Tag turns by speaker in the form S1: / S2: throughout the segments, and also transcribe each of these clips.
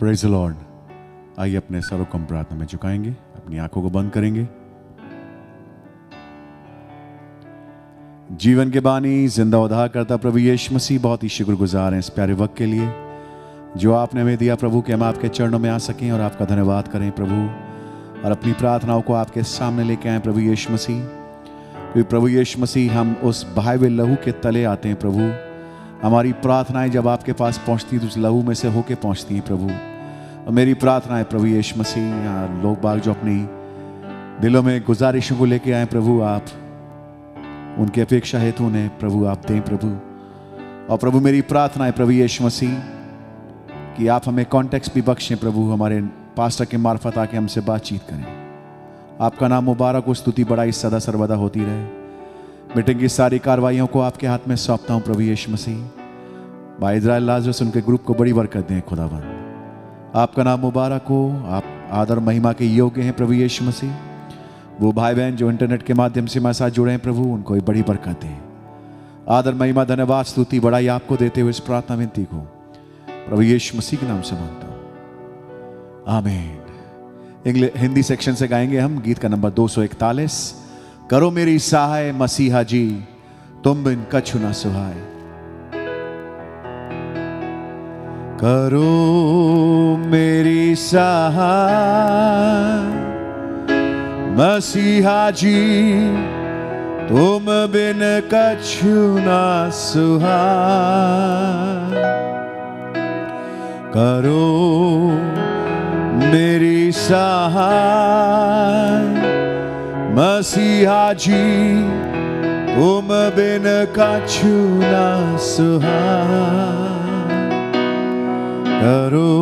S1: Praise the Lord. आइए अपने सरों को हम प्रार्थना में झुकाएंगे, अपनी आंखों को बंद करेंगे। जीवन के बानी जिंदा उद्धार करता प्रभु यीशु मसीह, बहुत ही शुक्रगुजार हैं इस प्यारे वक्त के लिए जो आपने हमें दिया प्रभु, कि हम आपके चरणों में आ सकें और आपका धन्यवाद करें प्रभु, और अपनी प्रार्थनाओं को आपके सामने लेके आए प्रभु यीशु मसीह। प्रभु यीशु मसीह, हम उस बहाए हुए लहू के तले आते हैं प्रभु। हमारी प्रार्थनाएं जब आपके पास पहुंचती तो उस लहू में से होके पहुंचती हैं प्रभु। और मेरी प्रार्थना है प्रभु यीशु मसीह, लोग बाग जो अपनी दिलों में गुजारिशों को लेके आए प्रभु, आप उनकी अपेक्षा हेतु उन्हें प्रभु आप दें प्रभु। और प्रभु मेरी प्रार्थना है प्रभु यीशु मसीह कि आप हमें कॉन्टेक्स्ट भी बख्शें प्रभु, हमारे पास्टर के मार्फत आके हमसे बातचीत करें। आपका नाम मुबारक हो, स्तुति बड़ाई सदा सर्वदा होती रहे। मीटिंग की सारी कार्रवाइयों को आपके हाथ में सौंपता हूँ प्रभु यीशु मसीह। भाई इज़राइल लाजरस उनके ग्रुप को बड़ी बरकत दें खुदावंद। आपका नाम मुबारक हो, आप आदर महिमा के योग्य हैं प्रभु यीशु मसीह। वो भाई बहन जो इंटरनेट के माध्यम से हमारे साथ जुड़े हैं प्रभु, उनको भी बड़ी बरकत दें। आदर महिमा धन्यवाद स्तुति बड़ाई आपको देते हुए इस प्रार्थना विनती को प्रभु यीशु मसीह के नाम से मांगता हूँ, आमीन। हिंदी सेक्शन से गाएंगे हम गीत का नंबर 241, करो मेरी सहाय मसीहा जी, तुम बिन कछु न सुहाय। करो मेरी सहाय मसीहा जी, तुम बिन कछु न सुहाय। करो मेरी सहाय मसीहा जी, तुम बिन कछु न सुहाय। करो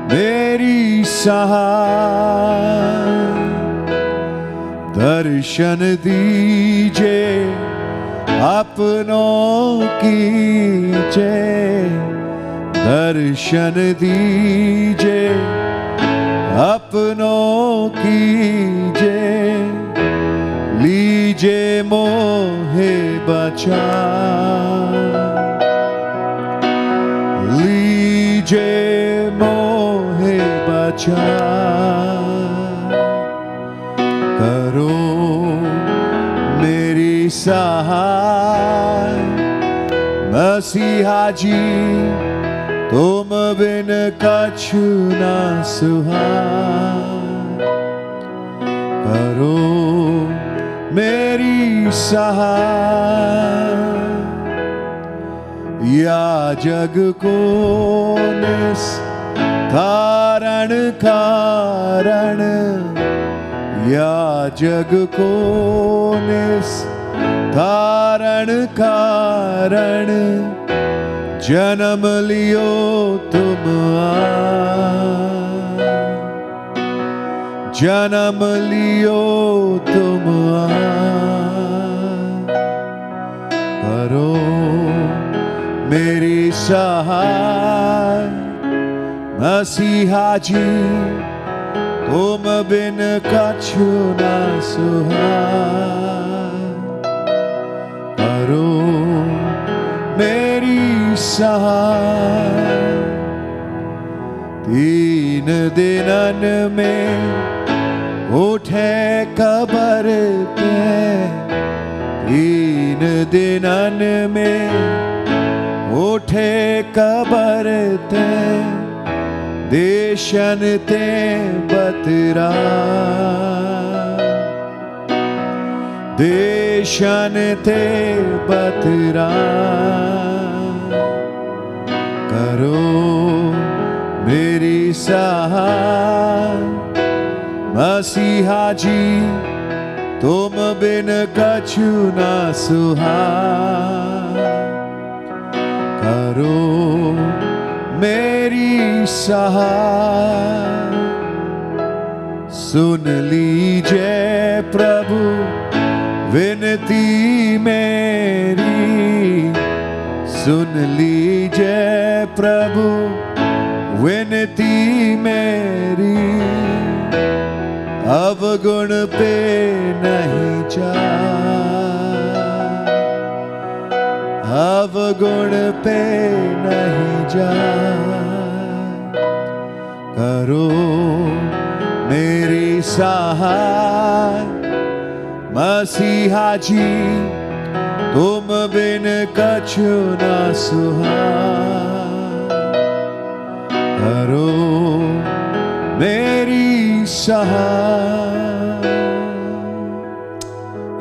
S1: मेरी सहाय, दर्शन दीजिए अपनों की जय, दर्शन दीजिए अपनों की जय। लीजिए मोहे बचा, लीजिए मोहे बचा। करो मेरी सहाय मसीहा जी, तुम बिन कछु न सुहाय। करो मेरी सहाय, या जग को निस्तारण कारण, या जग को निस्तारण कारण। जन्म लियो तुम जन्म लियो तुम करो मेरी सहाय मसीहा जी, तुम बिन कछु न सुहाय। करो मेरी सहाय, तीन दिनन में उठे कबर पे, तीन दिनन में उठे कबर ते। देशन ते बतरा, देशन ते बतरा। करो मेरी सहाय मसीहा जी, तुम बिन कछु न सुहाय। करो मेरी सहाय, सुन लीजिए प्रभु विनती मेरी, सुन लीजिए प्रभु विनती मेरी। अवगुण पे नहीं जा, अवगुण पे नहीं जा। करो मेरी सहाय मसीहा जी, तुम बिन कछु न सुहाय। करो मेरी सहाय।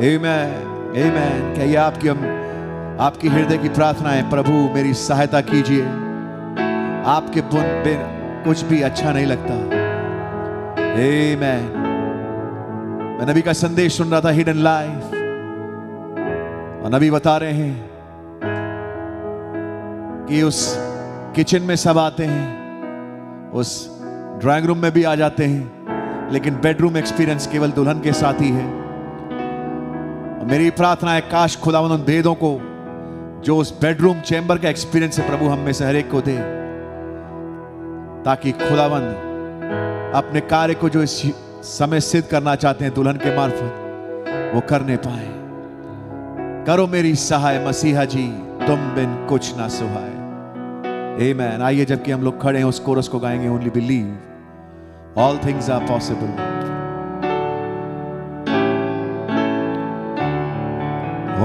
S1: आमेन आमेन। क्या ये आपकी हृदय की प्रार्थना है? प्रभु मेरी सहायता कीजिए, आपके बिन कुछ भी अच्छा नहीं लगता। आमेन। मैं नबी का संदेश सुन रहा था, हिडन लाइफ, और नबी बता रहे हैं कि उस किचन में सब आते हैं, उस ड्राइंग रूम में भी आ जाते हैं, लेकिन बेडरूम एक्सपीरियंस केवल दुल्हन के साथ ही है। और मेरी प्रार्थना है, काश खुदावंद उन भेदों को जो उस बेडरूम चैम्बर का एक्सपीरियंस है प्रभु हम में से हर एक को दे, ताकि खुदावंद अपने कार्य को जो इस समय सिद्ध करना चाहते हैं दुल्हन के मार्फत, वो करने पाए। करो मेरी सहाय मसीहा जी, तुम बिन कुछ ना सुहाय। आमेन। आइए जबकि हम लोग खड़े हैं उस कोरस को गाएंगे, only believe all things are possible.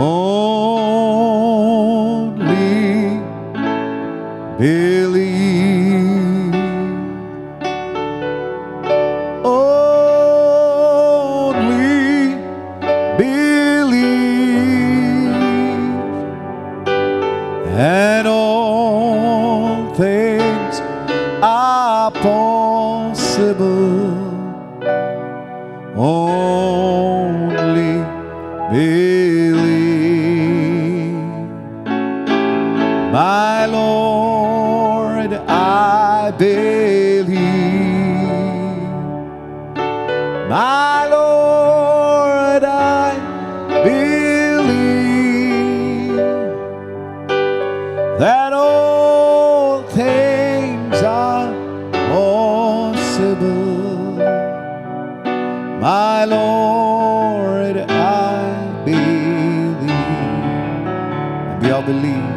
S1: Only believe, and all things are possible. Only believe. My Lord, I believe. My Lord, I believe that all things are possible. My Lord, I believe. We all believe.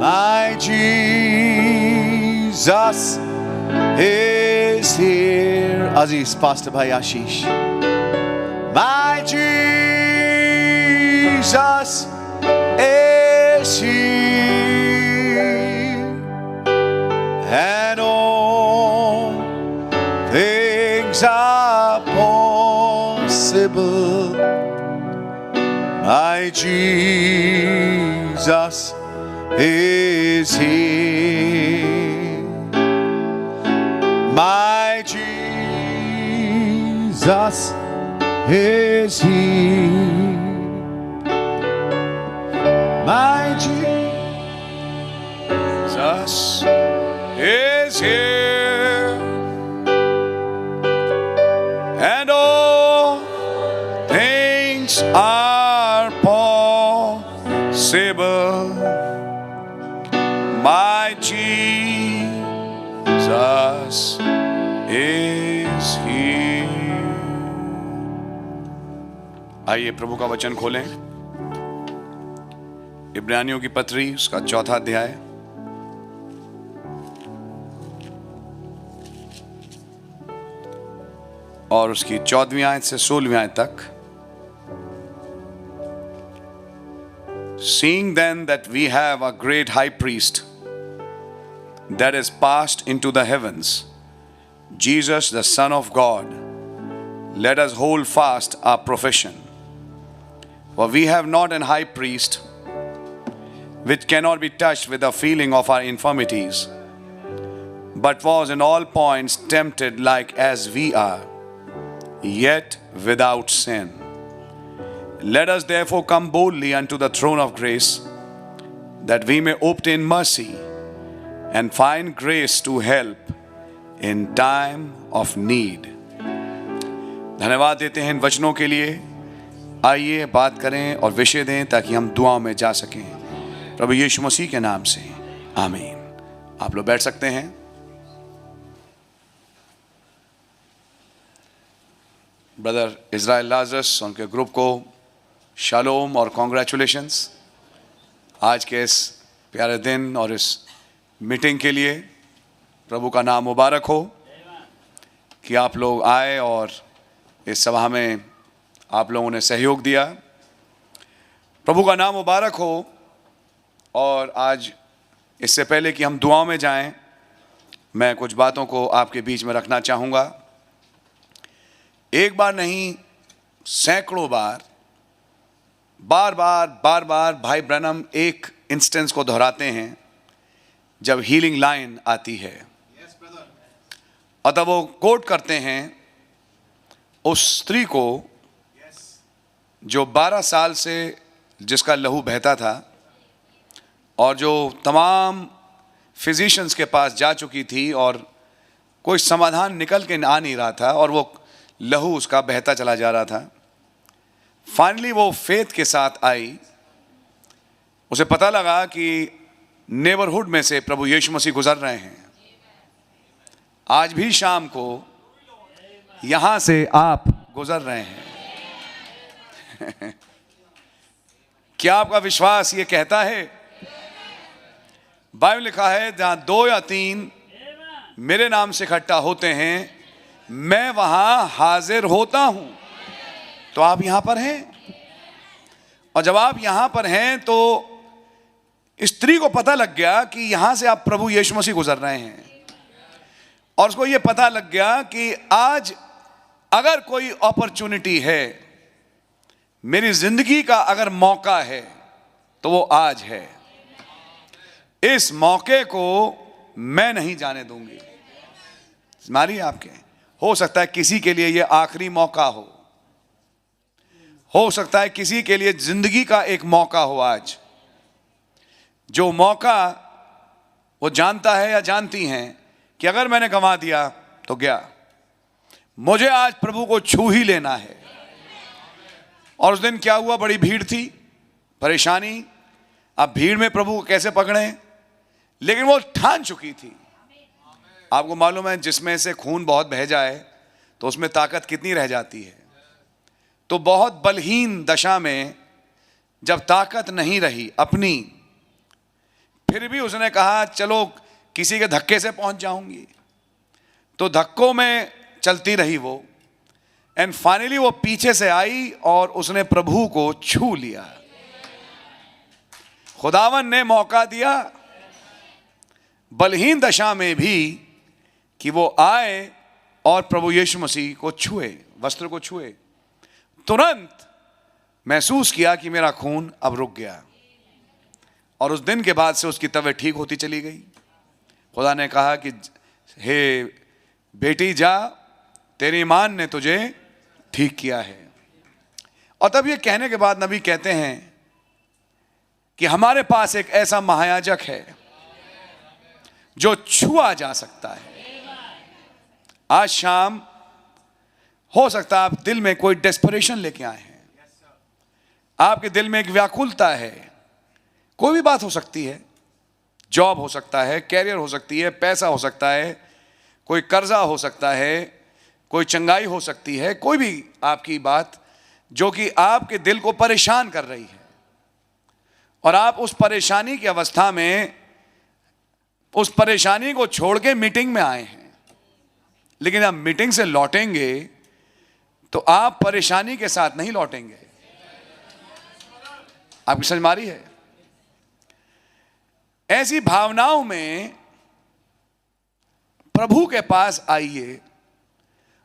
S1: My Jesus is here. Aziz, Pastor Bhai Ashish. My Jesus is here, and all things are possible. My Jesus is here. My Jesus is here. My Jesus is here, and all things are possible. My Jesus is here. आइए प्रभु का वचन खोलें। इब्रानियों की पत्री उसका 4था अध्याय, और उसकी 14वीं आयत से 16वीं आयत तक। Seeing then that we have a great high priest that is passed into the heavens, Jesus the Son of God, let us hold fast our profession. For we have not an high priest which cannot be touched with the feeling of our infirmities, but was in all points tempted like as we are, yet without sin. Let us therefore come boldly unto the throne of grace, that we may obtain mercy and find grace to help in time of need. धन्यवाद देते हैं इन वचनों के लिए। आइए बात करें और विषय दें ताकि हम दुआओं में जा सकें, प्रभु यीशु मसीह के नाम से, आमीन। आप लोग बैठ सकते हैं। ब्रदर इज़राइल लाजरस, उनके ग्रुप को शालोम और कॉन्ग्रेचुलेशंस आज के इस प्यारे दिन और इस मीटिंग के लिए।
S2: प्रभु का नाम मुबारक हो कि आप लोग आए और इस सभा में आप लोगों ने सहयोग दिया। प्रभु का नाम मुबारक हो। और आज इससे पहले कि हम दुआओं में जाएं, मैं कुछ बातों को आपके बीच में रखना चाहूँगा। एक बार नहीं, सैकड़ों बार, बार बार भाई ब्रैनम एक इंस्टेंस को दोहराते हैं जब हीलिंग लाइन आती है। और तब वो कोट करते हैं उस स्त्री को जो 12 साल से जिसका लहू बहता था और जो तमाम फिजिशियंस के पास जा चुकी थी और कोई समाधान निकल के आ नहीं रहा था और वो लहू उसका बहता चला जा रहा था। फाइनली वो फेथ के साथ आई। उसे पता लगा कि नेबरहुड में से प्रभु यीशु मसीह गुजर रहे हैं। आज भी शाम को यहां से आप गुजर रहे हैं। क्या आपका विश्वास ये कहता है? बाइबल लिखा है, जहां 2 या 3 मेरे नाम से इकट्ठा होते हैं, मैं वहां हाजिर होता हूं। तो आप यहां पर हैं, और जब आप यहां पर हैं तो स्त्री को पता लग गया कि यहां से आप प्रभु यीशु मसीह गुजर रहे हैं। और उसको यह पता लग गया कि आज अगर कोई अपॉर्चुनिटी है, मेरी जिंदगी का अगर मौका है, तो वो आज है। इस मौके को मैं नहीं जाने दूंगी। मारिए आपके। हो सकता है किसी के लिए यह आखिरी मौका हो सकता है किसी के लिए जिंदगी का एक मौका हो आज, जो मौका वो जानता है या जानती हैं कि अगर मैंने गंवा दिया तो गया, मुझे आज प्रभु को छू ही लेना है। और उस दिन क्या हुआ? बड़ी भीड़ थी, परेशानी। अब भीड़ में प्रभु को कैसे पकड़ें? लेकिन वो ठान चुकी थी। आपको मालूम है, जिसमें से खून बहुत बह जाए तो उसमें ताकत कितनी रह जाती है। तो बहुत बलहीन दशा में जब ताकत नहीं रही अपनी, फिर भी उसने कहा चलो किसी के धक्के से पहुंच जाऊंगी। तो धक्कों में चलती रही वो, एंड फाइनली वो पीछे से आई और उसने प्रभु को छू लिया। खुदावन ने मौका दिया बलहीन दशा में भी कि वो आए और प्रभु यीशु मसीह को छुए, वस्त्र को छुए। तुरंत महसूस किया कि मेरा खून अब रुक गया। और उस दिन के बाद से उसकी तबीयत ठीक होती चली गई। खुदा ने कहा कि हे बेटी, जा, तेरी ईमान ने तुझे ठीक किया है। और तब ये कहने के बाद नबी कहते हैं कि हमारे पास एक ऐसा महायाजक है जो छुआ जा सकता है। आज शाम हो सकता है आप दिल में कोई डेस्परेशन लेके आए हैं, आपके दिल में एक व्याकुलता है। कोई भी बात हो सकती है, जॉब हो सकता है, कैरियर हो सकती है, पैसा हो सकता है, कोई कर्जा हो सकता है, कोई चंगाई हो सकती है, कोई भी आपकी बात जो कि आपके दिल को परेशान कर रही है। और आप उस परेशानी की अवस्था में उस परेशानी को छोड़ के मीटिंग में आए हैं। लेकिन आप मीटिंग से लौटेंगे तो आप परेशानी के साथ नहीं लौटेंगे। आपकी समझ मारी है? ऐसी भावनाओं में प्रभु के पास आइए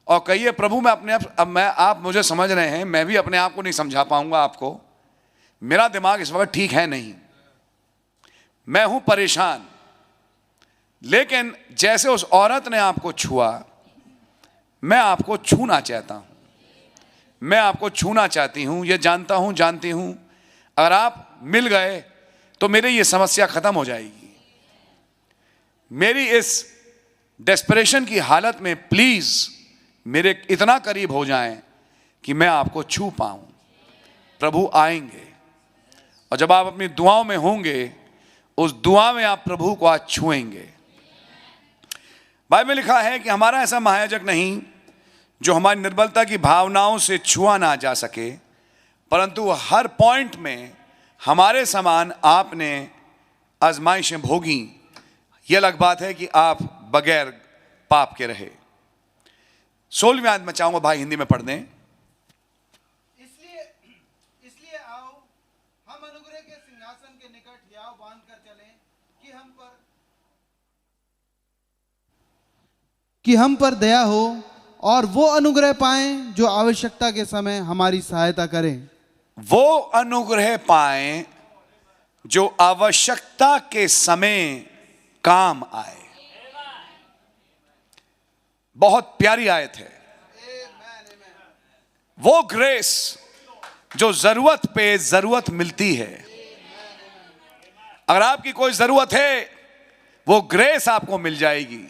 S2: और कहिए, प्रभु मैं अपने आप मुझे समझ रहे हैं, मैं भी अपने आप को नहीं समझा पाऊंगा आपको। मेरा दिमाग इस वक्त ठीक है नहीं, मैं हूं परेशान। लेकिन जैसे उस औरत ने आपको छुआ, मैं आपको छूना चाहता हूं, मैं आपको छूना चाहती हूं। यह जानती हूं अगर आप मिल गए तो मेरी ये समस्या खत्म हो जाएगी। मेरी इस डेस्परेशन की हालत में प्लीज मेरे इतना करीब हो जाएं कि मैं आपको छू पाऊं। प्रभु आएंगे, और जब आप अपनी दुआओं में होंगे, उस दुआ में आप प्रभु को आज छुएंगे। बाइबल में लिखा है कि हमारा ऐसा महायाजक नहीं जो हमारी निर्बलता की भावनाओं से छुआ ना जा सके, परंतु हर पॉइंट में हमारे समान आपने आजमाइशें भोगी। यह अलग बात है कि आप बगैर पाप के रहे। 16वीं आयत में चाहूंगा भाई हिंदी में पढ़ दें।
S3: इसलिए आओ हम अनुग्रह के सिंहासन के निकट हियाव बांध कर चलें कि हम पर दया हो और वो अनुग्रह पाएं जो आवश्यकता के समय हमारी सहायता करें।
S2: वो अनुग्रह पाएं जो आवश्यकता के समय काम आए। बहुत प्यारी आयत है। वो ग्रेस जो जरूरत पे जरूरत मिलती है। अगर आपकी कोई जरूरत है वो ग्रेस आपको मिल जाएगी।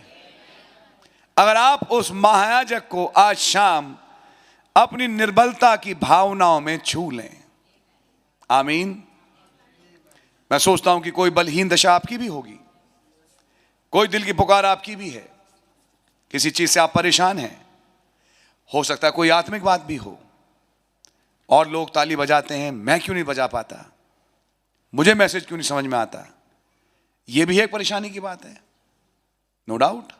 S2: अगर आप उस महायाजक को आज शाम अपनी निर्बलता की भावनाओं में छू लें। आमीन। मैं सोचता हूं कि कोई बलहीन दशा आपकी भी होगी, कोई दिल की पुकार आपकी भी है, किसी चीज से आप परेशान हैं, हो सकता है कोई आत्मिक बात भी हो। और लोग ताली बजाते हैं, मैं क्यों नहीं बजा पाता, मुझे मैसेज क्यों नहीं समझ में आता। यह भी एक परेशानी की बात है, नो डाउट।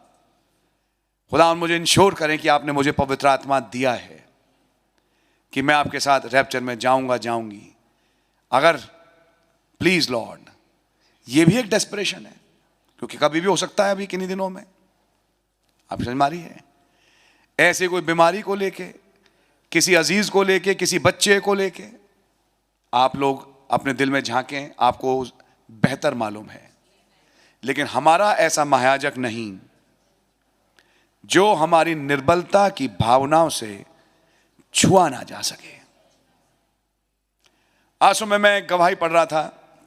S2: खुदा मुझे इंश्योर करें कि आपने मुझे पवित्र आत्मा दिया है कि मैं आपके साथ रैप्चर में जाऊंगी। अगर प्लीज लॉर्ड, ये भी एक डेस्परेशन है, क्योंकि कभी भी हो सकता है अभी किन्हीं दिनों में, आप समझ मारी है, ऐसे कोई बीमारी को लेके, किसी अजीज को लेके, किसी बच्चे को लेके आप लोग अपने दिल में झांकें, आपको बेहतर मालूम है। लेकिन हमारा ऐसा महायाजक नहीं जो हमारी निर्बलता की भावनाओं से छुआ ना जा सके। आज सुबह मैं गवाही पढ़ रहा था,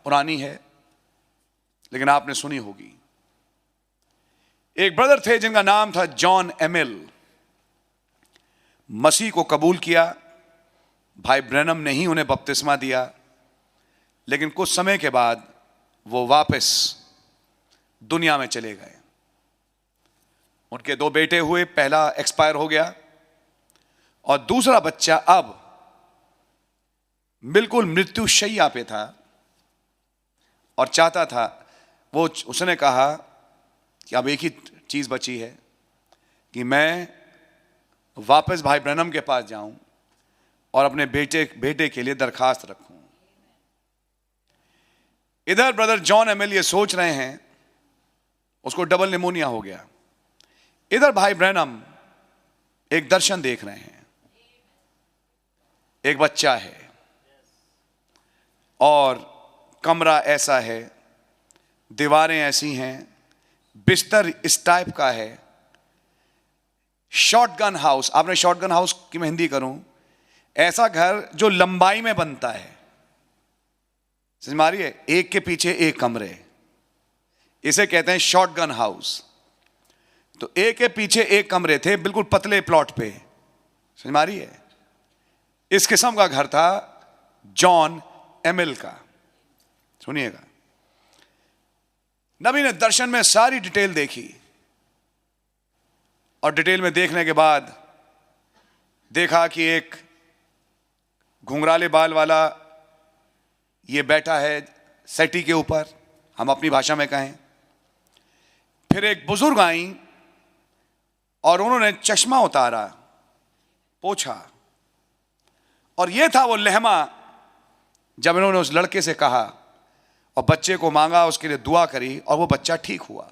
S2: पुरानी है लेकिन आपने सुनी होगी। एक ब्रदर थे जिनका नाम था जॉन एमिल। मसीह को कबूल किया, भाई ब्रैनम ने ही उन्हें बपतिस्मा दिया, लेकिन कुछ समय के बाद वो वापस दुनिया में चले गए। उनके 2 बेटे हुए, पहला एक्सपायर हो गया और दूसरा बच्चा अब बिल्कुल मृत्युशैया पे था और चाहता था, उसने कहा कि अब एक ही चीज बची है कि मैं वापस भाई ब्रैनम के पास जाऊं और अपने बेटे के लिए दरखास्त रखूं। इधर ब्रदर जॉन एमिल ये सोच रहे हैं, उसको डबल निमोनिया हो गया। इधर भाई ब्रैनम एक दर्शन देख रहे हैं, एक बच्चा है और कमरा ऐसा है, दीवारें ऐसी हैं, बिस्तर इस टाइप का है, शॉटगन हाउस। आपने शॉटगन हाउस की मैं हिंदी करूं, ऐसा घर जो लंबाई में बनता है, समझ में आ रही है, एक के पीछे एक कमरे, इसे कहते हैं शॉटगन हाउस। तो एक के पीछे एक कमरे थे, बिल्कुल पतले प्लॉट पे, समझ में आ रही है। इस किस्म का घर था जॉन एमिल का। सुनिएगा, नबी ने दर्शन में सारी डिटेल देखी और डिटेल में देखने के बाद देखा कि एक घुंघराले बाल वाला ये बैठा है सेटी के ऊपर, हम अपनी भाषा में कहें। फिर एक बुजुर्ग आई और उन्होंने चश्मा उतारा, पोछा, और ये था वो लहमा जब इन्होंने उस लड़के से कहा और बच्चे को मांगा, उसके लिए दुआ करी और वो बच्चा ठीक हुआ।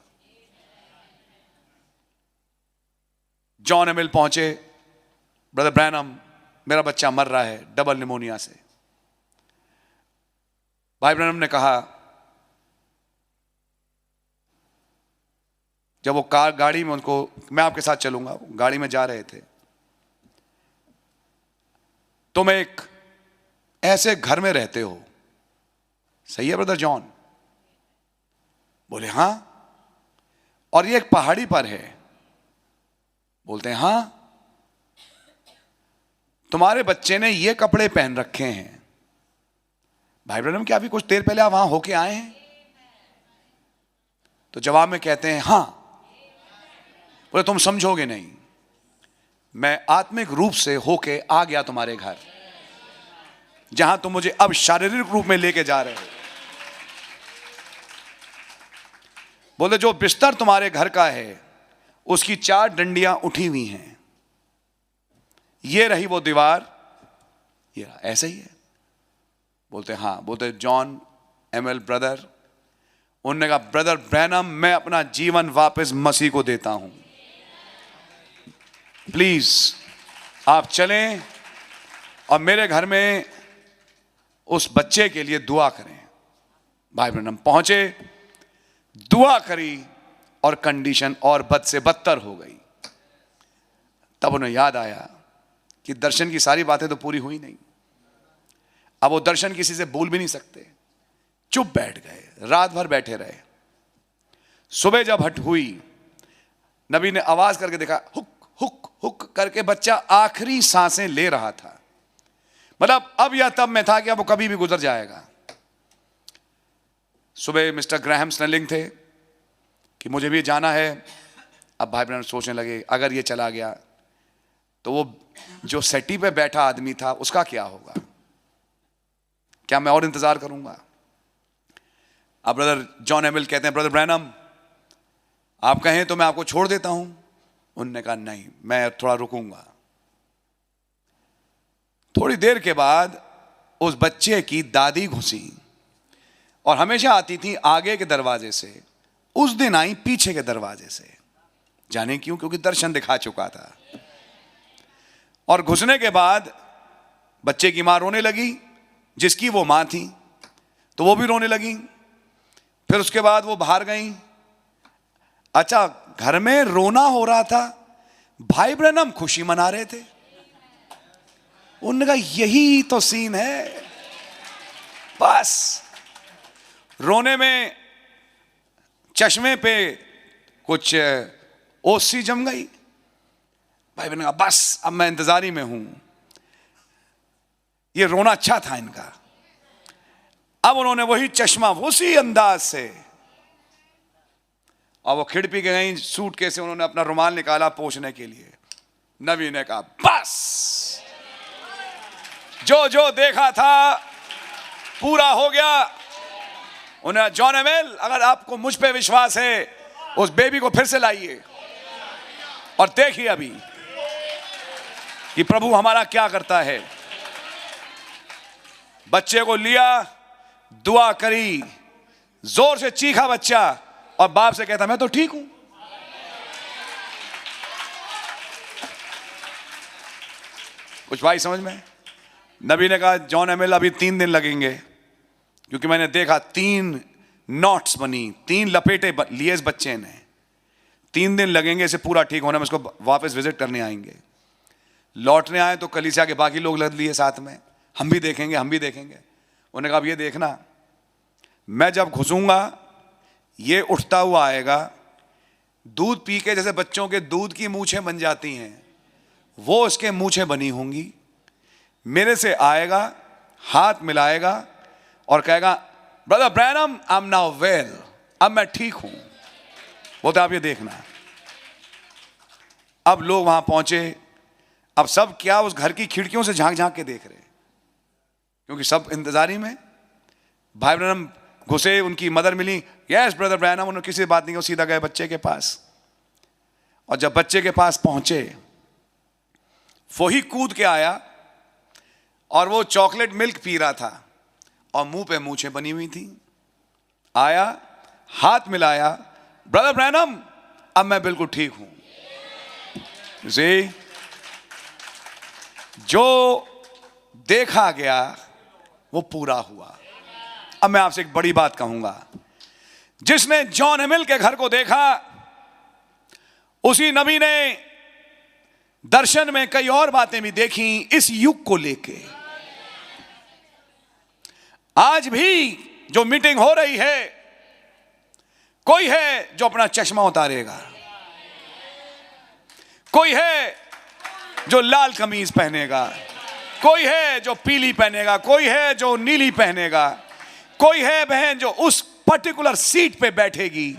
S2: जॉन एमिल पहुंचे, ब्रदर ब्रैनम मेरा बच्चा मर रहा है डबल निमोनिया से। भाई ब्रैनम ने कहा, जब वो गाड़ी में उनको, मैं आपके साथ चलूंगा, गाड़ी में जा रहे थे, तुम एक ऐसे घर में रहते हो, सही है ब्रदर जॉन? बोले हां। और ये एक पहाड़ी पर है? बोलते हैं हां। तुम्हारे बच्चे ने ये कपड़े पहन रखे हैं। भाई ब्रदर, क्या अभी कुछ देर पहले आप वहां होके आए हैं? तो जवाब में कहते हैं हां। बोले तुम समझोगे नहीं, मैं आत्मिक रूप से होके आ गया तुम्हारे घर, जहां तुम मुझे अब शारीरिक रूप में लेके जा रहे हो। बोले जो बिस्तर तुम्हारे घर का है उसकी 4 डंडियां उठी हुई हैं। ये रही वो दीवार, ये रहा, ऐसा ही है। बोलते हाँ, बोलते जॉन एमएल ब्रदर, उन्होंने कहा ब्रदर ब्रैनम मैं अपना जीवन वापस मसीह को देता हूं, प्लीज आप चलें और मेरे घर में उस बच्चे के लिए दुआ करें। भाई ब्रैनम पहुंचे, दुआ करी और कंडीशन और बद से बदतर हो गई। तब उन्हें याद आया कि दर्शन की सारी बातें तो पूरी हुई नहीं, अब वो दर्शन किसी से भूल भी नहीं सकते। चुप बैठ गए, रात भर बैठे रहे। सुबह जब हट हुई, नबी ने आवाज करके देखा, हुक हुक हुक करके बच्चा आखिरी सांसें ले रहा था। मतलब अब या तब में था कि अब वो कभी भी गुजर जाएगा। सुबह मिस्टर ग्राहम स्नेलिंग थे कि मुझे भी जाना है। अब भाई बहन सोचने लगे अगर ये चला गया तो वो जो सेटी पे बैठा आदमी था उसका क्या होगा, क्या मैं और इंतजार करूंगा। अब ब्रदर जॉन एमिल कहते हैं ब्रदर ब्रैनम आप कहें तो मैं आपको छोड़ देता हूं। उन्होंने कहा नहीं, मैं थोड़ा रुकूंगा। थोड़ी देर के बाद उस बच्चे की दादी घुसी और हमेशा आती थी आगे के दरवाजे से, उस दिन आई पीछे के दरवाजे से। जाने क्यों? क्योंकि दर्शन दिखा चुका था। और घुसने के बाद बच्चे की मां रोने लगी, जिसकी वो मां थी, तो वो भी रोने लगी। फिर उसके बाद वो बाहर गई। अच्छा, घर में रोना हो रहा था, भाई ब्रैनम खुशी मना रहे थे। उन्होंने कहा यही तो सीन है। बस रोने में चश्मे पे कुछ ओसी जम गई। भाई बहन कहा बस अब मैं इंतजारी में हूं। ये रोना अच्छा था इनका। अब उन्होंने वही चश्मा उसी अंदाज से, और वो खिड़की के गई, सूटकेस से उन्होंने अपना रुमाल निकाला पोंछने के लिए। नबी ने कहा बस जो जो देखा था पूरा हो गया। उन्हें जॉन एमेल अगर आपको मुझ पे विश्वास है, उस बेबी को फिर से लाइए और देखिए अभी कि प्रभु हमारा क्या करता है। बच्चे को लिया, दुआ करी, जोर से चीखा बच्चा और बाप से कहता मैं तो ठीक हूं। कुछ भाई समझ में? नबी ने कहा जॉन एमिल अभी 3 दिन लगेंगे, क्योंकि मैंने देखा 3 नॉट्स बनी, 3 लपेटे लिए इस बच्चे ने। 3 दिन लगेंगे इसे पूरा ठीक होने में। इसको वापस विजिट करने आएंगे। लौटने आए तो कलीसिया के बाकी लोग लद लिए साथ में, हम भी देखेंगे हम भी देखेंगे। उन्होंने कहा अब ये देखना, मैं जब घुसूंगा ये उठता हुआ आएगा, दूध पी के जैसे बच्चों के दूध की मूछें बन जाती हैं, वो उसके मूछें बनी होंगी। मेरे से आएगा, हाथ मिलाएगा और कहेगा brother Branham I am now well, अब मैं ठीक हूं। वो तो आप ये देखना। अब लोग वहां पहुंचे। अब सब क्या उस घर की खिड़कियों से झांक झांक के देख रहे, क्योंकि सब इंतजारी में। भाई ब्रैनम घुसे, उनकी मदर मिली, यस ब्रदर ब्रैनम। उन्होंने किसी से बात नहीं की, सीधा गए बच्चे के पास। और जब बच्चे के पास पहुंचे, वो ही कूद के आया और वो चॉकलेट मिल्क पी रहा था और मुंह पे मूछें बनी हुई थी। आया, हाथ मिलाया, ब्रदर ब्रैनम अब मैं बिल्कुल ठीक हूं। जी, जो देखा गया वो पूरा हुआ। अब मैं आपसे एक बड़ी बात कहूंगा, जिसने जॉन एमिल के घर को देखा, उसी नबी ने दर्शन में कई और बातें भी देखी इस युग को लेके। आज भी जो मीटिंग हो रही है, कोई है जो अपना चश्मा उतारेगा, कोई है जो लाल कमीज पहनेगा, कोई है जो पीली पहनेगा, कोई है जो नीली पहनेगा, कोई है बहन जो उस पर्टिकुलर सीट पे बैठेगी।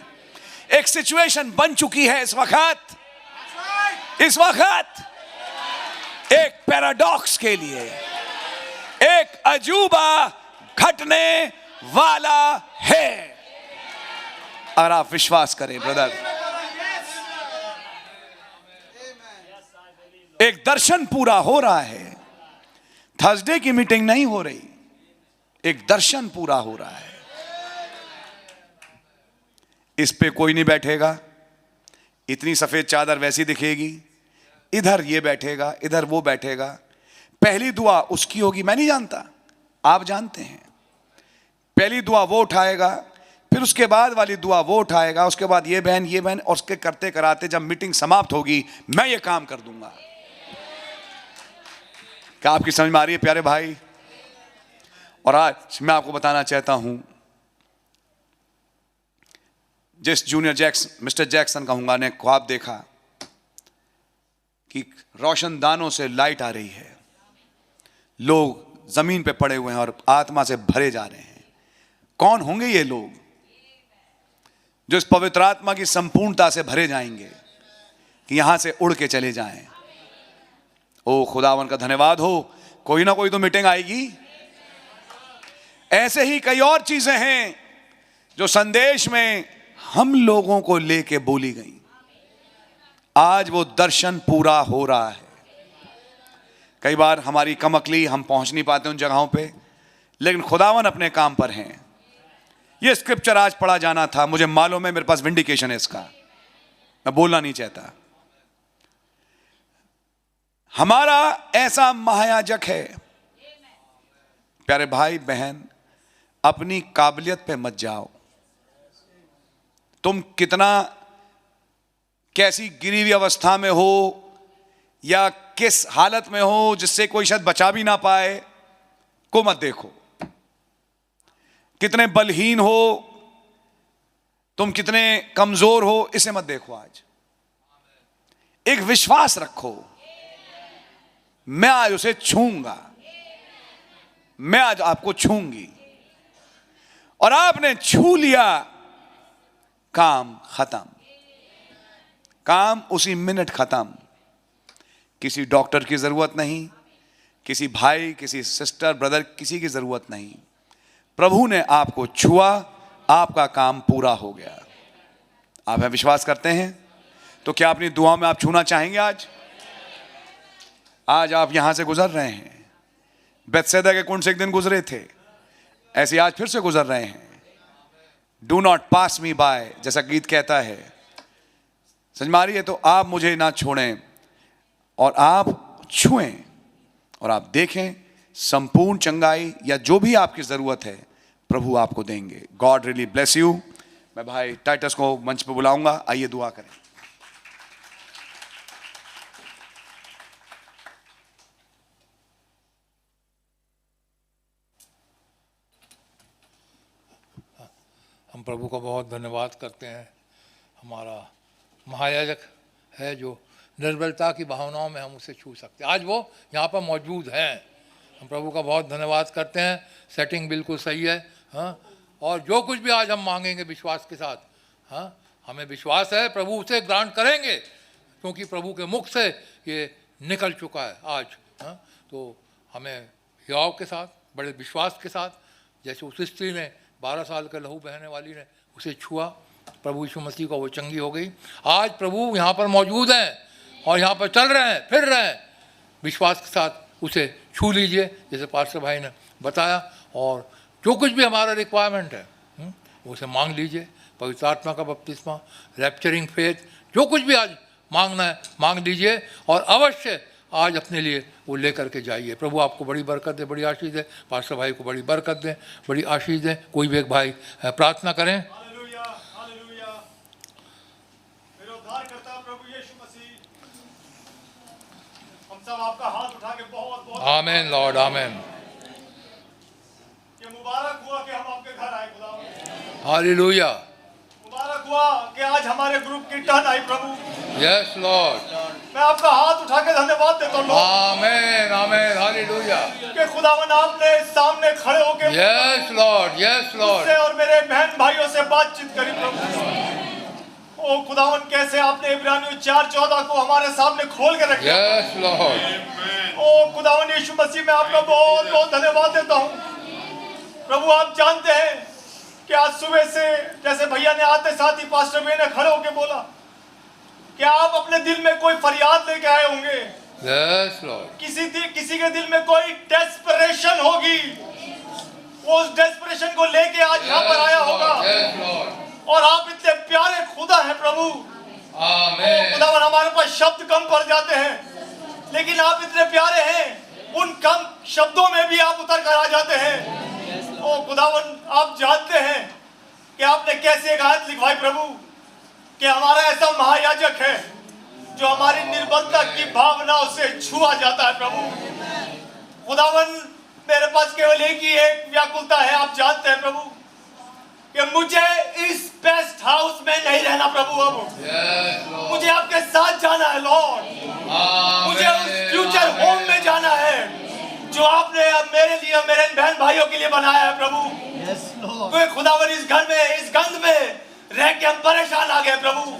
S2: एक सिचुएशन बन चुकी है इस वक्त एक पैराडॉक्स के लिए, एक अजूबा घटने वाला है। अगर आप विश्वास करें ब्रदर, दर्शन पूरा हो रहा है। थर्सडे की मीटिंग नहीं हो रही, एक दर्शन पूरा हो रहा है। इस पे कोई नहीं बैठेगा, इतनी सफेद चादर वैसी दिखेगी, इधर ये बैठेगा, इधर वो बैठेगा। पहली दुआ उसकी होगी, मैं नहीं जानता, आप जानते हैं। पहली दुआ वो उठाएगा, फिर उसके बाद वाली दुआ वो उठाएगा, उसके बाद ये बहन, और उसके करते कराते जब मीटिंग समाप्त होगी मैं ये काम कर दूंगा। क्या आपकी समझ में आ रही है प्यारे भाई? और आज मैं आपको बताना चाहता हूं, जिस मिस्टर जैक्सन कहूंगा ने ख्वाब देखा कि रोशनदानों से लाइट आ रही है, लोग जमीन पे पड़े हुए हैं और आत्मा से भरे जा रहे हैं। कौन होंगे ये लोग जो इस पवित्र आत्मा की संपूर्णता से भरे जाएंगे कि यहां से उड़ के चले जाएं? ओ खुदावन का धन्यवाद हो, कोई ना कोई तो मीटिंग आएगी। ऐसे ही कई और चीजें हैं जो संदेश में हम लोगों को लेके बोली गई। आज वो दर्शन पूरा हो रहा है। कई बार हमारी कमअक्ली, हम पहुंच नहीं पाते उन जगहों पे, लेकिन खुदावन अपने काम पर हैं। ये स्क्रिप्चर आज पढ़ा जाना था, मुझे मालूम है, मेरे पास विंडिकेशन है इसका, मैं बोलना नहीं चाहता। हमारा ऐसा महायाजक है। प्यारे भाई बहन, अपनी काबिलियत पे मत जाओ। तुम कितना कैसी गिरी हुई अवस्था में हो या किस हालत में हो जिससे कोई शायद बचा भी ना पाए, को मत देखो। कितने बलहीन हो तुम, कितने कमजोर हो, इसे मत देखो। आज एक विश्वास रखो, मैं आज उसे छूंगा, मैं आज आपको छूंगी। और आपने छू लिया, काम खत्म, काम उसी मिनट खत्म। किसी डॉक्टर की जरूरत नहीं, किसी भाई, किसी सिस्टर, ब्रदर, किसी की जरूरत नहीं। प्रभु ने आपको छुआ, आपका काम पूरा हो गया। आप है विश्वास करते हैं? तो क्या अपनी दुआओं में आप छूना चाहेंगे? आज आप यहां से गुजर रहे हैं, बेथसेदा के कुंड से एक दिन गुजरे थे, ऐसे आज फिर से गुजर रहे हैं। Do not pass me by, जैसा गीत कहता है। समझ में आ रही है? तो आप मुझे ना छोड़ें और आप छुएं और आप देखें संपूर्ण चंगाई या जो भी आपकी जरूरत है प्रभु आपको देंगे। God really bless you. मैं भाई टाइटस को मंच पर बुलाऊंगा, आइए दुआ करें।
S4: हम प्रभु का बहुत धन्यवाद करते हैं। हमारा महायाजक है जो निर्बलता की भावनाओं में हम उसे छू सकते हैं। आज वो यहाँ पर मौजूद हैं। हम प्रभु का बहुत धन्यवाद करते हैं। सेटिंग बिल्कुल सही है। हाँ, और जो कुछ भी आज हम मांगेंगे विश्वास के साथ, हाँ, हमें विश्वास है प्रभु उसे ग्रांट करेंगे, क्योंकि प्रभु के मुख से ये निकल चुका है आज। हाँ, तो हमें हियाव के साथ, बड़े विश्वास के साथ, जैसे उस स्त्री ने 12 साल का लहू बहने वाली ने उसे छुआ, प्रभु यीशु मसीह को वो चंगी हो गई। आज प्रभु यहाँ पर मौजूद हैं और यहाँ पर चल रहे हैं, फिर रहे हैं। विश्वास के साथ उसे छू लीजिए, जैसे पास्टर भाई ने बताया। और जो कुछ भी हमारा रिक्वायरमेंट है उसे मांग लीजिए। पवित्र आत्मा का बपतिस्मा, रैप्चरिंग फेथ, जो कुछ भी आज मांगना है मांग लीजिए और अवश्य आज अपने लिए वो लेकर के जाइए। प्रभु आपको बड़ी बरकत दे, बड़ी आशीष दे। पास्टर भाई को बड़ी बरकत दे, बड़ी आशीष दे। कोई भी एक भाई प्रार्थना करें।
S5: Hallelujah, hallelujah. मेरे उद्धारकर्ता प्रभु यीशु मसीह, हम सब आपका हाथ उठा के बहुत बहुत
S4: आमीन लॉर्ड, आमीन।
S5: ये मुबारक हुआ कि हम आपके घर आए खुदा।
S4: हालेलुया।
S5: मुबारक हुआ कि आज हमारे ग्रुप की टर्न आई प्रभु।
S4: Yes Lord.
S5: मैं आपका हाथ उठा के धन्यवाद देता हूँ
S4: आमीन, आमीन, हालेलुया।
S5: कि खुदावन आपने सामने खड़े होके
S4: यस लॉर्ड, यस लॉर्ड।
S5: मुझसे और मेरे बहन भाइयों से बातचीत करी प्रभु। ओ खुदावन, कैसे आपने इब्रानियों 4:14 को हमारे सामने खोल के रखा।
S4: Yes Lord.
S5: ओ खुदावन यीशु मसीह, मैं आपका बहुत बहुत धन्यवाद देता हूँ प्रभु। आप जानते हैं कि आज सुबह से जैसे भैया ने आते साथ ही पास्टर भैया ने खड़े होके बोला कि आप अपने दिल में कोई फरियाद लेके आए होंगे
S4: Yes, Lord.
S5: किसी के दिल में कोई डेस्परेशन होगी, वो उस डेस्परेशन को लेके आज यहाँ पर आया होगा।
S4: Yes, Lord.
S5: और आप इतने प्यारे खुदा हैं प्रभु।
S4: Amen.
S5: खुदावन हमारे पास शब्द कम पड़ जाते हैं, लेकिन आप इतने प्यारे हैं, उन कम शब्दों में भी आप उतर कर आ जाते हैं। ओ खुदावन, आप जानते हैं कि आपने कैसे एक आयत लिखवाई प्रभु, कि हमारा ऐसा महायाजक है जो हमारी निर्बलता की भावनाओं से छुआ जाता है प्रभु। खुदावन, मेरे पास केवल एक ही एक व्याकुलता है, आप जानते हैं प्रभु, कि मुझे इस पेस्ट हाउस में नहीं रहना प्रभु। अब
S4: Yes, Lord.
S5: मुझे आपके साथ जाना है लॉर्ड। मुझे उस फ्यूचर होम में जाना है जो आपने अब मेरे लिए, मेरे बहन भाइयों के लिए बनाया है प्रभु। क्योंकि खुदावन इस घर में, इस गंध में रह के हम परेशान आ गए प्रभु।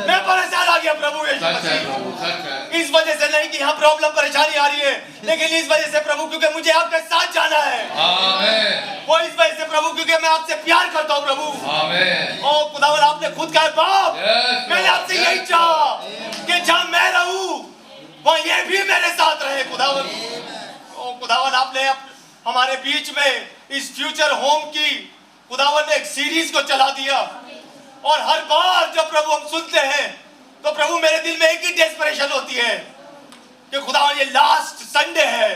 S5: मैं परेशान आ गया प्रभु यीशु
S4: सच है
S5: मसीह।
S4: प्रभु, सच है।
S5: इस वजह से नहीं कि यहाँ प्रॉब्लम परेशानी आ रही है, लेकिन इस वजह से प्रभु क्योंकि मुझे आपके साथ जाना है।
S4: Amen.
S5: वो इस वजह से प्रभु क्योंकि मैं आपसे प्यार करता हूँ प्रभु।
S4: Amen.
S5: ओ खुदावन, आपने खुद कहा बाप,
S4: Yes,
S5: मैंने
S4: Lord.
S5: आपसे यही चाहा कि जहाँ मैं रहूं वहाँ ये भी मेरे साथ रहे खुदावन। ओ खुदावन, आपने हमारे बीच में इस फ्यूचर होम की खुदावन ने एक सीरीज को चला दिया, और हर बार जब प्रभु हम सुनते हैं तो प्रभु मेरे दिल में एक ही डेस्परेशन होती है कि खुदावन ये लास्ट संडे है,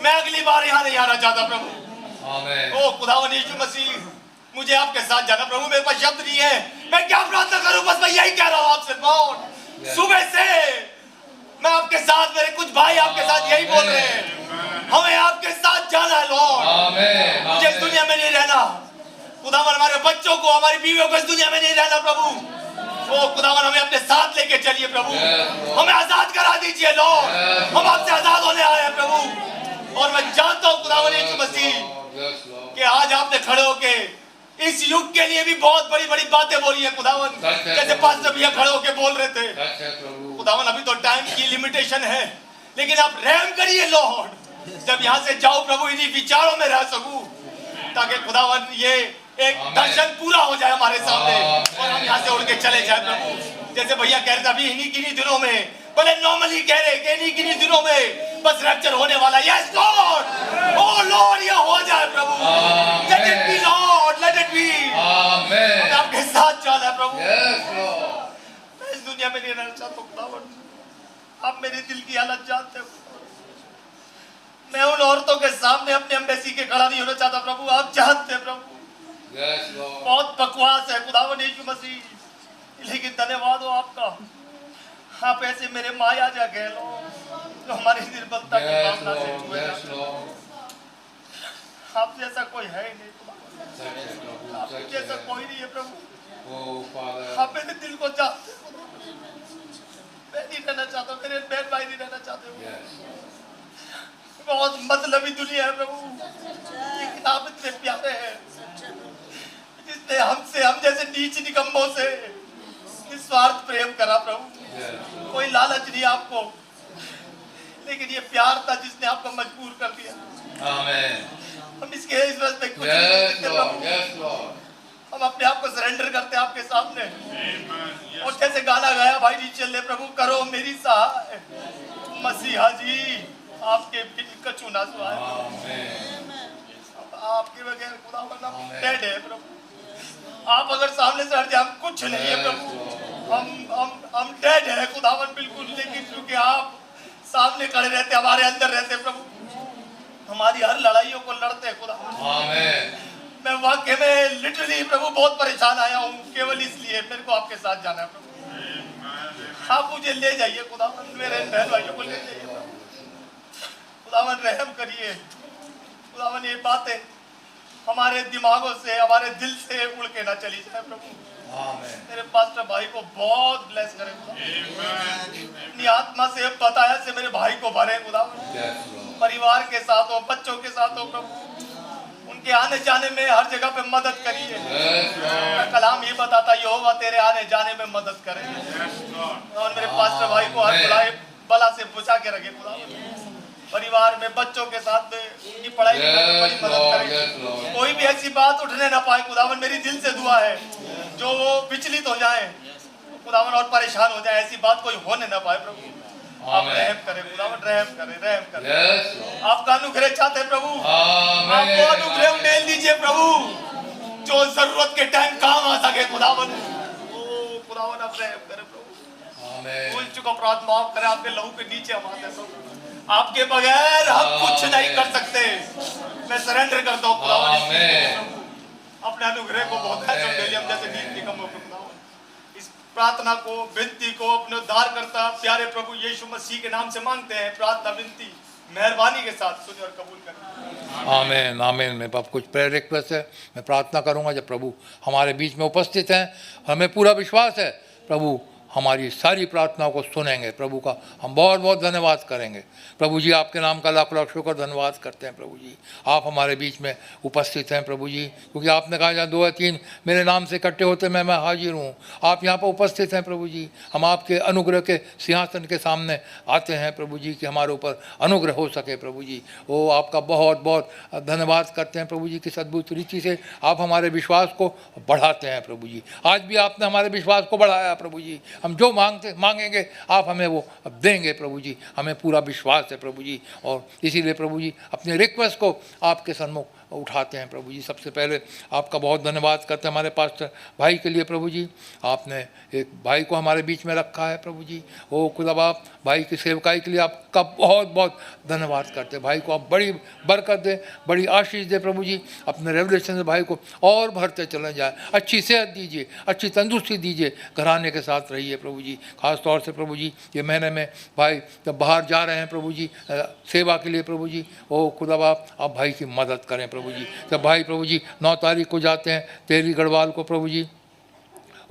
S5: मैं अगली बार यहाँ नहीं आना चाहता प्रभु।
S4: Amen.
S5: ओ खुदावन यीशु मसीह, मुझे आपके साथ जाना प्रभु। मेरे पास शब्द नहीं है, मैं क्या प्रार्थना करूं, बस मैं यही कह रहा हूं आपसे लॉर्ड। सुबह से मैं आपके साथ, मेरे कुछ भाई आपके साथ यही बोल रहे हैं, हमें आपके साथ जाना है लॉर्ड।
S4: Amen.
S5: मुझे इस दुनिया में नहीं रहना खुदावन, हमारे बच्चों को, हमारी बीवियों को इस दुनिया में नहीं रहना प्रभु। ओ खुदावन, हमें अपने साथ लेके चलिए प्रभु, हमें आजाद करा दीजिए लॉर्ड। हम आपसे आजाद होने आए हैं प्रभु। और मैं जानता हूँ खुदावन यीशु मसीह
S4: Yes, Lord.
S5: कि आज आपने खड़े होके इस युग के लिए भी बहुत बड़ी बड़ी बातें बोली है खुदावन,
S4: सच है
S5: जैसे
S4: प्रभु।
S5: पास्टर भैया खड़े होके बोल रहे थे
S4: सच है प्रभु।
S5: खुदावन। अभी तो टाइम की लिमिटेशन है, लेकिन आप रहम करिए लॉर्ड, जब यहाँ से जाओ प्रभु इन्हीं विचारों में रह सकूं, ताकि खुदावन ये एक
S4: आमीन।
S5: दर्शन पूरा हो जाए हमारे सामने
S4: आमीन।
S5: और हम यहाँ से उड़ के चले जाए प्रभु। जैसे भैया कह रहे थे अभी इन्हीं दिनों में, बोले नॉर्मली कह रहे कि इन्हीं दिनों में बस रैप्चर होने वाला। यस लॉर्ड, ओ लॉर्ड, ये हो जाए प्रभु। Let it be Lord, let it be.
S4: Amen.
S5: आपके साथ चला है प्रभु।
S4: Yes, Lord.
S5: मैं इस दुनिया में नहीं रहना चाहता हूँ खुदावन, आप मेरे दिल की हालत जानते हो। मैं उन औरतों के सामने अपने एम्बेसी के खड़ा नहीं होना चाहता प्रभु, आप जानते हैं प्रभु।
S4: Yes, Lord.
S5: बहुत बकवास है खुदावन यीशु मसीह, लेकिन धन्यवाद हो आपका, आप ऐसे मेरे माया जा गए जो हमारी निर्बलता की
S4: Yes,
S5: भावना से
S4: Lord.
S5: छुए
S4: Yes,
S5: जाते हैं।
S4: Lord.
S5: आप जैसा कोई है ही नहीं खुदावन,
S4: सच है प्रभु,
S5: आप
S4: सच
S5: जैसा
S4: है।
S5: कोई नहीं है प्रभु।
S4: Oh, Father.
S5: आप मेरे दिल को जानते हो खुदावन। मैं नहीं रहना चाहता, मेरे बहन भाई नहीं रहना चाहते हो।
S4: Yes.
S5: बहुत मतलबी दुनिया है प्रभु, लेकिन आप इतने प्यारे हैं, जिसने हमसे, हम जैसे नीच निकम्मों से निस्वार्थ प्रेम करा प्रभु।
S4: Yes.
S5: कोई लालच नहीं आपको, लेकिन ये प्यार था जिसने आपको मजबूर कर दिया।
S4: Amen.
S5: हम इसके इस वजह पे कुछ नहीं कर
S4: Yes,
S5: सकते
S4: Lord.
S5: प्रभु।
S4: Yes, Lord.
S5: हम अपने आप को सरेंडर करते हैं आपके सामने, और जैसे गाना गाया भाई जी, चले प्रभु करो मेरी सहाय, मसीहा जी आपके बिन कछु ना सुहाए।
S4: Amen.
S5: आपके बगैर खुदावन हम डेड है प्रभु। आप अगर सामने से हट जाए हम कुछ नहीं है प्रभु, हम डेड है खुदावन बिल्कुल। लेकिन क्योंकि आप सामने खड़े रहते, हमारे अंदर रहते प्रभु, हमारी हर लड़ाइयों को लड़ते हैं खुदावन।
S4: Amen.
S5: मैं वाकई में लिटरली प्रभु बहुत परेशान आया हूँ, केवल इसलिए मेरे को आपके साथ जाना है प्रभु। आप मुझे ले जाइए खुदावन, मेरे बहन भाइयों को ले जाइए प्रभु। खुदावन रहम करिए खुदावन, ये बातें हमारे दिमागों से, हमारे दिल से उड़ के ना चली जाए प्रभु।
S4: Amen.
S5: मेरे पास्टर भाई को बहुत ब्लेस करें खुदावन, अपनी आत्मा से, बताया से मेरे भाई को भरे खुदावन,
S4: Yes, Lord.
S5: परिवार के साथ हो, बच्चों के साथ हो प्रभु, उनके आने जाने में हर जगह पे मदद करिए।
S4: Yes, Lord.
S5: कलाम ये बताता यहोवा तेरे आने जाने में मदद करेंगे, और मेरे पास्टर भाई को हर बला से बचा के रखे खुदावन। परिवार में, बच्चों के साथ में, उनकी पढ़ाई में बड़ी
S4: Yes,
S5: मदद
S4: Lord.
S5: करेंगे।
S4: Yes, Lord.
S5: कोई भी ऐसी बात उठने ना पाए खुदावन, मेरी दिल से दुआ है, जो वो विचलित हो जाए खुदावन और परेशान हो जाए, ऐसी बात कोई होने ना पाए प्रभु। आप रहम करें खुदावन, रहम करें, रहम करें।
S4: यस
S5: आपका अनुग्रह चाहते हैं प्रभु,
S4: आमीन।
S5: आपको अनुग्रह उंडेल दीजिए प्रभु, जो जरूरत के टाइम काम आ सके खुदावन। ओ खुदावन आप रहम करें प्रभु,
S4: आमीन।
S5: भूल चुका अपराध माफ करें, आपके लहू के नीचे हम आते हैं प्रभु, आपके बगैर हम कुछ नहीं कर सकते। मैं सरेंडर करता हूँ खुदावन,
S4: आमीन।
S5: अपने अनुग्रह को बहुत है जो डेली हम जैसे नींद निकम हो खुदावन। इस प्रार्थना को, विनती को अपने उद्धार करता प्यारे प्रभु यीशु मसीह के नाम से मांगते हैं। प्रार्थना विनती मेहरबानी के साथ सुनिए और कबूल करें।
S4: आमीन आमीन। मेरे पास कुछ प्रेयर रिक्वेस्ट है, मैं प्रार्थना करूंगा जब प्रभु हमारे बीच में उपस्थित हैं। हमें पूरा विश्वास है प्रभु हमारी सारी प्रार्थनाओं को सुनेंगे। प्रभु का हम बहुत बहुत धन्यवाद करेंगे। प्रभु जी आपके नाम का लाख लाख शुक्र धन्यवाद करते हैं प्रभु जी, आप हमारे बीच में उपस्थित हैं प्रभु जी, क्योंकि आपने कहा जहाँ 2 या 3 मेरे नाम से इकट्ठे होते मैं हाजिर हूँ। आप यहाँ पर उपस्थित हैं प्रभु जी। हम आपके अनुग्रह के सिंहासन के सामने आते हैं प्रभु जी कि हमारे ऊपर अनुग्रह हो सके प्रभु जी। वो आपका बहुत बहुत धन्यवाद करते हैं प्रभु जी कि अद्भुत रीति से आप हमारे विश्वास को बढ़ाते हैं प्रभु जी। आज भी आपने हमारे विश्वास को बढ़ाया प्रभु जी। हम जो मांगेंगे आप हमें वो देंगे प्रभु जी, हमें पूरा विश्वास है प्रभु जी। और इसीलिए प्रभु जी अपने रिक्वेस्ट को आपके सन्मुख उठाते हैं प्रभु जी। सबसे पहले आपका बहुत धन्यवाद करते हैं हमारे पास्टर भाई के लिए प्रभु जी। आपने एक भाई को हमारे बीच में रखा है प्रभु जी। ओ खुदा बाप, भाई की सेवकाई के लिए आपका बहुत बहुत धन्यवाद करते हैं। भाई को आप बड़ी बरकत दें, बड़ी आशीष दे प्रभु जी। अपने रेवलेशन से भाई को और भरते चले जाए, अच्छी सेहत दीजिए, अच्छी तंदुरुस्ती दीजिए, घराने के साथ रहिए प्रभु जी। खास तौर से प्रभु जी ये महीने में भाई जब बाहर जा रहे हैं प्रभु जी सेवा के लिए प्रभु जी, ओ खुदा बाप आप भाई की मदद करें प्रभु जी। जब भाई प्रभु जी 9 तारीख को जाते हैं तेरी गढ़वाल को प्रभु जी,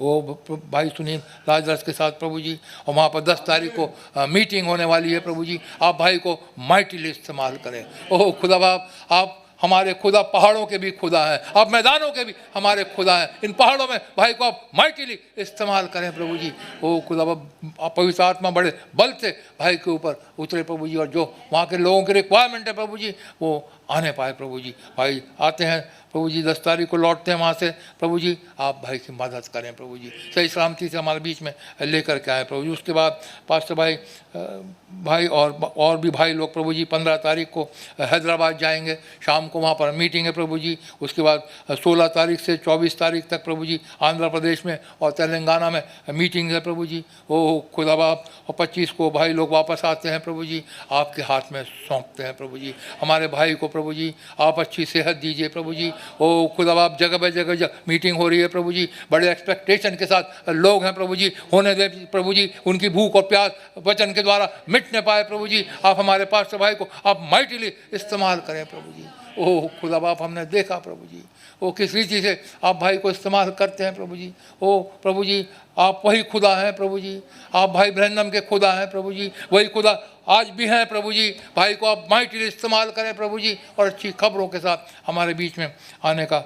S4: वो भाई सुनील राजरस के साथ प्रभु जी, और वहाँ पर 10 तारीख को मीटिंग होने वाली है प्रभु जी। आप भाई को माइटिली इस्तेमाल करें। ओह खुदा बाप, आप हमारे खुदा पहाड़ों के भी खुदा हैं, आप मैदानों के भी हमारे खुदा हैं। इन पहाड़ों में भाई को आप माइटिली इस्तेमाल करें प्रभु जी। ओ खुदा बाप, पवित्र आत्मा बड़े बल से भाई के ऊपर उतरे प्रभु जी, और जो वहाँ के लोगों की रिक्वायरमेंट है प्रभु जी वो आने पाए प्रभु जी। भाई आते हैं प्रभु जी 10 तारीख को लौटते हैं वहाँ से प्रभु जी, आप भाई की मदद करें प्रभु जी, सही सलामती से हमारे बीच में लेकर के आए प्रभु जी। उसके बाद पास्टर भाई और भी भाई लोग प्रभु जी 15 तारीख को हैदराबाद जाएंगे, शाम को वहाँ पर मीटिंग है प्रभु जी। उसके बाद 16 तारीख से 24 तारीख तक प्रभु जी आंध्र प्रदेश में और तेलंगाना में मीटिंग है प्रभु जी। ओ खुदा बाप, और 25 को भाई लोग वापस आते हैं प्रभु जी, आपके हाथ में सौंपते हैं प्रभु जी। हमारे भाई को प्रभु जी आप अच्छी सेहत दीजिए प्रभु जी। ओ खुदा बाप, जगह पे जगह मीटिंग हो रही है प्रभु जी, बड़े एक्सपेक्टेशन के साथ लोग हैं प्रभु जी, होने दे प्रभु जी उनकी भूख और प्यास वचन के द्वारा मिट न पाए प्रभु जी। आप हमारे पास्टर भाई को आप माइटिली इस्तेमाल करें प्रभु जी। ओह खुदा बाप, हमने देखा प्रभु जी वो किस रीति से आप भाई को इस्तेमाल करते हैं प्रभु जी। ओ प्रभु जी आप वही खुदा हैं प्रभु जी, आप भाई ब्रैनम के खुदा हैं प्रभु जी, वही खुदा आज भी हैं प्रभु जी। भाई को आप माइटिली इस्तेमाल करें प्रभु जी, और अच्छी खबरों के साथ हमारे बीच में आने का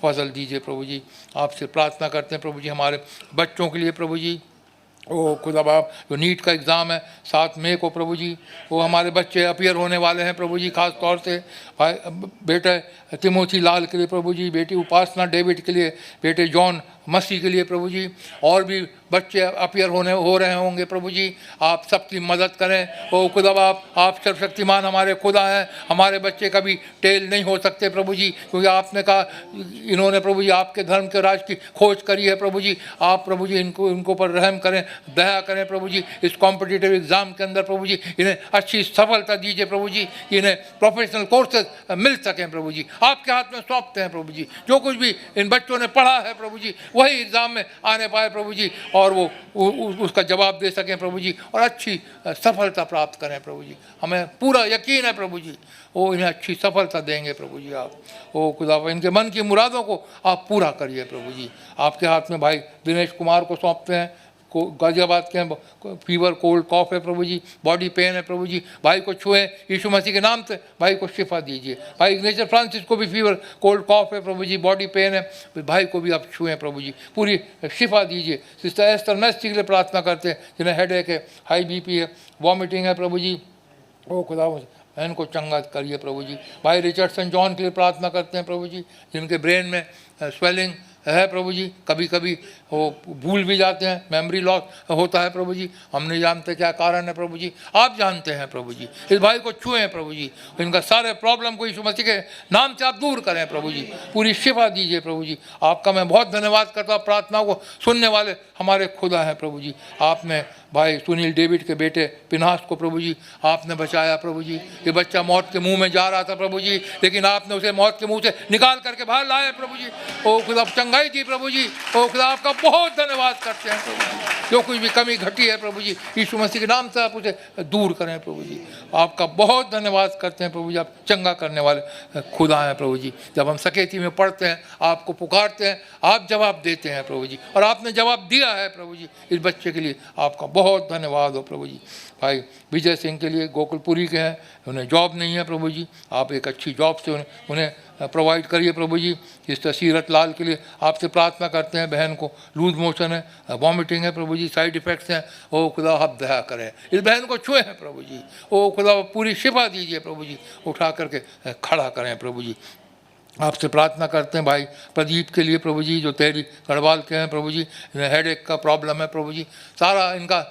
S4: फजल दीजिए प्रभु जी। आपसे प्रार्थना करते हैं प्रभु जी हमारे बच्चों के लिए प्रभु जी। ओ खुदा बाप, जो नीट का एग्ज़ाम है 7 मई को प्रभु जी, वो हमारे बच्चे अपीयर होने वाले हैं प्रभु जी। खास तौर से भाई बेटे तिमोथी लाल के लिए प्रभु जी, बेटी उपासना डेविड के लिए, बेटे जॉन मसीह के लिए प्रभु जी, और भी बच्चे अपीयर हो रहे होंगे प्रभु जी। आप सबकी मदद करें। ओ खुदा बाप, आप सर्वशक्तिमान हमारे खुदा हैं। हमारे बच्चे कभी टेल नहीं हो सकते प्रभु जी, क्योंकि आपने कहा इन्होंने प्रभु जी आपके धर्म के राज की खोज करी है प्रभु जी। आप प्रभु जी इनको ऊपर रहम करें, दया करें प्रभु जी। इस कॉम्पिटिटिव एग्ज़ाम के अंदर प्रभु जी इन्हें अच्छी सफलता दीजिए प्रभु जी, इन्हें प्रोफेशनल कोर्सेज मिल सकें प्रभु जी। आपके हाथ में सौंपते हैं प्रभु जी, जो कुछ भी इन बच्चों ने पढ़ा है प्रभु जी वही एग्ज़ाम में आने पाए प्रभु जी, और वो उसका जवाब दे सकें प्रभु जी, और अच्छी सफलता प्राप्त करें प्रभु जी। हमें पूरा यकीन है प्रभु जी वो इन्हें अच्छी सफलता देंगे प्रभु जी। आप ओ खुदा, इनके मन की मुरादों को आप पूरा करिए प्रभु जी। आपके हाथ में भाई दिनेश कुमार को सौंपते हैं, गाजियाबाद के फीवर कोल्ड कॉफ है प्रभु जी, बॉडी पेन है प्रभु जी। भाई को छुएं यीशु मसीह के नाम से, भाई को शिफा दीजिए। भाई इग्नेशियस फ्रांसिस को भी फीवर कोल्ड कॉफ है प्रभु जी, बॉडी पेन है, भाई को भी आप छुएं प्रभु जी, पूरी शिफा दीजिए। सिस्टर एस्टर मैस्टी के लिए प्रार्थना करते हैं जिन्हें हेडेक है, हाई बीपी है, वॉमिटिंग है प्रभु जी। ओ खुदा बहन को चंगा करिए प्रभु जी। भाई रिचर्डसन जॉन के लिए प्रार्थना करते हैं प्रभु जी, जिनके ब्रेन में स्वेलिंग है प्रभु जी, कभी कभी वो भूल भी जाते हैं, मेमोरी लॉस होता है प्रभु जी, हम नहीं जानते क्या कारण है प्रभु जी, आप जानते हैं प्रभु जी। इस भाई को छुएं प्रभु जी, इनका सारे प्रॉब्लम को यीशु मसीह के नाम से आप दूर करें प्रभु जी, पूरी शिफा दीजिए प्रभु जी। आपका मैं बहुत धन्यवाद करता हूँ, प्रार्थनाओं को सुनने वाले हमारे खुदा हैं प्रभु जी। आपने भाई सुनील डेविड के बेटे पिनास को प्रभु जी आपने बचाया प्रभु जी। ये बच्चा मौत के मुंह में जा रहा था प्रभु जी, लेकिन आपने उसे मौत के मुंह से निकाल करके बाहर लाए प्रभु जी। ओ खुदा चंगाई दी प्रभु जी, ओ खुदा आपका बहुत धन्यवाद करते हैं प्रभु जी। जो कुछ भी कमी घटी है प्रभु जी, यीशु मसीह के नाम से आप उसे दूर करें प्रभु जी। आपका बहुत धन्यवाद करते हैं प्रभु जी, आप चंगा करने वाले खुदा हैं प्रभु जी। जब हम सकेती में पढ़ते हैं, आपको पुकारते हैं, आप जवाब देते हैं प्रभु जी, और आपने जवाब दिया है प्रभु जी। इस बच्चे के लिए आपका बहुत धन्यवाद हो प्रभु जी। भाई विजय सिंह के लिए गोकुलपुरी के हैं, उन्हें जॉब नहीं है प्रभु जी, आप एक अच्छी जॉब से उन्हें प्रोवाइड करिए प्रभु जी। इस सीरत लाल के लिए आपसे प्रार्थना करते हैं, बहन को लूज मोशन है, वॉमिटिंग है प्रभु जी, साइड इफ़ेक्ट्स हैं। ओ खुदा आप दया करें, इस बहन को छुए हैं प्रभु जी। ओ खुदा पूरी शिफा दीजिए प्रभु जी, उठा करके खड़ा करें प्रभु जी। आपसे प्रार्थना करते हैं भाई प्रदीप के लिए प्रभु जी, जो तेरी गढ़वाल के हैं प्रभु जी, हेडेक का प्रॉब्लम है प्रभु जी, सारा इनका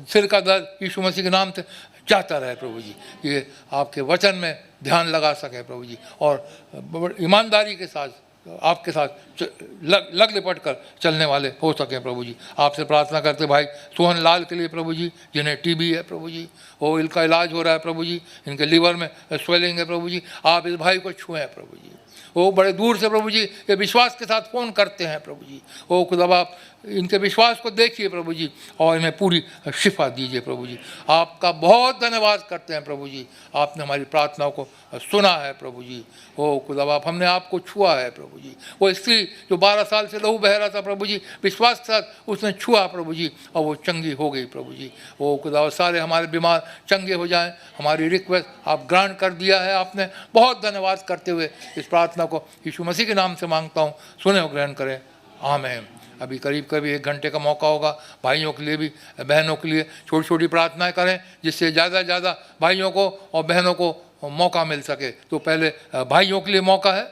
S4: सिर का दर्द यीशु मसीह के नाम से जाता रहे प्रभु जी। ये आपके वचन में ध्यान लगा सके प्रभु जी, और ईमानदारी के साथ आपके साथ लग लिपट कर चलने वाले हो सकें प्रभु जी। आपसे प्रार्थना करते भाई सोहन लाल के लिए प्रभु जी, जिन्हें टीबी है प्रभु जी, वो इनका इलाज हो रहा है प्रभु जी, इनके लीवर में स्वेलिंग है प्रभु जी। आप इस भाई को छुएं प्रभु जी, वो बड़े दूर से प्रभु जी ये विश्वास के साथ फ़ोन करते हैं प्रभु जी। ओ खुदा आप इनके विश्वास को देखिए प्रभु जी, और इन्हें पूरी शिफा दीजिए प्रभु जी। आपका बहुत धन्यवाद करते हैं प्रभु जी, आपने हमारी प्रार्थनाओं को सुना है प्रभु जी। ओ खुदा बाप हमने आपको छुआ है प्रभु जी। वो स्त्री जो 12 साल से लहू बह रहा था प्रभु जी, विश्वास के साथ उसने छुआ प्रभु जी, और वो चंगी हो गई प्रभु जी। ओ खुदा सारे हमारे बीमार चंगे हो जाएं, हमारी रिक्वेस्ट आप ग्रांट कर दिया है आपने। बहुत धन्यवाद करते हुए इस प्रार्थना को यीशु मसीह के नाम से मांगता हूँ, सुने और ग्रहण करें, आमीन। अभी करीब 1 घंटे का मौका होगा भाइयों के लिए भी, बहनों के लिए छोटी छोटी प्रार्थनाएं करें, जिससे ज़्यादा से ज़्यादा भाइयों को और बहनों को मौका मिल सके। तो पहले भाइयों के लिए मौका है।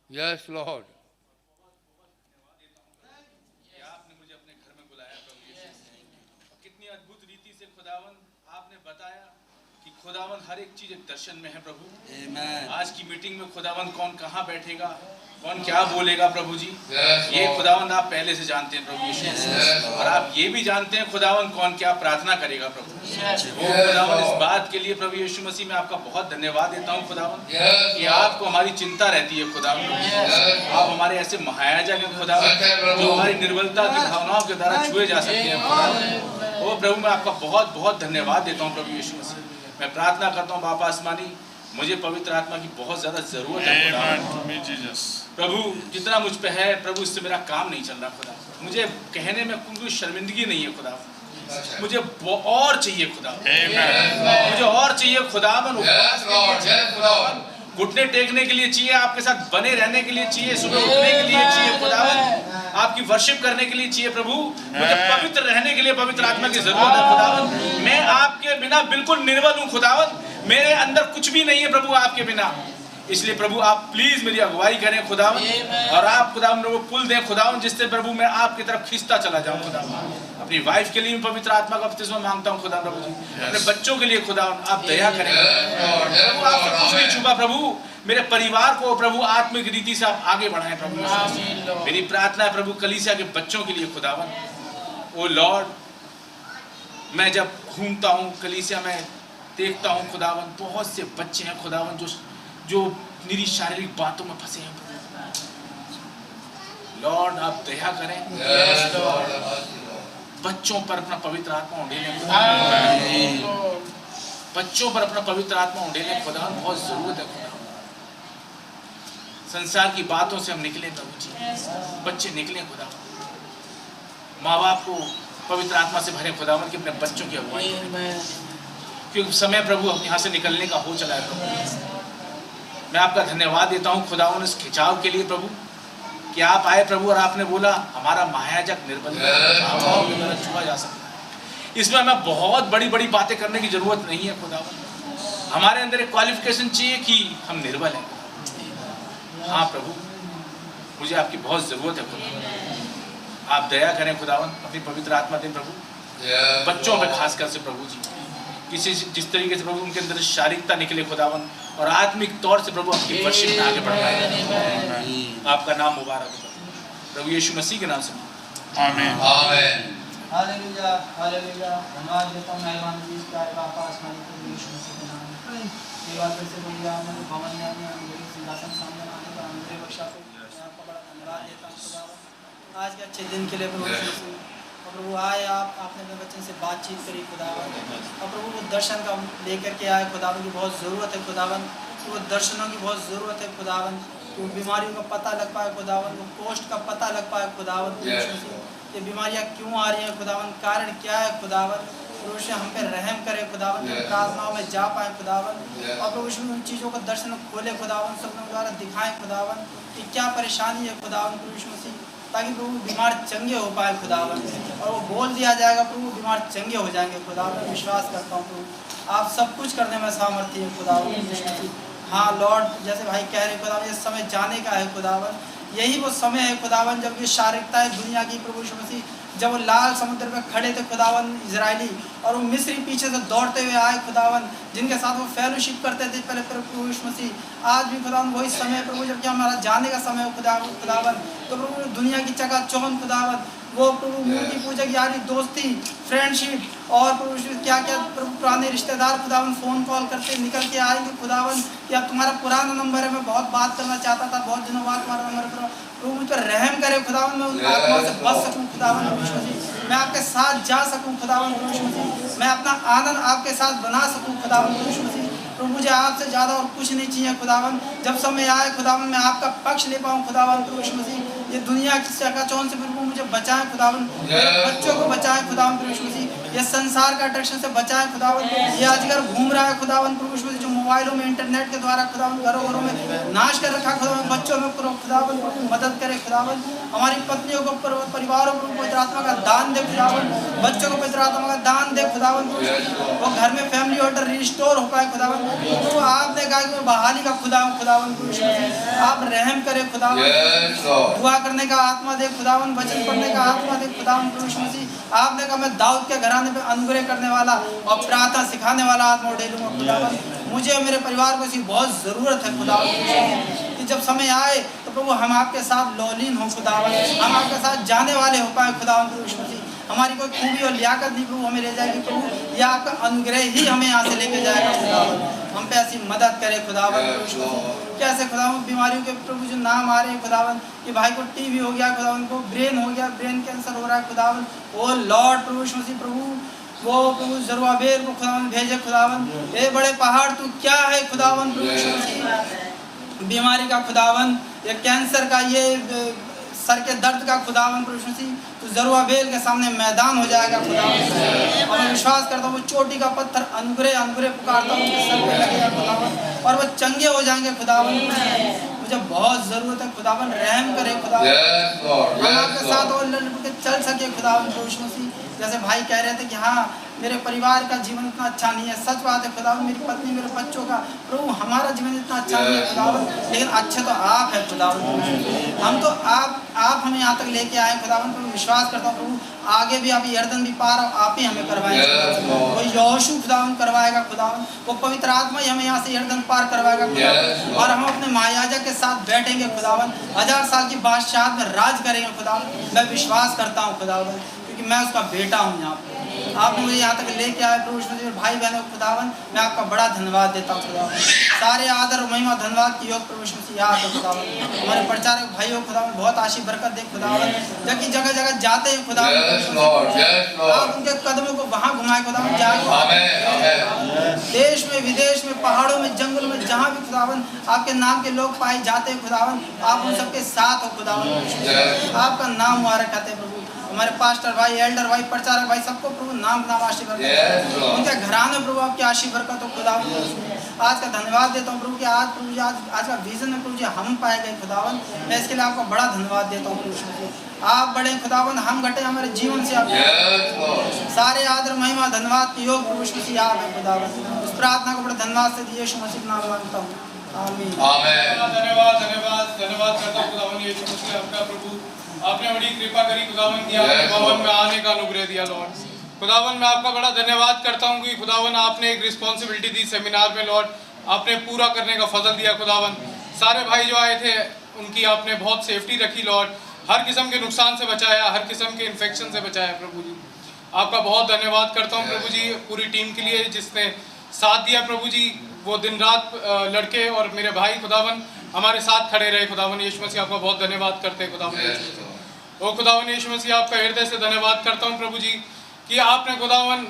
S4: Yes Lord.
S6: आपने मुझे अपने घर में बुलाया प्रभु यीशु, कितनी अद्भुत रीति से खुदावन आपने बताया कि खुदावन हर एक चीज एक दर्शन में है प्रभु। आज की मीटिंग में खुदावन कौन कहाँ बैठेगा, कौन क्या बोलेगा प्रभु जी, ये खुदावन आप पहले से जानते हैं प्रभु यीशु, और आप ये भी जानते हैं खुदावन कौन क्या प्रार्थना करेगा प्रभु। खुदावन इस बात के लिए प्रभु यीशु मसीह में आपका बहुत धन्यवाद देता हूँ खुदावन, कि आपको हमारी चिंता रहती है खुदावन। आप हमारे ऐसे महायाजक हैं खुदावन, जो हमारी निर्बलता की भावनाओं के द्वारा छुए जा सकते हैं खुदावन। ओ प्रभु मैं आपका बहुत बहुत धन्यवाद देता हूँ प्रभु यीशु मसीह। मैं प्रार्थना करता हूँ बाबा आसमानी, मुझे पवित्र आत्मा की बहुत ज्यादा जरूरत है खुदा प्रभु। जितना मुझ पे है प्रभु, इससे मेरा काम नहीं चल रहा खुदा। मुझे कहने में कोई शर्मिंदगी नहीं है खुदा, मुझे और चाहिए खुदा, मुझे और चाहिए खुदावन। घुटने टेकने के लिए चाहिए, आपके साथ बने रहने के लिए चाहिए, सुबह उठने के लिए चाहिए खुदावन, आपकी वर्शिप करने के लिए चाहिए प्रभु। मुझे पवित्र रहने के लिए पवित्र आत्मा की जरूरत है खुदावन। मैं आपके बिना बिल्कुल निर्बल हूँ खुदावन, मेरे अंदर कुछ भी नहीं है प्रभु आपके बिना। इसलिए प्रभु आप प्लीज मेरी अगुवाई करें खुदावन, और आप खुदावन वो पुल दें खुदावन, जिससे प्रभु मैं आपकी तरफ खींचता चला जाऊं खुदावन। अपनी वाइफ के लिए भी पवित्र आत्मा का बपतिस्मा मांगता हूं खुदा प्रभु जी। अपने बच्चों के लिए खुदावन आप दया करें प्रभु, आपसे कुछ नहीं छुपा प्रभु। मेरे परिवार को प्रभु आत्मिक रीति से आप आगे बढ़ाएं प्रभु। मेरी प्रार्थना है प्रभु कलीसिया के बच्चों के लिए खुदावन। ओ लॉर्ड, मैं जब घूमता हूँ कलीसिया में देखता हूँ खुदावन, बहुत से बच्चे हैं खुदावन जो निरी शारीरिक बातों में फंसे हैं। लॉर्ड आप दया करें, बच्चों पर अपना पवित्र आत्मा उंडेलें, बच्चों पर अपना पवित्र आत्मा उंडेलें खुदा, बहुत जरूरत है खुदा। संसार की बातों से हम निकले प्रभु जी, बच्चे निकले खुदा। माँ बाप को पवित्र आत्मा से भरे खुदावन के अपने बच्चों की अगुवाई, क्योंकि समय प्रभु यहाँ से निकलने का हो चला है प्रभु। मैं आपका धन्यवाद देता हूँ खुदावन इस खिंचाव के लिए प्रभु, कि आप आए प्रभु और आपने बोला हमारा महायाजक निर्बल है, छुआ जा सकता है। इसमें हमें बहुत बड़ी बड़ी बातें करने की जरूरत नहीं है खुदावन। हमारे अंदर एक क्वालिफिकेशन चाहिए कि हम निर्बल हैं। हाँ प्रभु, मुझे आपकी बहुत ज़रूरत है खुदावन। आप दया करें खुदावन, अपनी पवित्र आत्मा दें प्रभु, बच्चों पे खासकर से प्रभु जी, किसी जिस तरीके से प्रभु उनके अंदर शारीरिकता निकले खुदावन, और आत्मिक तौर से प्रभु आपकी वर्शिप में आगे बढ़ पाए। आपका नाम मुबारक हो प्रभु यीशु मसीह के नाम से, आमीन।
S7: Hallelujah hallelujah. धन्यवाद देता हूँ मेहरबान जी इस प्यारे बापा आसमानी प्रभु यीशु मसीह के नाम में। ये बात फिर से बोलिए, आपने भवन में आने मेरे सिंहासन सामने आने का मेरे बख्शा को मैं आपका बड़ा धन्यवाद देता हूँ खुदावन आज के अच्छे दिन के लिए प्रभु यीशु मसीह। और प्रभु आए आपने अपने बच्चन से बातचीत करी खुदावन, और प्रभु वो दर्शन का लेकर के आए खुदावन की बहुत ज़रूरत है खुदावन, वो दर्शनों की बहुत ज़रूरत है खुदावन, वो बीमारियों का पता लग पाए खुदावन, वो पोस्ट का पता लग पाए खुदावन, ये बीमारियां क्यों आ रही हैं खुदावन, कारण क्या है खुदावन, प्रभु से हम पे रहम करे खुदावन, प्रार्थनाओं में जा पाए खुदावन, और प्रभु उन चीज़ों का दर्शन खोले खुदावन, सब लोगों द्वारा दिखाएं खुदावन कि क्या परेशानी है खुदावन प्रभु मसीह, ताकि प्रभु बीमार चंगे हो पाए खुदावन, और वो बोल दिया जाएगा प्रभु बीमार चंगे हो जाएंगे खुदावन। विश्वास करता हूँ प्रभु आप सब कुछ करने में सामर्थ्य है खुदावन। हाँ लॉर्ड, जैसे भाई कह रहे खुदावन ये समय जाने का है खुदावन, यही वो समय है खुदावन जब ये शारीरिकता है दुनिया की प्रभु यीशु मसीह, जब वो लाल समुद्र में खड़े थे खुदावन इजरायली, और वो मिस्री पीछे से दौड़ते हुए आए खुदावन, जिनके साथ वो फेलोशिप करते थे पहले प्रभु यीशु मसीह। आज भी खुदावन वही समय प्रभु जबकि हमारा जाने का समय हो खुदावन, तो प्रभु दुनिया की चकाचौंध खुदावन, वो प्रभु मूर्ति पूजा की यारी दोस्ती फ्रेंडशिप, और प्रभु क्या क्या प्रभु पुराने रिश्तेदार खुदावन फ़ोन कॉल करते निकल के आएंगे खुदावन, या तुम्हारा पुराना नंबर है मैं बहुत बात करना चाहता था, बहुत दिनों बाद तुम्हारा नंबर, प्रभु मुझ पर रहम करे खुदावन, मैं उन आत्माओं से बच सकूं खुदावन, मैं आपके साथ जा सकूं खुदावन, मैं अपना आनंद आपके साथ बना सकूं खुदावन, प्रभु मुझे आपसे ज़्यादा और कुछ नहीं चाहिए खुदावन। जब समय आए खुदावन मैं आपका पक्ष ले पाऊँ खुदावन प्रभु मसीह, ये दुनिया की चकाचौंध से प्रभु मुझे बचाएं खुदावन, मेरे बच्चों को बचाएं खुदावन प्रभु मसीह, ये संसार का अट्रैक्शन से बचाएं खुदावन, ये अजगर घूम रहा है खुदावन प्रभु मसीह, जो मोबाइलों में इंटरनेट के द्वारा खुदावन घरों घरों में नाश कर रखा खुदावन, बच्चों में खुदावन मदद करे खुदावन, हमारी पत्नियों को परिवारों को पवित्र आत्मा का दान दे खुदावन, बच्चों को पवित्र आत्मा का दान दे खुदावन, वो घर में फैमिली ऑर्डर रिस्टोर हो पाए खुदावन, तो आपने कहा कि बहाली का खुदावन आप रहम करे खुदावन, दुआ करने का आत्मा दे खुदावन, वचन पढ़ने का आत्मा दे खुदावन प्रभु मसीह। आपने कहा मैं दाऊद के घराने पे अनुग्रह करने वाला और प्रार्थना सिखाने वाला आत्मा ढेलूंगा खुदावन, मुझे और मेरे परिवार को इसकी बहुत ज़रूरत है खुदावन, कि जब समय आए तो प्रभु हम आपके साथ लौलीन हो खुदावन, हम आपके साथ जाने वाले हो पाए खुदावन प्रभु मसीह, हमारी कोई खूबी और लियाकत नहीं प्रभु हमें ले जाएगी प्रभु, यह आपका अनुग्रह ही हमें यहाँ से लेके जाएगा खुदावन, हम पे ऐसी मदद करे खुदावन कैसे खुदावन, बीमारियों के प्रभु जो नाम आ रहे हैं खुदावन, कि भाई को टीबी हो गया खुदावन, को ब्रेन हो गया, ब्रेन कैंसर हो रहा है खुदावन, ओ लॉर्ड प्रभु मसीह प्रभु वो प्रभु जरुब्बाबेल को खुदावन भेजे खुदावन, ये बड़े पहाड़ तू क्या है खुदावन प्रभु मसीह, बीमारी का खुदावन, ये कैंसर का, ये सर के दर्द का खुदावन प्रभु मसीह, तो जरुब्बाबेल के सामने मैदान हो जाएगा खुदावन, और मैं विश्वास करता हूँ वो चोटी का पत्थर अनुग्रह पुकारता हूँ उनके सर पे लगेगा खुदावन, और वो चंगे हो जाएंगे खुदावन, मुझे बहुत ज़रूरत है खुदावन, रहम करे खुदावन, हम आपके साथ और चल सके खुदावन प्रभु मसीह। जैसे भाई कह रहे थे कि हाँ मेरे परिवार का जीवन इतना अच्छा नहीं है, सच बात है खुदावन, मेरी पत्नी मेरे बच्चों का प्रभु हमारा जीवन इतना अच्छा नहीं है खुदावन, लेकिन अच्छे तो आप है खुदावन, हम तो आप हमें यहाँ तक लेके आए खुदावन, प्रभु विश्वास करता हूँ प्रभु आगे भी आप यर्दन भी पार आप ही हमें करवाएंगे, वो यहोशू खुदावन करवाएगा खुदावन, वो पवित्र आत्मा ही हमें यहाँ से यर्दन पार करवाएगा खुदावन, और हम अपने महायाजक के साथ बैठेंगे खुदावन, 1000 साल की बादशाहत में राज करेंगे खुदावन, मैं विश्वास करता हूँ खुदावन, क्योंकि मैं उसका बेटा हूँ यहाँ पर, आप मुझे यहाँ तक लेके आए प्रभु मसीह, भाई बहनों खुदावन मैं आपका बड़ा धन्यवाद देता हूँ खुदावन, सारे आदर महिमा धन्यवाद की योग प्रभु मसीह याद है खुदावन, हमारे प्रचारक भाइयों खुदावन बहुत आशीष बरकत दे खुदावन, जबकि जगह जगह जाते हैं खुदावन, आप उनके कदमों को वहाँ घुमाए खुदावन, जहाँ देश में विदेश में पहाड़ों में जंगलों में जहाँ भी खुदावन आपके नाम के लोग पाए जाते हैं खुदावन, आप उन सबके साथ हो खुदावन, आपका नाम मुबारक कहते हैं प्रभु, हमारे पास्टर भाई एल्डर भाई प्रचारक भाई सबको प्रभु नाम आशीष बरकत, उनके घराने प्रभु आपकी आशीष बरकत हो खुदावन, आज का धन्यवाद देता हूँ प्रभु कि आज प्रभु जी आज का विजन में प्रभु जी हम पाए गए खुदावन, मैं इसके लिए आपका बड़ा धन्यवाद देता हूँ प्रभु, आप बड़े खुदावन हम घटे हमारे जीवन से आप सारे आदर महिमा धन्यवाद की योग प्रभु मसीह आप है खुदावन, उस प्रार्थना को बड़े धन्यवाद से यीशु मसीह नाम मांगता हूँ।
S6: धन्यवाद धन्यवाद धन्यवाद करता हूँ खुदावन यीशु मसीह आपका प्रभु। आपने बड़ी कृपा करी खुदावन की आपने भवन में आने का अनुग्रह दिया लॉर्ड। खुदावन मैं आपका बड़ा धन्यवाद करता हूँ कि खुदावन आपने एक रिस्पॉन्सिबिलिटी दी सेमिनार में लॉर्ड, आपने पूरा करने का फजल दिया खुदावन। सारे भाई जो आए थे उनकी आपने बहुत सेफ्टी रखी लॉर्ड, हर किस्म के नुकसान से बचाया, हर किस्म के इन्फेक्शन से बचाया प्रभु जी। आपका बहुत धन्यवाद करता हूँ प्रभु जी पूरी टीम के लिए जिसने साथ दिया प्रभु जी। वो दिन रात लड़के और मेरे भाई खुदावन हमारे साथ खड़े रहे खुदावन यीशु मसीह, आपका बहुत धन्यवाद करते हैं खुदावन यीशु मसीह। ओ खुदावन यीशु मसीह आपका हृदय से धन्यवाद करता हूँ प्रभु जी कि आपने खुदावन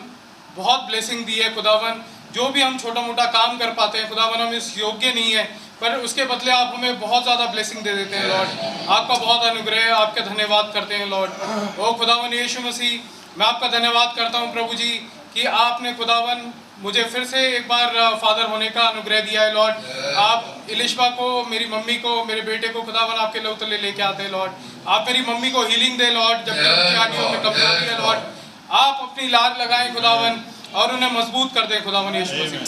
S6: बहुत ब्लेसिंग दी है खुदावन। जो भी हम छोटा मोटा काम कर पाते हैं खुदावन हम इस योग्य नहीं है, पर उसके बदले आप हमें बहुत ज़्यादा ब्लेसिंग दे देते हैं लॉर्ड। आपका बहुत अनुग्रह है, आपके धन्यवाद करते हैं लॉर्ड। ओ खुदावन यीशु मसीह मैं आपका धन्यवाद करता हूँ प्रभु जी कि आपने खुदावन मुझे फिर से एक बार फादर होने का अनुग्रह दिया है लॉर्ड। आप इलिशबा को, मेरी मम्मी को, मेरे बेटे को खुदावन आपके लो तले लेके आते हैं लॉर्ड। आप मेरी मम्मी को हीलिंग दे लॉर्ड, जब आंखों में कमजोरी है लॉर्ड आप अपनी लार लगाएं खुदावन और उन्हें मजबूत कर दें खुदावन यीशु मसीह।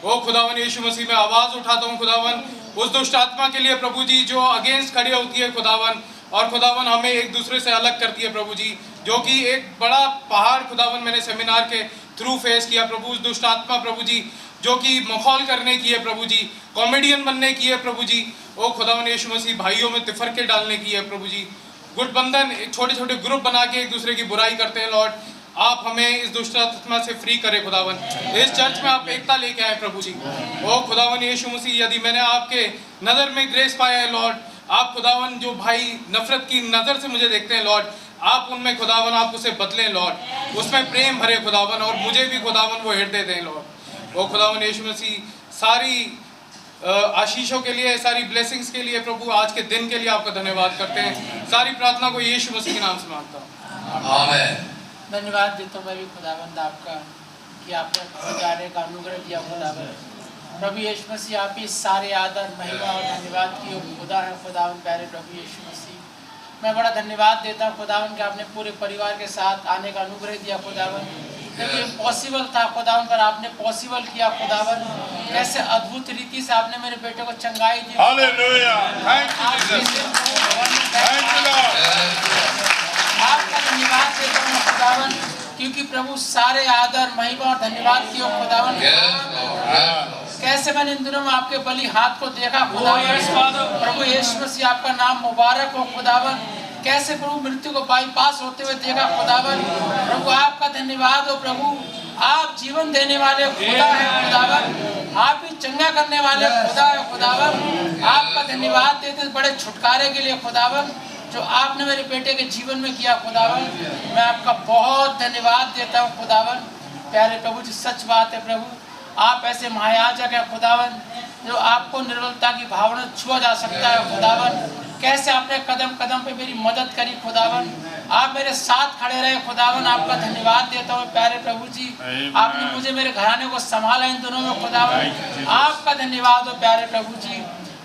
S6: ओ खुदावन यीशु मसीह मैं आवाज़ उठाता हूँ खुदावन उस दुष्ट आत्मा के लिए प्रभु जी जो अगेंस्ट खड़ी होती है खुदावन, और खुदावन हमें एक दूसरे से अलग करती है प्रभु जी, जो कि एक बड़ा पहाड़ खुदावन मैंने सेमिनार के थ्रू फेस किया प्रभु। उस दुष्ट आत्मा प्रभु जी जो कि मखौल करने की है प्रभु जी, कॉमेडियन बनने की है प्रभु जी। ओ खुदावन यीशु मसीह भाइयों में तिफरके डालने की है प्रभु जी। गुटबंधन छोटे छोटे ग्रुप बना के एक दूसरे की बुराई करते हैं लॉर्ड। आप हमें इस दुष्ट आत्मा से फ्री करें खुदावन। इस चर्च में आप एकता लेके आए प्रभु जी। ओ खुदावन यीशु मसीह यदि मैंने आपके नज़र में ग्रेस पाया है लॉर्ड, आप खुदावन जो भाई नफरत की नज़र से मुझे देखते हैं लॉर्ड, आप उनमें खुदावन आप उसे बदलें लॉर्ड, उसमें प्रेम भरे खुदावन, और मुझे भी खुदावन वो हृदय दें लॉर्ड। ओ खुदावन यीशु मसीह सारी आशीषों के लिए, सारी ब्लेसिंग्स के लिए प्रभु, आज के दिन के लिए आपका धन्यवाद करते हैं। सारी प्रार्थना को यीशु मसीह के नाम से मांगता हूँ, आमीन।
S7: धन्यवाद देता हूँ मैं भी खुदावंद आपका कि आपने गुजारे का अनुग्रह दिया खुदावंद। प्रभु यीशु मसीह आप ही सारे आदर महिमा और धन्यवाद की खुदा है खुदावंद प्यारे प्रभु यीशु मसीह। मैं बड़ा धन्यवाद देता हूँ खुदावंद कि आपने पूरे परिवार के साथ आने का अनुग्रह दिया खुदावंद। जब ये पॉसिबल था खुदावंद पर आपने पॉसिबल किया खुदावंद। कैसे अद्भुत रीति से आपने मेरे बेटे को चंगाई दी।
S2: Hallelujah, thank you Jesus, thank you Lord.
S7: आपका धन्यवाद देता हूँ खुदावन क्योंकि प्रभु सारे आदर महिमा और धन्यवाद की ओर खुदावन। कैसे मैंने इन दिनों में आपके बलि हाथ को देखा खुदावन। प्रभु यीशु मसीह आपका नाम मुबारक हो खुदावन। कैसे प्रभु मृत्यु को बाईपास होते हुए देखा खुदावन। प्रभु आपका धन्यवाद हो प्रभु। आप जीवन देने वाले खुदा है खुदावन। आप ही चंगा करने वाले खुदा है खुदावन। आपका धन्यवाद देते बड़े छुटकारे के लिए खुदावन जो आपने मेरे बेटे के जीवन में किया खुदावन। मैं आपका बहुत धन्यवाद देता हूँ खुदावन। प्यारे प्रभु जी सच बात है प्रभु, आप ऐसे महायाजक है खुदावन जो आपको निर्बलता की भावना छुआ जा सकता है खुदावन। कैसे आपने कदम कदम पे मेरी मदद करी खुदावन। आप मेरे साथ खड़े रहे खुदावन। आपका धन्यवाद देता हूँ प्यारे प्रभु जी। आपने मुझे मेरे घराने को संभाला इन दोनों में खुदावन। आपका धन्यवाद हो प्यारे प्रभु जी।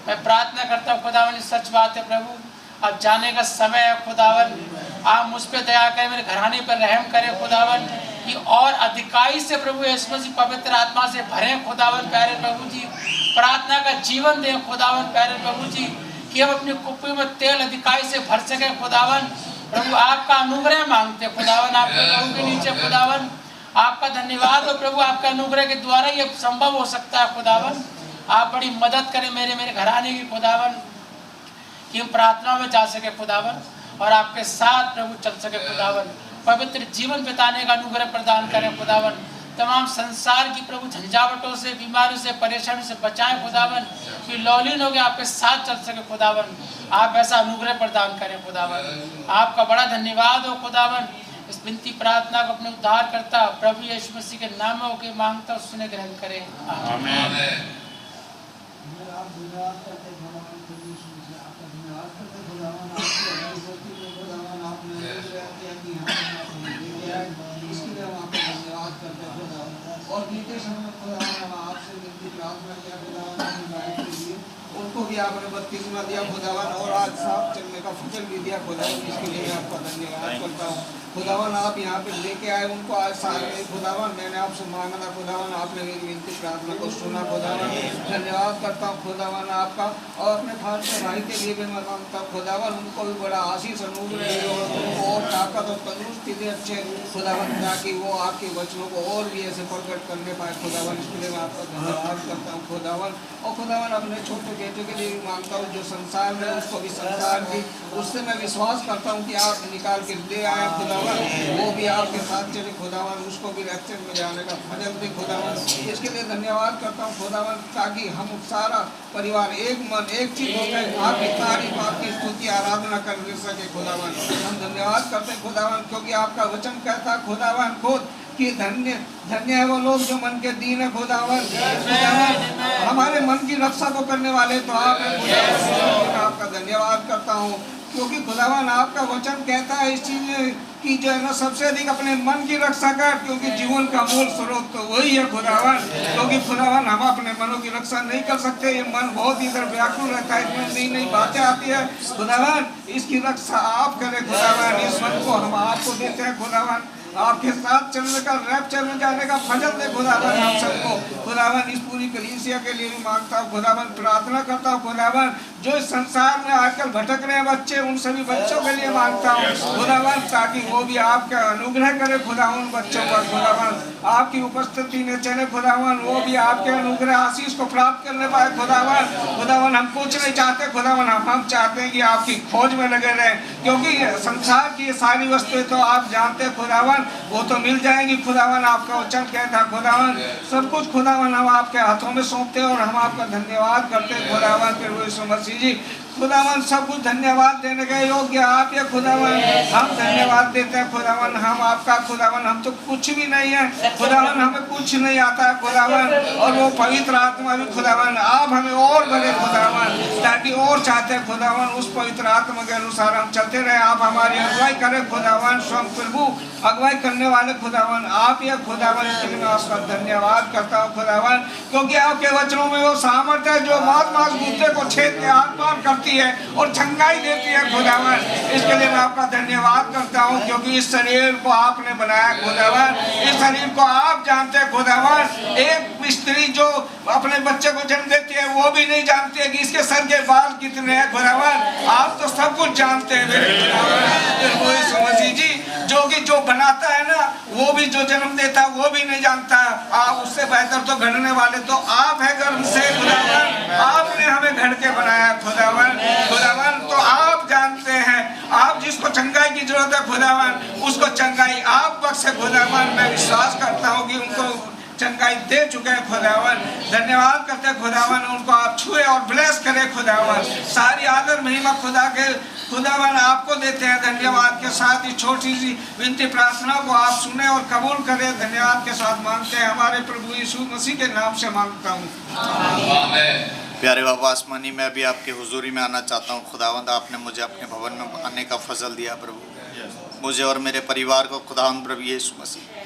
S7: मैं प्रार्थना करता हूँ खुदावन, सच बात है प्रभु अब जाने का समय है खुदावन। आप मुझ पे दया करें, मेरे घराने पर रहम करें खुदावन कि और अधिकाई से प्रभु यीशु मसीह पवित्र आत्मा से भरें खुदावन प्यारे प्रभु जी। प्रार्थना का जीवन दें खुदावन प्यारे प्रभु जी कि हम अपने कुप्पी में तेल अधिकाई से भर सके खुदावन। प्रभु आपका अनुग्रह मांगते खुदावन, आपके प्रभु के नीचे खुदावन। आपका धन्यवाद हो प्रभु, आपका अनुग्रह के द्वारा ये संभव हो सकता है खुदावन। आप बड़ी मदद करें मेरे घराने की खुदावन कि हम प्रार्थना में जा सके खुदावन और आपके साथ प्रभु चल सके खुदावन। पवित्र जीवन बिताने का अनुग्रह प्रदान करें खुदावन। तमाम संसार की प्रभु झंझावटों से, बीमारियों से, परेशानी से बचाएं खुदावन कि लौलीन हो गए आपके साथ चल सके खुदावन। आप ऐसा अनुग्रह प्रदान करें खुदावन। आपका बड़ा धन्यवाद हो खुदावन। इस विनती प्रार्थना को अपने उद्धार करता प्रभु यीशु मसीह के नाम में होकर मांगता हूं, सुने ग्रहण करें आमीन।
S8: और बीते समय खुदावन आपसे विनती प्रार्थना किया खुदावन उनको भी आपने बपतिस्मा दिया खुदावन और आज साफ चलने का फजल भी दिया खुदावन। इसके लिए आपका धन्यवाद करता हूँ। खुदावन आप यहाँ पे लेके आए उनको आज सामने खुदावन मैंने आपसे मांगा था खुदावन आपने मेरी विनती प्रार्थना को सुना खुदावन धन्यवाद करता हूँ खुदावन आपका और अपने फादर भाई के लिए भी मैं मांगता हूँ खुदावन उनको भी बड़ा आशीष अनुग्रह दे और उनको और ताकत और तंदुरुस्ती दे अच्छे खुदावन ताकि वो आपके वचनों को और भी ऐसे प्रकट करने पाए खुदावन इसके लिए मैं आपका धन्यवाद करता हूँ खुदावन और खुदावन अपने छोटे बेटे के लिए भी मांगता हूँ जो संसार में उसको भी संसार की उससे मैं विश्वास करता हूँ कि आप निकाल के ले आए खुदावन वो भी आपके साथ चले खुदावन उसको भी रक्षण में जाने का फजल दे खुदावन इसके लिए धन्यवाद करता हूँ खुदावन ताकि हम सारा परिवार एक मन एक चीज होकर आपकी तारीफ आपकी स्तुति आराधना कर सके खुदावन हम धन्यवाद करते हैं खुदावन क्योंकि आपका वचन कहता खुदावन खुद कि धन्य धन्य है वो लोग जो मन के दीन है खुदावन हमारे मन की रक्षा को करने वाले तो आप हैं खुदावन मैं आपका धन्यवाद करता हूँ क्योंकि खुदावन आपका वचन कहता है इस चीज कि जो है ना सबसे अधिक अपने मन की रक्षा कर क्योंकि जीवन का मूल स्रोत तो वही है खुदावन क्योंकि खुदावन हम अपने मनों की रक्षा नहीं कर सकते ये मन बहुत इधर व्याकुल रहता है इसमें नई नई बातें आती है खुदावन इसकी रक्षा आप करें खुदावन इस मन को हम आपको देते हैं खुदावन आपके साथ चलने का रैप्चर में जाने का फजल दे खुदावन हम सबको खुदावन इस पूरी कलीसिया के लिए भी मांगता हूँ खुदावन प्रार्थना करता हूँ खुदावन जो इस संसार में आजकल भटक रहे हैं बच्चे उन सभी बच्चों के लिए मांगता हूँ खुदावन ताकि वो भी आपका अनुग्रह करे खुदावन उन बच्चों पर खुदावन आपकी उपस्थिति में चले खुदावन वो भी आपके अनुग्रह आशीष को प्राप्त करने पाए खुदावन हम कुछ नहीं चाहते खुदावन हम चाहते हैं कि आपकी खोज में लगे रहे क्योंकि संसार की सारी वस्तुएं तो आप जानते हैं खुदावन वो तो मिल जाएंगी खुदावन आपका वचन कहता खुदावन सब कुछ खुदावन हम आपके हाथों में सौंपते हैं और हम आपका धन्यवाद करते हैं खुदावन प्रभु यीशु मसीह जी खुदावन सब कुछ धन्यवाद देने के योग्य आप ये खुदावन हम धन्यवाद देते हैं खुदावन हम आपका खुदावन हम तो कुछ भी नहीं है खुदावन हमें कुछ नहीं आता है खुदावन और वो पवित्र आत्मा भी खुदावन आप हमें और भरे खुदावन ताकि और चाहते हैं खुदावन उस पवित्र आत्मा के अनुसार हम चलते रहे आप हमारी अगुवाई करें खुदावन स्वयं प्रभु अगुवाई करने वाले खुदावन आप ये खुदावन इसके लिए मैं आपका धन्यवाद करता हूँ खुदावन क्योंकि आपके वचनों में वो सामर्थ्य है जो मांस गुर्दे को छेद के आर पार करती है और चंगाई देती है खुदावन इसके लिए मैं आपका धन्यवाद करता हूँ क्योंकि इस शरीर को आपने बनाया खुदावन इस शरीर को आप जानते हैं खुदावन एक स्त्री जो अपने बच्चे को जन्म देती है वो भी नहीं जानती है कि इसके सर के बाल कितने हैं खुदावन आप तो सब कुछ जानते हैं मेरे खुदावन मसीह जी जो बनाता है ना वो भी जो जन्म देता है वो भी नहीं जानता आप उससे बेहतर तो घड़ने वाले तो आप है गर्भ से खुदावन आपने हमें घड़ के बनाया खुदावन तो आप जानते हैं आप जिसको चंगाई की जरूरत है खुदावन उसको चंगाई आप बख्शे खुदावन मैं विश्वास करता हूँ कि उनको चंगाई दे चुके हैं खुदावन धन्यवाद करते हैं खुदावन उनको आप छुए और ब्लेस करें खुदावन सारी आदर महिमा खुदावन आपको देते हैं धन्यवाद के साथ ही छोटी सी विनती प्रार्थना को आप सुने और कबूल करें धन्यवाद के साथ मांगते हैं हमारे प्रभु यीशु मसीह के नाम से मांगता हूँ
S9: प्यारे बाबा आसमानी मैं भी आपके हुजूरी में आना चाहता हूँ खुदावंद आपने मुझे अपने भवन में आने का फजल दिया प्रभु मुझे और मेरे परिवार को खुदावंद प्रभु यीशु मसीह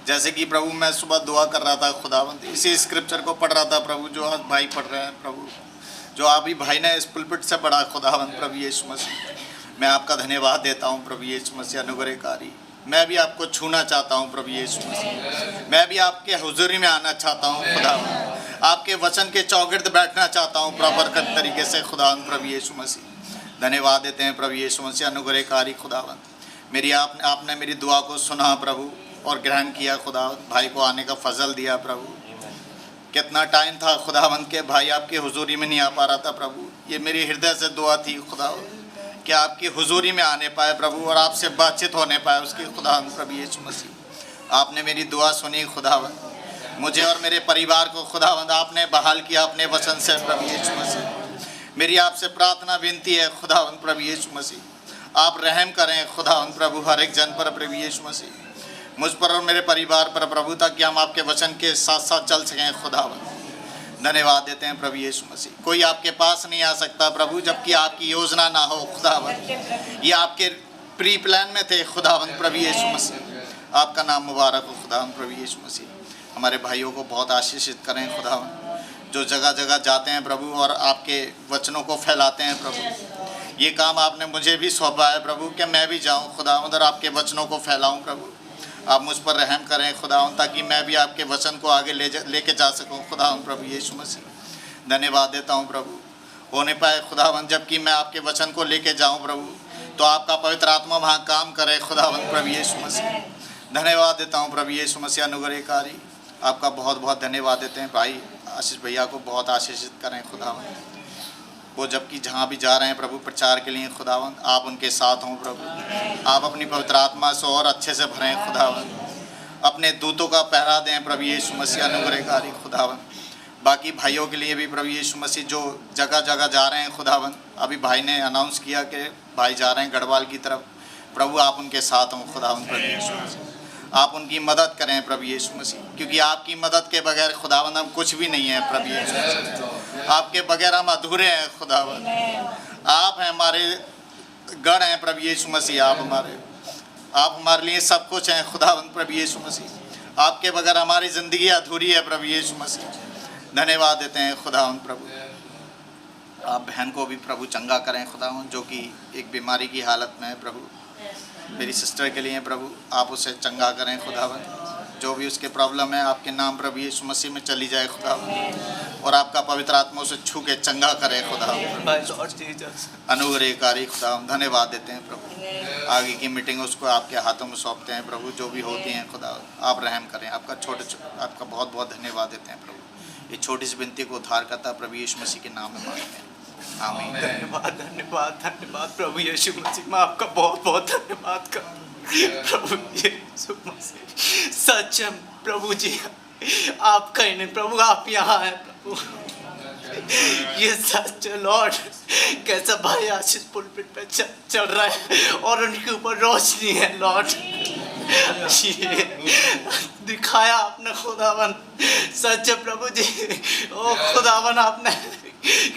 S9: जैसे कि प्रभु मैं सुबह दुआ कर रहा था खुदावंद इसी स्क्रिप्चर को पढ़ रहा था प्रभु जो आज भाई पढ़ रहे हैं प्रभु जो अभी भाई ने इस पुलपिट से पढ़ा खुदावंद प्रभु यीशु मसीह मैं आपका धन्यवाद देता हूँ प्रभु यीशु मसीह अनुग्रहकारी मैं भी आपको छूना चाहता हूँ प्रभु यीशु मसीह मैं भी आपके हुजूरी में आना चाहता हूँ खुदावंद आपके वचन के चौगिर्द बैठना चाहता हूँ प्रॉपर तरीके से खुदावंद प्रभु यीशु मसीह धन्यवाद देते हैं प्रभु यीशु मसीह अनुग्रहकारी खुदावंद मेरी आपने मेरी दुआ को सुना प्रभु और ग्रहण किया खुदावंद भाई को आने का फजल दिया प्रभु कितना टाइम था खुदावंद के भाई आपकी हुजूरी में नहीं आ पा रहा था प्रभु ये मेरी हृदय से दुआ थी खुदावंद कि आपकी हुजूरी में आने पाए प्रभु और आपसे बातचीत होने पाए उसकी खुदावंद प्रभु यीशु मसीह आपने मेरी दुआ सुनी खुदावंद मुझे और मेरे परिवार को खुदावंद आपने बहाल किया अपने वचन से प्रभु यीशु मसीह मेरी आपसे प्रार्थना विनती है खुदावंद प्रभु यीशु मसीह आप रहम करें खुदावंद प्रभु हर एक जन पर प्रभु यीशु मसीह मुझ पर और मेरे परिवार पर प्रभु ताकि हम आपके वचन के साथ साथ चल सकें खुदावंद धन्यवाद देते हैं प्रभु यीशु मसीह कोई आपके पास नहीं आ सकता प्रभु जबकि आपकी योजना ना हो खुदावंद ये आपके प्री प्लान में थे खुदावंद प्रभु यीशु मसीह आपका नाम मुबारक हो खुदावंद प्रभु यीशु मसीह हमारे भाइयों को बहुत आशीषित करें खुदावंद जो जगह जगह जाते हैं प्रभु और आपके वचनों को फैलाते हैं प्रभु ये काम आपने मुझे भी सौंपा है प्रभु कि मैं भी जाऊँ खुदावंद और आपके वचनों को फैलाऊँ प्रभु। आप मुझ पर रहम करें खुदावंद, ताकि मैं भी आपके वचन को आगे लेके जा सकूँ खुदावंद प्रभु यीशु मसीह। धन्यवाद देता हूँ प्रभु, हो नहीं पाए खुदावंद जबकि मैं आपके वचन को लेके जाऊँ प्रभु, तो आपका पवित्र आत्मा वहाँ काम करे खुदावंद प्रभु यीशु मसीह। धन्यवाद देता हूँ प्रभु यीशु मसीह अनुग्रहकारी। आपका बहुत बहुत धन्यवाद देते हैं। भाई आशीष भैया को बहुत आशीषित करें खुदावंद, वो जबकि जहाँ भी जा रहे हैं प्रभु प्रचार के लिए खुदावंद, आप उनके साथ हों प्रभु। आप अपनी पवित्र आत्मा से और अच्छे से भरें खुदावंद, अपने दूतों का पहरा दें प्रभु यीशु मसीह अनुग्रहकारी खुदावंद। बाकी भाइयों के लिए भी प्रभु यीशु मसीह जो जगह जगह जा रहे हैं खुदावंद, अभी भाई ने अनाउंस किया कि भाई जा रहे हैं गढ़वाल की तरफ, प्रभु आप उनके साथ हों खुदावंद प्रभु यीशु मसीह। आप उनकी मदद करें प्रभु यीशु मसीह, क्योंकि आपकी मदद के बगैर खुदावंद हम कुछ भी नहीं है प्रभु यीशु मसीह। आपके बगैर हम अधूरे हैं खुदावंद। आप हैं हमारे गढ़ हैं प्रभु यीशु मसीह, आप हमारे लिए सब कुछ हैं खुदावंद प्रभु यीशु मसीह। आपके बगैर हमारी ज़िंदगी अधूरी है प्रभु यीशु मसीह। धन्यवाद देते हैं खुदावंद प्रभु। आप बहन को भी प्रभु चंगा करें खुदावंद, जो कि एक बीमारी की हालत में है प्रभु। मेरी सिस्टर के लिए प्रभु आप उसे चंगा करें खुदावंद, जो भी उसके प्रॉब्लम है आपके नाम प्रभु यीशु मसीह में चली जाए खुदावंद, और आपका पवित्र आत्मा उसे छू के चंगा करे खुदावंद अनुग्रहकारी खुदावंद। धन्यवाद देते हैं प्रभु। आगे की मीटिंग उसको आपके हाथों में सौंपते हैं प्रभु, जो भी होती हैं खुदावंद आप रहम करें। आपका आपका बहुत बहुत धन्यवाद देते हैं प्रभु। ये छोटी सी विनती को उद्धार करता प्रभु यीशु मसीह के नाम में मांगते हैं, आमीन।
S5: धन्यवाद धन्यवाद धन्यवाद प्रभु यीशु मसीह। मैं आपका बहुत बहुत धन्यवाद करता प्रभु यीशु मसीह। सच है प्रभु जी, आप कहीं नहीं प्रभु, आप यहाँ हैं प्रभु। ये सच है लॉर्ड। कैसा भाई आशीष पुलपिट पे चल रहा है और उनके ऊपर रोशनी है लॉर्ड। ये दिखाया आपने खुदावन, सच है प्रभु जी। ओ खुदावन आपने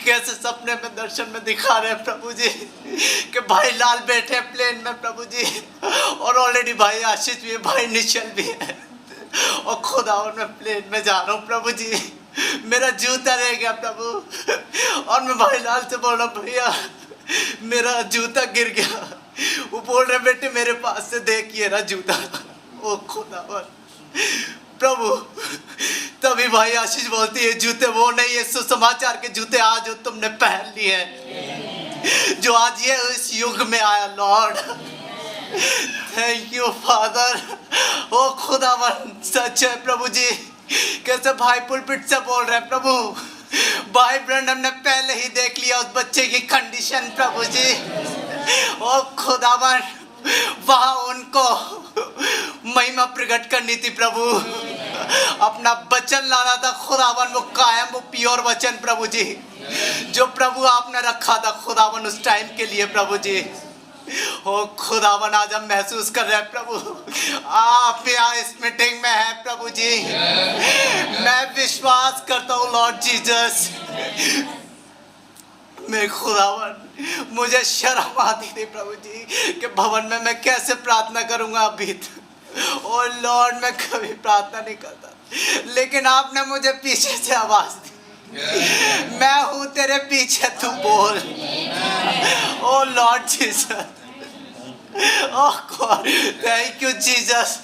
S5: कैसे सपने में दर्शन में दिखा रहे हैं प्रभु जी कि भाई लाल बैठे प्लेन में प्रभु जी, और ऑलरेडी भाई आशीष भी है, भाई निश्चल भी है, और खुदावन मैं प्लेन में जा रहा हूँ प्रभु जी। मेरा जूता रह गया प्रभु, और मैं भाई लाल से बोल रहा हूँ भैया मेरा जूता गिर गया। वो बोल रहे बेटे मेरे पास से देखिए ना जूता। ओ खुदावन प्रभु, तभी भाई आशीष बोलती है जूते वो नहीं है सुसमाचार के जूते आज जो तुमने पहन लिए हैं, जो आज ये इस युग में आया Lord. Thank you father. Oh खुदावन सच है प्रभु जी। कैसे भाई पुलपिट से बोल रहे हैं प्रभु, भाई ब्रैंडम ने पहले ही देख लिया उस बच्चे की कंडीशन प्रभु जी। ओ खुदावन वहां उनको महिमा प्रकट करनी थी प्रभु, अपना वचन लाना था खुदावन, वो कायम वो प्योर वचन प्रभु जी, जो प्रभु आपने रखा था खुदावन उस टाइम के लिए प्रभु जी। ओ खुदावन आज हम महसूस कर रहे हैं प्रभु आप यहाँ इस मीटिंग में हैं प्रभु जी। मैं विश्वास करता हूँ लॉर्ड जीसस। मैं खुदावन मुझे शर्म आती थी प्रभु जी कि भवन में मैं कैसे प्रार्थना करूँगा अभी। ओ लॉर्ड मैं कभी प्रार्थना नहीं करता, लेकिन आपने मुझे पीछे से आवाज दी, मैं हूँ तेरे पीछे तू बोल। Oh Lord Jesus, oh God thank you Jesus.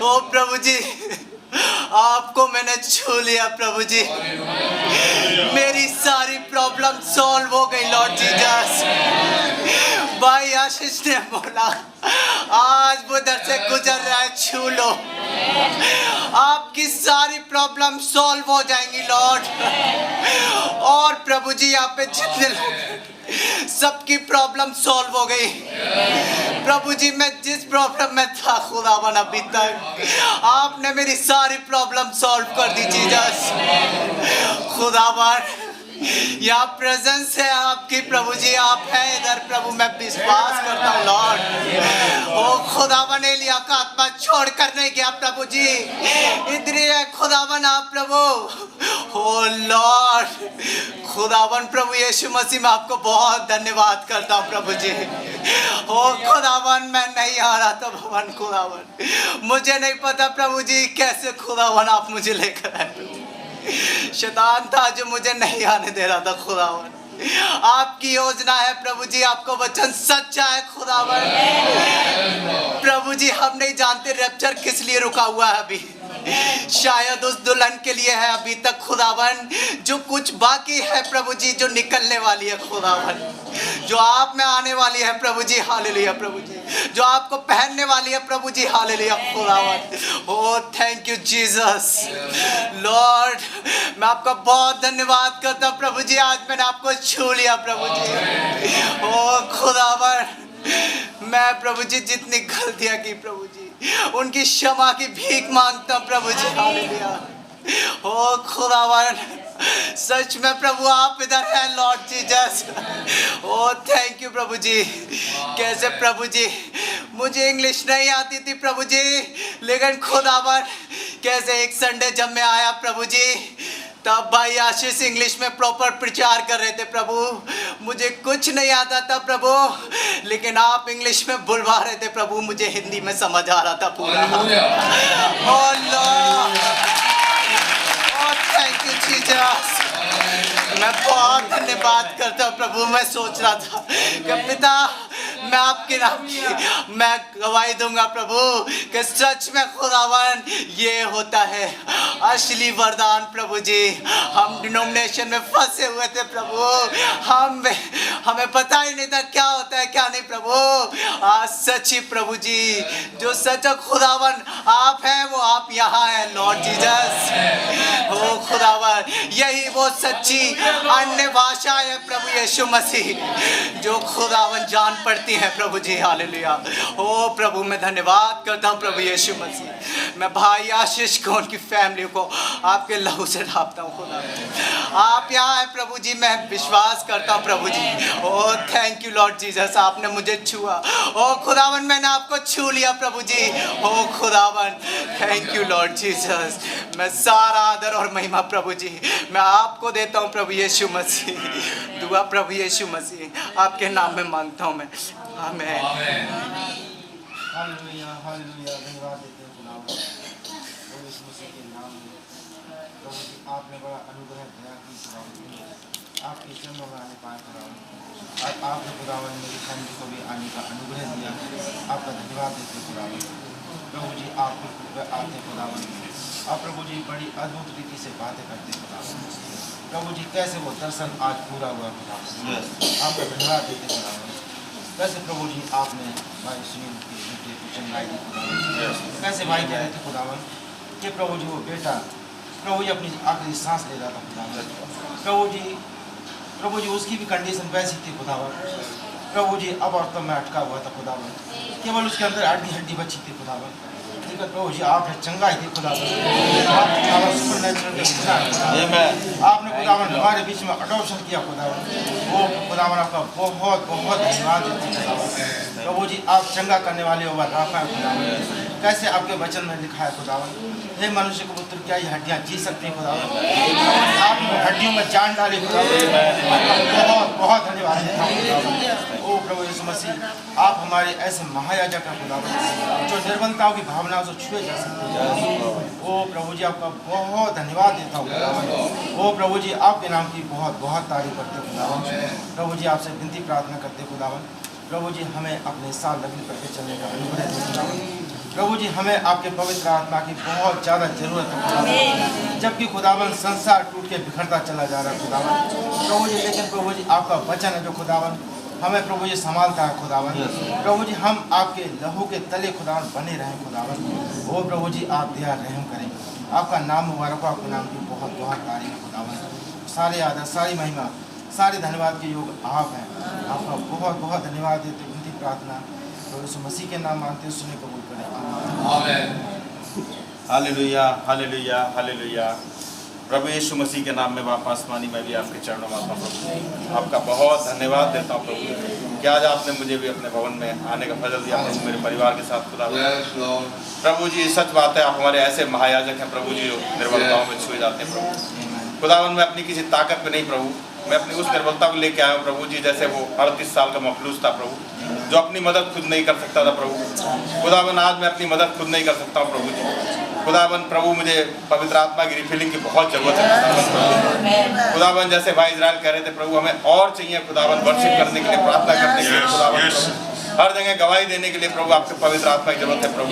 S5: Oh प्रभु जी आपको मैंने छू लिया प्रभु जी, मेरी सारी प्रॉब्लम सॉल्व हो गई लॉर्ड जीसस। भाई आशीष ने बोला आज वो इधर से गुजर रहा है, छू लो, आपकी सारी प्रॉब्लम सॉल्व हो जाएंगी लॉर्ड। और प्रभु जी यहाँ पे जितने लोग सबकी प्रॉब्लम सॉल्व हो गई प्रभु जी। मैं जिस प्रॉब्लम में था खुदावन अभी तक आपने मेरी सारी प्रॉब्लम सॉल्व कर दी जीसस। खुदावन यहाँ प्रेजेंस है आपकी प्रभु जी, आप हैं इधर प्रभु, मैं विश्वास करता हूँ लॉर्ड। ओ खुदावन एलिया का आत्मा छोड़ कर नहीं गया प्रभु जी, इधर ही है खुदावन आप प्रभु। ओ लॉर्ड खुदावन प्रभु यीशु मसीह मैं आपको बहुत धन्यवाद करता हूँ प्रभु जी। ओ खुदावन मैं नहीं आ रहा था भवन खुदावन, मुझे नहीं पता प्रभु जी कैसे खुदावन आप मुझे लेकर आए। शैतान था जो मुझे नहीं आने दे रहा था खुदावन,
S9: आपकी योजना है प्रभु जी, आपका वचन सच्चा है खुदावन। प्रभु जी हम नहीं जानते रैप्चर किस लिए रुका हुआ है अभी, शायद उस दुल्हन के लिए है अभी तक खुदावन, जो कुछ बाकी है प्रभु जी, जो निकलने वाली है खुदावन, जो आप में आने वाली है प्रभु जी। हालेलुया प्रभु जी, जो आपको पहनने वाली है प्रभु जी। हालेलुया खुदावन। ओ थैंक यू जीसस लॉर्ड, मैं आपका बहुत धन्यवाद करता हूँ प्रभु जी, आज मैंने आपको छू लिया प्रभु जी। ओ खुदावन, मैं प्रभु जी जितनी गलतियां की प्रभु जी, उनकी क्षमा की भीख मांगता हूं प्रभु जी। हालेलुया। ओ खुदावन, सच में प्रभु आप इधर हैं Lord Jesus. Oh thank you प्रभु जी। कैसे प्रभु जी, मुझे इंग्लिश नहीं आती थी प्रभु जी, लेकिन खुदावन कैसे एक संडे जब मैं आया प्रभु जी, तब भाई आशीष इंग्लिश में प्रॉपर प्रचार कर रहे थे प्रभु, मुझे कुछ नहीं आता था प्रभु, लेकिन आप इंग्लिश में बुलवा रहे थे प्रभु, मुझे हिंदी में समझ आ रहा था पूरा। Oh lord, oh thank you Jesus. मैं बहुत धन्यवाद करता हूँ प्रभु। मैं सोच रहा था कि पिता मैं आपके नाम की मैं गवाही दूंगा प्रभु कि सच में खुदावन ये होता है असली वरदान प्रभु जी। हम डिनोमिनेशन में फंसे हुए थे प्रभु, हमें पता ही नहीं था क्या होता है क्या नहीं प्रभु। आज सच्ची प्रभु जी, जो सच्चा खुदावन आप हैं वो आप यहाँ हैं लॉर्ड जीसस। ओ खुदावन, यही वो सच्ची अन्य भाषा है प्रभु यीशु मसीह, जो खुदावन जान पड़ती है प्रभु जी। हालेलुया। ओ प्रभु मैं धन्यवाद करता हूँ प्रभु यीशु मसीह। मैं भाई आशीष को, उनकी फैमिली को आपके लहू से ढापता हूँ खुदा। आप यहाँ हैं प्रभु जी, मैं विश्वास करता हूँ प्रभु जी। ओ थैंक यू लॉर्ड जीसस, आपने मुझे छुआ। ओ खुदावन मैंने आपको छू लिया प्रभु जी। ओ खुदावन थैंक यू लॉर्ड जीसस। मैं सारा आदर और महिमा प्रभु जी मैं आपको देता हूँ प्रभु यीशु मसीह। दुआ प्रभु यीशु मसीह आपके नाम में मांगता हूँ मैं, आमीन।
S10: Hallelujah hallelujah. धन्यवाद देते हैं खुदावंद प्रभु यीशु मसीह के नाम में। प्रभु जी आपने बड़ा अनुग्रह दया की खुदावंद, आपके चरणों में आने पाए खुदावंद। आज आपने खुदावंद मेरी फैमिली को भी आने का अनुग्रह दिया, आपका धन्यवाद देते हैं खुदावंद। प्रभु जी आप आते खुदावंद, आप प्रभु जी बड़ी अद्भुत रीति से बातें करते खुदावंद। प्रभु जी कैसे वो दर्शन आज पूरा हुआ खुदावंद, आपका धन्यवाद देते खुदावंद। कैसे प्रभु जी आपने भाई सुनील के बेटे को चंगाई दी खुदावंद, कैसे भाई कह रहे थे खुदावंद कि प्रभु जी वो बेटा प्रभु जी अपनी आखिरी सांस ले रहा था खुदावंद। प्रभु जी उसकी भी कंडीशन वैसी थी खुदावंद। प्रभु जी अब और तब में अटका हुआ था खुदावंद, केवल उसके अंदर हड्डी बची थी खुदावंद। लेकिन प्रभु जी आपने चंगाई दी खुदावंद, आपने खुदावंद हमारे बीच में अडॉप्शन किया खुदावंद। वो खुदावंद आपका बहुत बहुत धन्यवाद देते हैं प्रभु जी। आप चंगा करने वाले हो राफा है खुदावंद। कैसे आपके वचन में लिखा है खुदावंद, हे मनुष्य के पुत्र क्या ये हड्डियाँ जी सकती हैं खुदावंद, आपने हड्डियों में जान डाली खुदावंद। बहुत बहुत धन्यवाद देता हूँ खुदावंद। ओ प्रभु यीशु मसीह आप हमारे ऐसे महायाजक हैं खुदावंद, जो निर्बलताओं की भावनाओं से छुए जा सकते हैं। ओ प्रभु जी आपका बहुत धन्यवाद देता हूँ खुदावंद। ओ प्रभु जी आपके नाम की बहुत बहुत तारीफ करते खुदावंद। प्रभु जी आपसे विनती प्रार्थना करते खुदावंद, प्रभु जी हमें अपने साथ लगने करके चलने का अनुग्रह दें खुदावंद। प्रभु जी हमें आपके पवित्र आत्मा की बहुत ज़्यादा जरूरत है खुदावंद, जबकि खुदावंद संसार टूट के बिखरता चला जा रहा है खुदावंद। प्रभु जी लेकिन प्रभु जी आपका वचन है जो खुदावंद हमें प्रभु जी संभालता है खुदावंद। प्रभु जी हम आपके लहू के तले खुदावंद बने रहें खुदावंद। ओ प्रभु जी आप दया रहम करें, आपका नाम मुबारक हो, आपके नाम की बहुत बहुत तारीफ खुदावंद। सारे आदर सारी महिमा सारे धन्यवाद के योग आप हैं, आपका बहुत बहुत धन्यवाद देते विनती प्रार्थना प्रभु यीशु मसीह के नाम मांगते हैं, सुने कबूल करें आमीन।
S11: Hallelujah hallelujah hallelujah. प्रभु यीशु मसीह के नाम में बापा आसमानी मैं भी आपके चरणों में आता हूँ प्रभु, आपका बहुत धन्यवाद देता हूँ प्रभु कि आज आपने मुझे भी अपने भवन में आने का फजल दिया प्रभु, मेरे परिवार के साथ खुदा। प्रभु जी सच बात है, आप हमारे ऐसे महायाजक हैं प्रभु जी जो निर्बलताओं में छुए जाते हैं प्रभु। खुदावन मैं अपनी किसी ताकत पे नहीं प्रभु, मैं अपनी उस निर्बलता को लेके आया हूँ प्रभु जी, जैसे वो 38 साल का मखलूस था प्रभु, जो अपनी मदद खुद नहीं कर सकता था प्रभु। खुदावन आज मैं अपनी मदद खुद नहीं कर सकता हूँ प्रभु जी। खुदावन प्रभु मुझे पवित्र आत्मा की रिफिलिंग की बहुत जरूरत है खुदावन। जैसे भाई इजराइल कह रहे थे प्रभु, हमें और चाहिए खुदावन, वर्शिप करने के लिए, प्रार्थना करने के लिए खुदावन, हर जगह गवाही देने के लिए प्रभु आपके पवित्र आत्मा की जरूरत है प्रभु।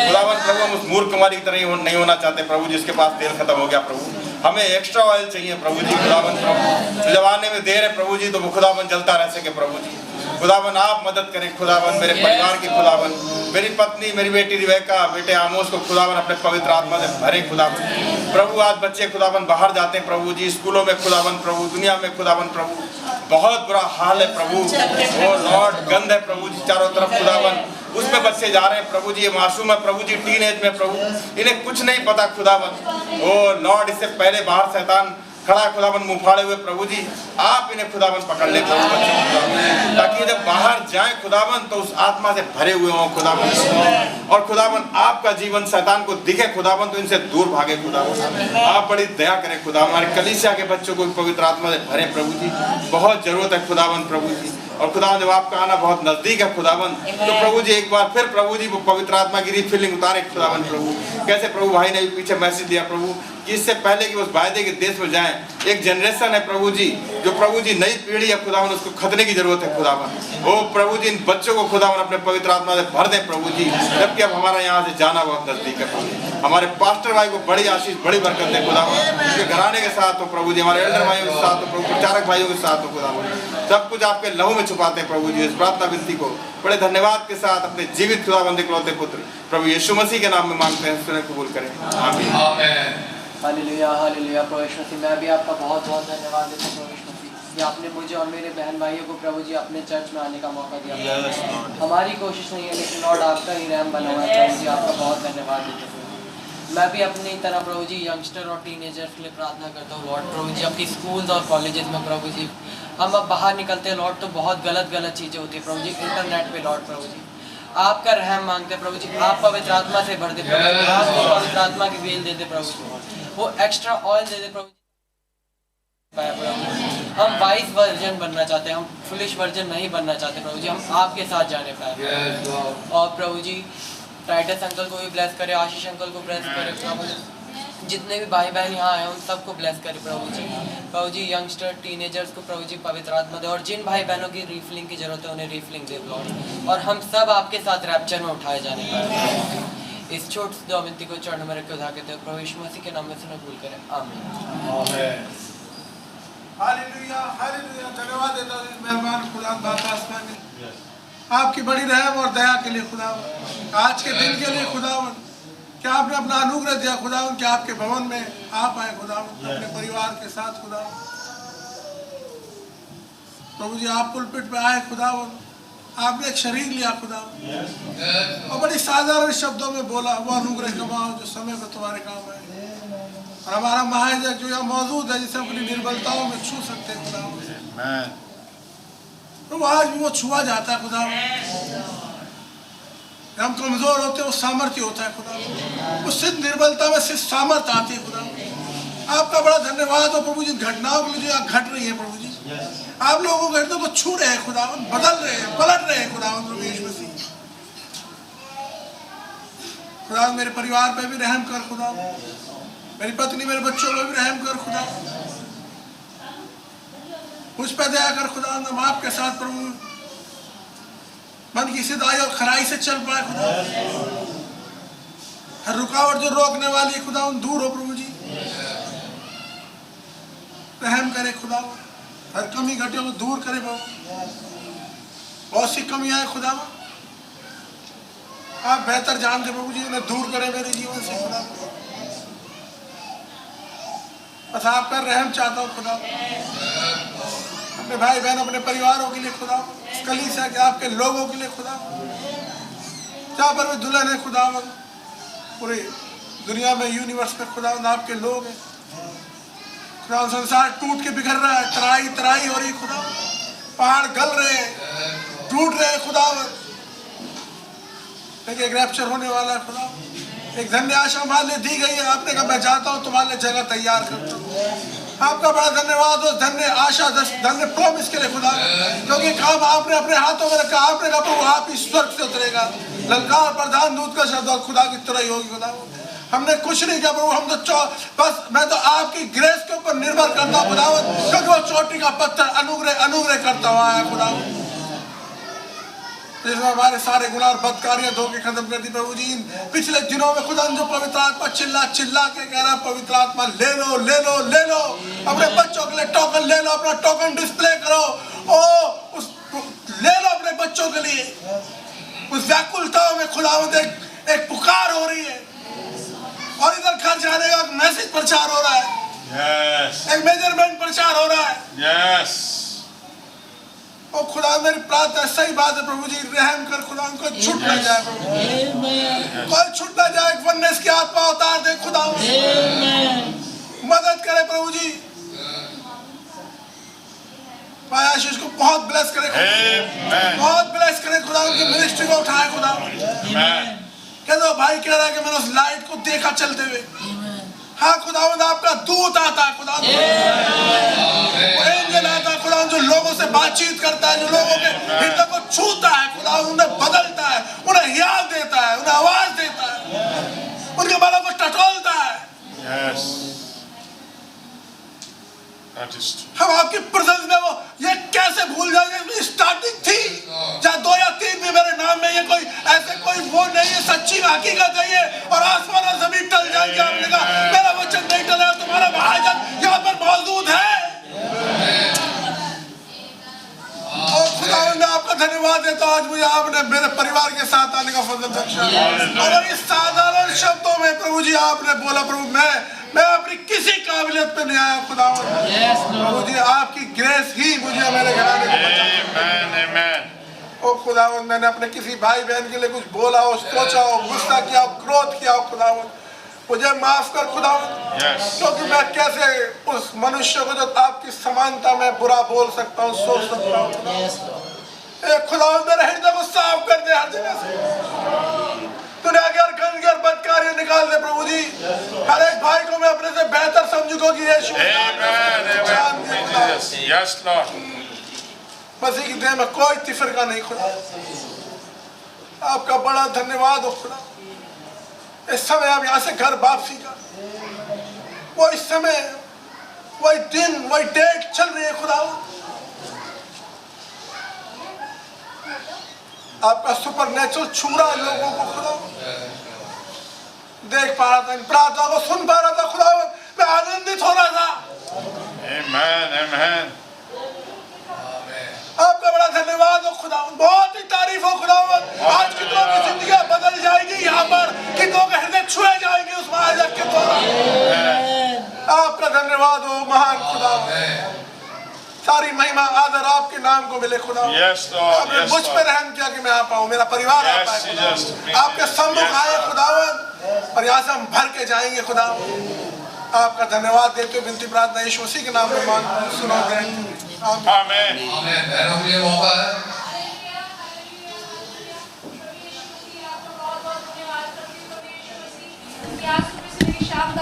S11: खुदावन प्रभु हम उस मूर्ख कुमारी की तरह नहीं होना चाहते प्रभु जिसके पास तेल खत्म हो गया प्रभु। हमें एक्स्ट्रा ऑयल चाहिए प्रभु जी। खुदावन प्रभु तो जब आने में देर है प्रभु जी, तो वो खुदावन जलता रह सके प्रभु जी। खुदावन आप मदद करें खुदावन, मेरे परिवार की खुदावन, मेरी पत्नी, मेरी बेटी रिबेका, बेटे आमोस को खुदावन अपने पवित्र आत्मा से भरे खुदावन। प्रभु आज बच्चे खुदावन बाहर जाते हैं प्रभु जी, स्कूलों में खुदावन प्रभु, दुनिया में खुदावन प्रभु बहुत बुरा हाल है प्रभु। ओ लॉर्ड गंद है प्रभु जी चारों तरफ खुदावन, उसमें बच्चे जा रहे हैं प्रभु जी, ये मासूम है प्रभु जी, टीन एज में प्रभु, इन्हें कुछ नहीं पता खुदावन। ओ लॉर्ड इससे पहले बाहर शैतान खड़ा खुदावन मुंह फाड़े हुए प्रभु जी, आप इन्हें खुदावन पकड़ ले प्रभु बच्चों खुदावन, ताकि जब बाहर जाए खुदावन तो उस आत्मा से भरे हुए हों खुदावन। और खुदावन आपका जीवन शैतान को दिखे खुदावन तो इनसे दूर भागे खुदावन। आप बड़ी दया करें खुदावन, हमारे कलीसिया के बच्चों को पवित्र आत्मा से भरे प्रभु जी, बहुत जरूरत है खुदावन प्रभु जी। और खुदावन जब आपका आना बहुत नजदीक है खुदावन, तो प्रभु जी एक बार फिर प्रभु जी वो पवित्र आत्मा की रिफिलिंग उतारे खुदावन प्रभु। कैसे प्रभु भाई ने भी पीछे मैसेज दिया प्रभु कि इससे पहले कि उस वायदे के देश में जाएं, एक जनरेशन है प्रभु जी, जो प्रभु जी नई पीढ़ी है खुदावन, उसको खतने की जरूरत है खुदावन। ओ प्रभु जी इन बच्चों को खुदावन अपने पवित्र आत्मा से भर दें प्रभु जी, जबकि अब हमारा यहाँ से जाना बहुत नजदीक है प्रभु। हमारे पास्टर भाई को बड़ी आशीष, बड़ी बरकत दे खुदावन, उनके घराने के साथ हो प्रभु जी, हमारे एल्डर भाइयों के साथ हो प्रभु, प्रचारक भाइयों के साथ हो खुदावन, सब कुछ आपके लहू में छुपाते हैं प्रभु जी। इस प्रार्थना विनती को बड़े धन्यवाद के साथ अपने जीवित खुदावन इकलौते पुत्र प्रभु यीशु मसीह के नाम में मांगते हैं, सुने कबूल करें आमीन।
S7: Hallelujah hallelujah. प्रभु यीशु मसीह मैं भी आपका बहुत बहुत धन्यवाद देता हूँ प्रभु यीशु मसीह कि आपने मुझे और मेरे बहन भाइयों को प्रभु जी अपने चर्च में आने का मौका दिया। हमारी कोशिश नहीं है लेकिन लॉर्ड आपका ही रहम बना हुआ है प्रभु जी, आपका बहुत धन्यवाद देता हूँ। मैं भी अपनी तरह प्रभु जी यंगस्टर और टीनेजर्स के लिए प्रार्थना करता हूँ लॉर्ड प्रभु जी, अपनी स्कूल्स और कॉलेजेस में प्रभु जी हम अब बाहर निकलते हैं लॉर्ड तो बहुत गलत चीज़ें होती है प्रभु जी, इंटरनेट पे लॉर्ड प्रभु जी आपका रहम मांगते हैं प्रभु जी, आप पवित्र आत्मा से भर दे प्रभु जी, आप पवित्र आत्मा की बेल दे दे प्रभु जी, वो एक्स्ट्रा ऑयल दे दे प्रभु जी। हम वाइस वर्जन बनना चाहते हैं, हम फुलिश वर्जन नहीं बनना चाहते प्रभु जी, हम आपके साथ जाने पाए। और प्रभु जी टाइटस अंकल को भी ब्लेस करे, आशीष अंकल को ब्लेस करे प्रभु जी, जितने भी भाई बहन यहाँ आए उन सबको ब्लेस करे प्रभु जी। प्रभु जी यंगस्टर टीनेजर्स को प्रभु जी पवित्र आत्मा दे, और जिन भाई बहनों की रिफिलिंग की जरूरत है उन्हें रिफिलिंग दे लॉर्ड, और हम सब आपके साथ रैप्चर में उठाए जाने पाए। इस छोटी सी दुआ विनती को चरणों में रख के उठा के दे प्रभु यीशु मसीह के नाम में सुनो कबूल करें आमीन।
S8: Hallelujah hallelujah. धन्यवाद देता हूँ मेहरबान खुदा बाबा आसमानी, आपकी बड़ी रहम और दया के लिए खुदावन, आज के दिन के लिए खुदावन, क्या आपने अपना अनुग्रह दिया खुदावन कि आपके भवन में आप आए खुदावन अपने परिवार के साथ खुदावन। प्रभु जी आप पुलपिट पे आए खुदावन, आपने एक शरीर लिया खुदावन और बड़ी साधारण शब्दों में बोला, वो अनुग्रह कमाओ जो समय में तुम्हारे काम आए। और हमारा महायाजक जो यहाँ मौजूद है जिसे अपनी निर्बलताओं में छू सकते हैं खुदावन, तो आज भी वो छुआ जाता है खुदावन। हम कमजोर होते हैं वो सामर्थ्य होता है खुदा, उस सिद्ध निर्बलता में सिर्फ सामर्थ्य आती है खुदा। आपका बड़ा धन्यवाद हो प्रभु जी, घटनाओं के लिए जो घट रही है प्रभु जी, आप लोगों को घटनाओं को छू रहे हैं खुदावन, बदल रहे हैं, पलट रहे हैं खुदावन प्रभु यीशु मसीह। खुदा मेरे परिवार पे भी रहम कर खुदा, मेरी पत्नी मेरे बच्चों पे भी रहम कर खुदा, मुझ पर दया कर खुदा। हम आपके साथ प्रभु मन की सिधाई और खराई से चल पाए खुदा, हर रुकावट जो रोकने वाली है खुदा उन दूर हो प्रभु जी, रहम करे खुदा, हर कमी घटियों को दूर करे प्रभु। बहुत सी कमियां हैं खुदा, आप बेहतर जानते प्रभु जी, उन्हें दूर करें मेरे जीवन से खुदा। बस आप पर रहम चाहता हूँ खुदा, अपने भाई बहन अपने परिवारों के लिए खुदा, कलीसिया के आपके लोगों के लिए खुदा, जहाँ पर भी दुल्हन है खुदा, पूरी दुनिया में यूनिवर्स में खुदा आपके लोग हैं खुदा। संसार टूट के बिखर रहा है, तराई तराई हो रही खुदा, पहाड़ गल रहे हैं, टूट रहे हैं खुदा, लेकिन एक रैप्चर होने वाला है खुदा। एक धन्य आशा हमारे लिए दी गई है, आपने कहा मैं जाता हूँ तुम्हारे लिए जगह तैयार करता हूँ। आपका बड़ा धन्यवाद हो, धन्य आशा, धन्य प्रॉमिस के लिए खुदा, क्योंकि काम आपने अपने हाथों में रखा। आपने कहा प्रभु आप इस स्वर्ग से उतरेगा, ललकार प्रधान दूत का शब्द और खुदा की तरह ही होगी खुदा। हमने कुछ नहीं किया प्रभु, हम तो बस मैं तो आपकी ग्रेस के ऊपर निर्भर करता हूँ खुदावंद, क्योंकि वो चोटी का पत्थर अनुग्रह अनुग्रह करता हुआ है खुदावंद, जिसमें हमारे सारे गुनाह और बदकारियां धो के खत्म कर दी प्रभु जी। पिछले दिनों में खुदा जो पवित्र आत्मा चिल्ला चिल्ला के कह रहा है, पवित्र आत्मा ले लो ले लो ले लो, अपने बच्चों के लिए टोकन ले लो, अपना टोकन डिस्प्ले करो, ले लो अपने बच्चों के लिए। उस व्याकुलताओं में खुदावंद एक पुकार हो रही है, और इधर घर जाने का मैसेज प्रचार हो रहा है, एक मेजरमेंट प्रचार हो रहा है। और खुदा मेरी प्रार्थना सही बात है प्रभु जी, रहम कर खुदा, उनको छूट ना जाए प्रभु, कोई छूट ना जाए, वननेस की आत्मा उतार दे खुदा, मदद करे प्रभु जी। भाई आशीष को बहुत ब्लेस करे, बहुत ब्लेस करे खुदा, उनकी मिनिस्ट्री को उठाए खुदा। कह दो भाई कह रहा है कि मैंने उस लाइट को देखा चलते हुए। हाँ खुदावंद आपका दूत आता है खुदा, एंजल आता है खुदा, जो लोगों से बातचीत करता है, जो लोगों के हृदय को छूता है खुदा, उन्हें बदलता है, उन्हें हियाव देता है, उन्हें आवाज देता है, उनके बालों को टटोलता है। हम आपकी प्रेजेंस में वो ये कैसे भूल जाएंगे, स्टार्टिंग थी जहाँ 2 या 3 भी मेरे नाम में, ये कोई ऐसे कोई वो नहीं है, सच्ची हकीकत है ये, और आसमान और जमीन टल जाएंगे। आपने कहा मेरा वचन नहीं टला, तुम्हारा महाजन यहाँ पर मौजूद है। और खुदावंद आपका धन्यवाद देता हूं, आज मुझे आपने मेरे परिवार के साथ आने का फजल बख्शा, और इस साधारण शब्दों में प्रभु जी आपने बोला प्रभु मैं अपनी किसी काबिलियत पे नहीं आया खुदावंद, प्रभु जी आपकी ग्रेस ही मुझे मेरे घराने को बचाई। ओ खुदावंद मैंने अपने किसी भाई बहन के लिए कुछ बोला हो, सोचा हो, गुस्सा किया हो, क्रोध किया हो खुदावंद, मुझे माफ कर खुदावंद, क्योंकि मैं कैसे उस मनुष्य को जो आपकी समानता में बुरा बोल सकता हूँ, सोच सकता हूँ। खुदावंद मेरे हृदय को साफ कर दे हर जगह से, तूने अगर गंदगी और बदकारियां निकाल दे प्रभु जी। हर एक भाई को मैं अपने से बेहतर समझूंगा कि यीशु मसीह की देह में कोई तिफरका नहीं खुदा। आपका बड़ा धन्यवाद हो खुदा। इस समय आप यहाँ से घर वापसी का वो इस समय वही दिन वही डेट चल रही है खुदा। आपका सुपर नेचुरल छू रहा है लोगों को खुदा, देख पा रहा था, इन प्रार्थना को सुन पा रहा था खुदा, मैं आनंदित हो रहा था। आमेन। आपका बड़ा धन्यवाद हो खुदा, बहुत ही तारीफ हो खुदा। आज कितनों की जिंदगी बदल जाएगी, यहाँ पर कितनों के हृदय छुए जाएंगे उस महायाजक के द्वारा। आपका धन्यवाद हो महान खुदा, सारी महिमा आदर आपके नाम को मिले खुदा। आपने मुझ पर रहम किया कि मैं आ पाऊँ, मेरा परिवार आ पाए खुदा। आपके सम्मुख आए खुदावन, और यहाँ से हम भर के जाएंगे खुदा। आपका धन्यवाद देते हुए विनती प्रार्थना यीशु मसीह के नाम में मांग सुनो दे। आमीन।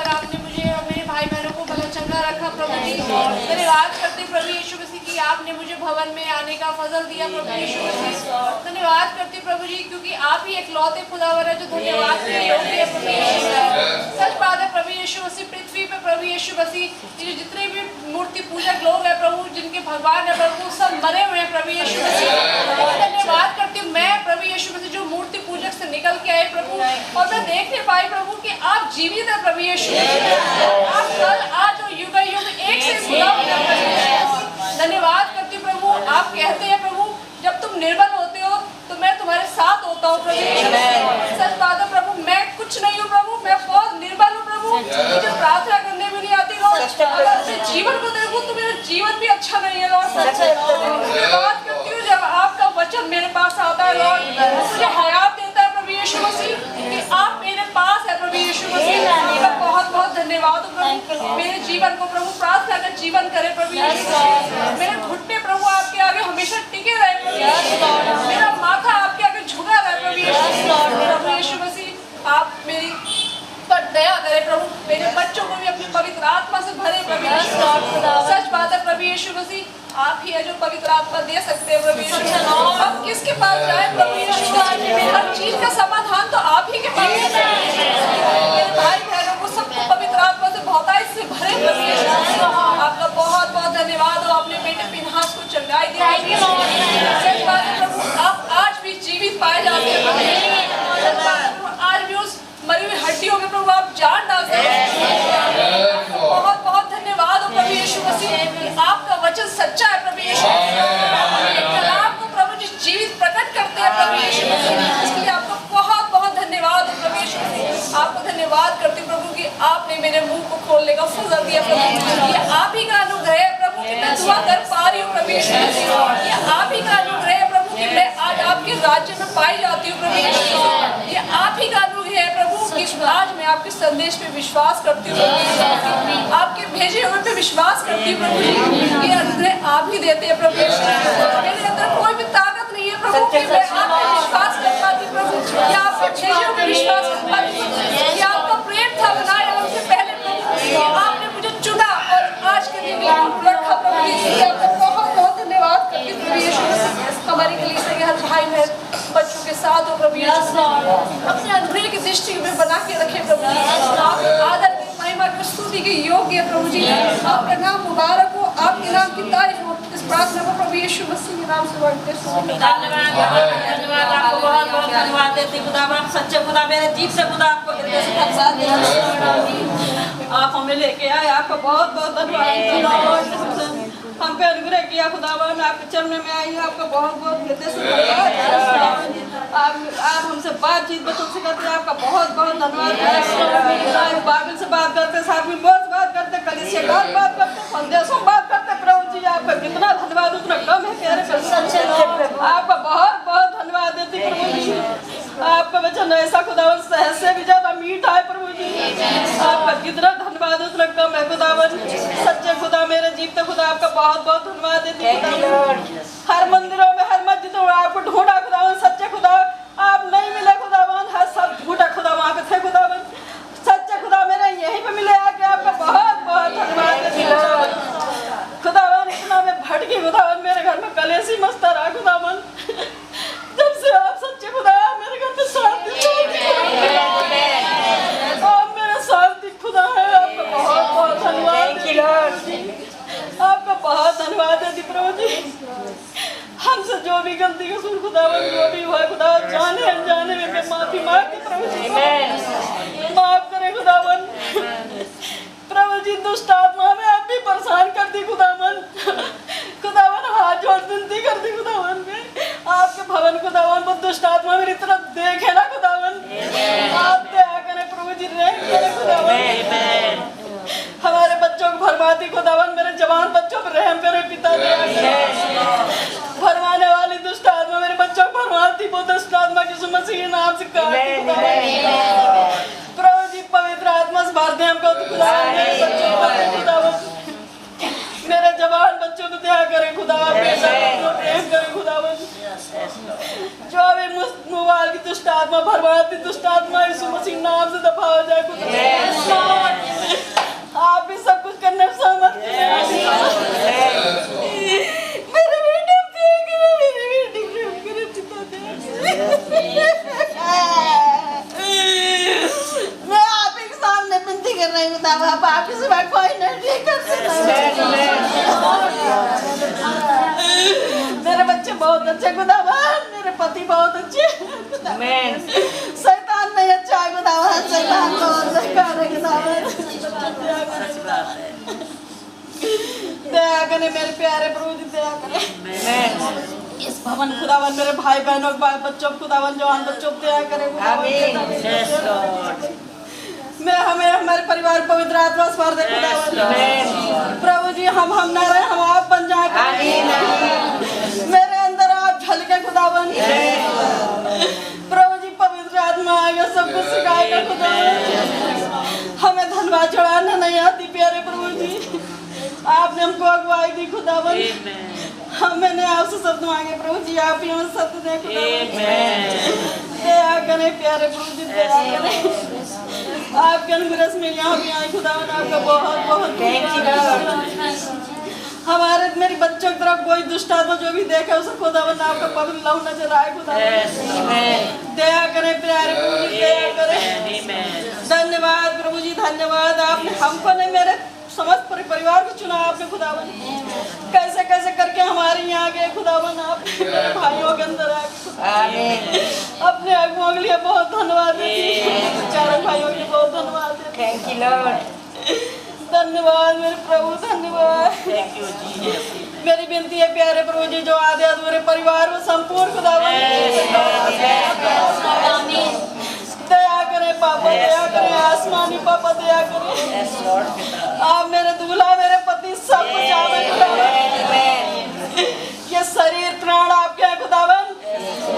S12: आपने मुझे और मेरे भाई बहनों को भला चंगा रखा प्रभु जी। धन्यवाद करते प्रभु यीशु मसीह की आपने मुझे भवन में आने का फजल दिया प्रभु यीशु मसीह। धन्यवाद करते प्रभु जी, क्योंकि आप ही इकलौते खुदावर है जो धन्यवाद के योग्य है प्रभु यीशु मसीह। सच बात है प्रभु यीशु मसीह, पृथ्वी पे प्रभु यीशु मसीह ये जितने भी मूर्ति पूजक लोग हैं प्रभु, जिनके भगवान है प्रभु, सब मरे हुए हैं प्रभु यीशु मसीह। धन्यवाद करती हूँ मैं प्रभु यीशु मसीह जो मूर्ति पूजक से निकल के आए प्रभु, और मैं देख नहीं पाई प्रभु कि आप जीवित है प्रभु यीशु मसीह। आप कल आज और युग युग एक से जुड़ा हुआ है। धन्यवाद करती हूँ प्रभु। आप कहते हैं प्रभु जब तुम निर्बल होते हो तो मैं तुम्हारे साथ होता हूँ प्रभु यीशु मसीह। सच बात है प्रभु, मैं कुछ नहीं हूँ प्रभु, मैं बहुत निर्बल हूँ प्रभु, मुझे प्रार्थना करने में नहीं आती लॉर्ड। अगर अपने जीवन को देखूँ तो मेरा जीवन भी अच्छा नहीं है लॉर्ड। धन्यवाद करती हूँ जब आपका वचन मेरे पास आता है लॉर्ड, मुझे हयात देता है प्रभु यीशु मसीह कि आप मेरे पास है प्रभु यीशु मसीह। बहुत बहुत धन्यवाद प्रभु। मेरे जीवन को प्रभु प्रार्थना का जीवन करे प्रभु यीशु मसीह। मेरे घुटने प्रभु आपके आगे हमेशा टिके रहे प्रभु यीशु। मेरा माथा आपके आगे झुका रहे प्रभु यीशु मसीह। आप मेरी पर दया करे प्रभु। मेरे बच्चों को भी अपनी पवित्र आत्मा से भरे प्रभु यीशु। सच बात है प्रभु यीशु मसीह, आप ही है जो पवित्र आत्मा दे सकते हैं प्रभु यीशु। हम किसके पास जाए प्रभु यीशु? हर चीज का समाधान तो आप ही के पास है। मेरे भाई बहनों को सबको पवित्र आत्मा से बहुतायत से भरे प्रभु यीशु। आपका बहुत बहुत धन्यवाद हो, अपने बेटे पिनहास को चंगाई दी। सच बात है प्रभु, आप आज भी जीवित पाए जाते हैं प्रभु यीशु। आज भी उस मरी हुई हड्डियों में प्रभु आप जान डालते हैं। बहुत बहुत धन्यवाद हो प्रभु यीशु मसीह, आपका वचन सच्चा है प्रभु यीशु। कलाम को प्रभु जी जीवित प्रकट करते हैं प्रभु यीशु मसीह, इसलिए आपको बहुत बहुत धन्यवाद हो प्रभु यीशु मसीह। आपको धन्यवाद करती प्रभु कि आपने मेरे मुंह को खोलने का फजल दिया प्रभु। ये आप ही का अनुग्रह है प्रभु कि मैं दुआ कर पा रही हूँ प्रभु यीशु मसीह। ये आप ही का अनुग्रह है प्रभु कि मैं आज आपके राज्य में पाई जाती हूँ प्रभु यीशु मसीह। ये आप ही का अनुग्रह है प्रभु कि आज मैं आपके संदेश पे विश्वास करती हूँ प्रभु यीशु मसीह। आपके भेजे हुए पे विश्वास करती हूँ प्रभु जी। ये अनुग्रह आप ही देते हैं प्रभु यीशु। मेरे अंदर कोई भी ताकत नहीं है प्रभु कि मैं आप पे विश्वास कर पाती प्रभु, या आपके भेजे हुए पे विश्वास कर पाती। ये आपका प्रेम था बनाया उससे पहले प्रभु, आपने मुझे चुना और आज के दिन रखा प्रभु यीशु। आपका बहुत बहुत धन्यवाद करती हूँ प्रभु यीशु। हमारी कलीसिया के हर भाई बहन बच्चों के साथ हो प्रभु यीशु, अपने अनुग्रह की दृष्टि में बना के रखे प्रभु जी। आप आदर की महिमा की स्तुति के योग्य है प्रभु जी। आपका नाम मुबारक हो, आपके नाम की तारीफ हो। इस प्रार्थना को प्रभु यीशु मसीह के नाम से मांगते हैं।
S13: धन्यवाद, आपको बहुत बहुत धन्यवाद देती खुदा। आप सच्चे खुदा, मेरे जीव से खुदा आपको हृदय से धन्यवाद देती। आप हमें लेके आए, आपको बहुत बहुत धन्यवाद। हम पे अनुग्रह किया खुदावन, आपके चरण में आई, आपका बहुत बहुत हृदय से धन्यवाद। आप हमसे बातचीत बच्चों से करते हैं, आपका बहुत बहुत धन्यवाद। बाइबल से बात करते, साथ में बहुत बात करते, कलीसिया का बात करते, संदेशों बात करते प्रभु जी। आपका कितना धन्यवाद उतना कम है प्यारे प्रभु। आपका बहुत बहुत धन्यवाद देती प्रभु जी। आपका वचन ऐसा खुदावन शहद से भी ज्यादा मीठा है प्रभु जी। आपका कितना धन्यवाद उतना कम है खुदावन। सच्चे खुदा, मेरे जीवते खुदा, आपका बहुत बहुत धन्यवाद देती खुदावन। हर मंदिरों में, हर मस्जिदों में आपको ढूंढा खुदावन। सच्चे खुदा, आप नहीं मिले खुदावन, हर सब झूठा खुदा वहाँ पे थे खुदावन। सच्चे खुदा, मेरे यहीं पे मिले आके आपका बहुत बहुत धन्यवाद देती खुदावन। इतना मैं भटकी खुदावन, मेरे घर में कलेसी मस्ता रहा खुदावन। जब से आप सच्चे खुदा मेरे घर में शांति, आप मेरा शांति खुदा है। आपका बहुत बहुत धन्यवाद, आपका बहुत धन्यवाद है प्रभु जी। हमसे जो भी गलती कसूर खुदावन जो भी हुआ खुदा, जाने अनजाने में मैं माफी मांगती प्रभु जी। माफ करे खुदावन। प्रभु जी, दुष्ट आत्मा में आप भी परेशान करती खुदावन। खुदावन हाथ जोड़ विनती करती खुदावन में आपके भवन खुदावन, वो दुष्ट आत्मा मेरी तरफ देखे ना खुदावन। आप दया करें प्रभु जी, रहम करें खुदावन। हमारे बच्चों को भरमाती खुदावन, मेरे जवान बच्चों पर रहम करे पिता। भरमाने वाली दुष्ट आत्मा मेरे बच्चों को भरमाती, वो दुष्ट आत्मा यीशु मसीह के नाम से काटती प्रभु जी। पवित्र आत्मा से भर दे हमको खुदावन, मेरे बच्चों को खुदावन, मेरे जवान बच्चों को दया करें खुदा। प्रेम करें खुदावन। जो भी मुबाल की दुष्ट आत्मा, भरमाती दुष्ट आत्मा यीशु मसीह नाम से दफा हो जाए खुदा। आप भी सब कुछ करने में सहमत हैं। मेरे बेटे मैं आप ही के सामने विनती कर रही हूँ, आप ही सिवा कोई नहीं कर सकता। मेरे बच्चे बहुत अच्छे खुदावन, मेरे पति बहुत अच्छे। शैतान नहीं अच्छा है खुदावन, शैतान बहुत बेकार है खुदावन। दया करें मेरे प्यारे प्रभु जी, दया करें इस भवन खुदावन, मेरे भाई बहनों बच्चों खुदावन, जवान बच्चों दया करें खुदावन। मैं हमें हमारे परिवार पवित्र आत्मा स्वर दे खुदावन। प्रभु जी, हम ना रहे, हम आप बन जाए। मेरे अंदर आप झलके खुदावन। प्रभु जी, पवित्र आत्मा आएगा, सब कुछ सिखाएगा खुदावन। हमें धन्यवाद चढ़ाना नहीं आती प्यारे प्रभु जी। आपने हमको अगुवाई दी खुदावन। मैंने आपसे शब्द मांगे प्रभु जी, आप ही हमें सत्य दें खुदावन। दया करें प्यारे प्रभु जी, दया करें। आपके अनुग्रह में यहाँ भी आए खुदावन, आपका बहुत बहुत धन्यवाद। हमारे मेरे बच्चों की तरफ कोई दुष्ट आत्मा जो भी देखे उसे खुदावन आपका पवित्र लहू नजर आए खुदावन। दया करें प्यारे प्रभु जी, दया करें। धन्यवाद प्रभु जी, धन्यवाद। आपने हमको नहीं, मेरे समस्त परिवार को चुना आपने खुदावन। कैसे कैसे करके हमारे यहाँ गए खुदावन, आप मेरे भाइयों के अंदर आए अपने अगुओं के लिए बहुत धन्यवाद देती, चारों भाइयों के लिए बहुत धन्यवाद देती। थैंक यू लॉर्ड, धन्यवाद मेरे प्रभु, धन्यवाद। मेरी विनती है प्यारे प्रभु जी, जो आधे अधूरे परिवार को संपूर्ण खुदावन दया करें पापा, दया करें आसमानी पापा, दया करें। आप मेरे दूल्हा, मेरे पति सब कुछ आप खुदावन। ये शरीर प्राण आपके हैं खुदावन,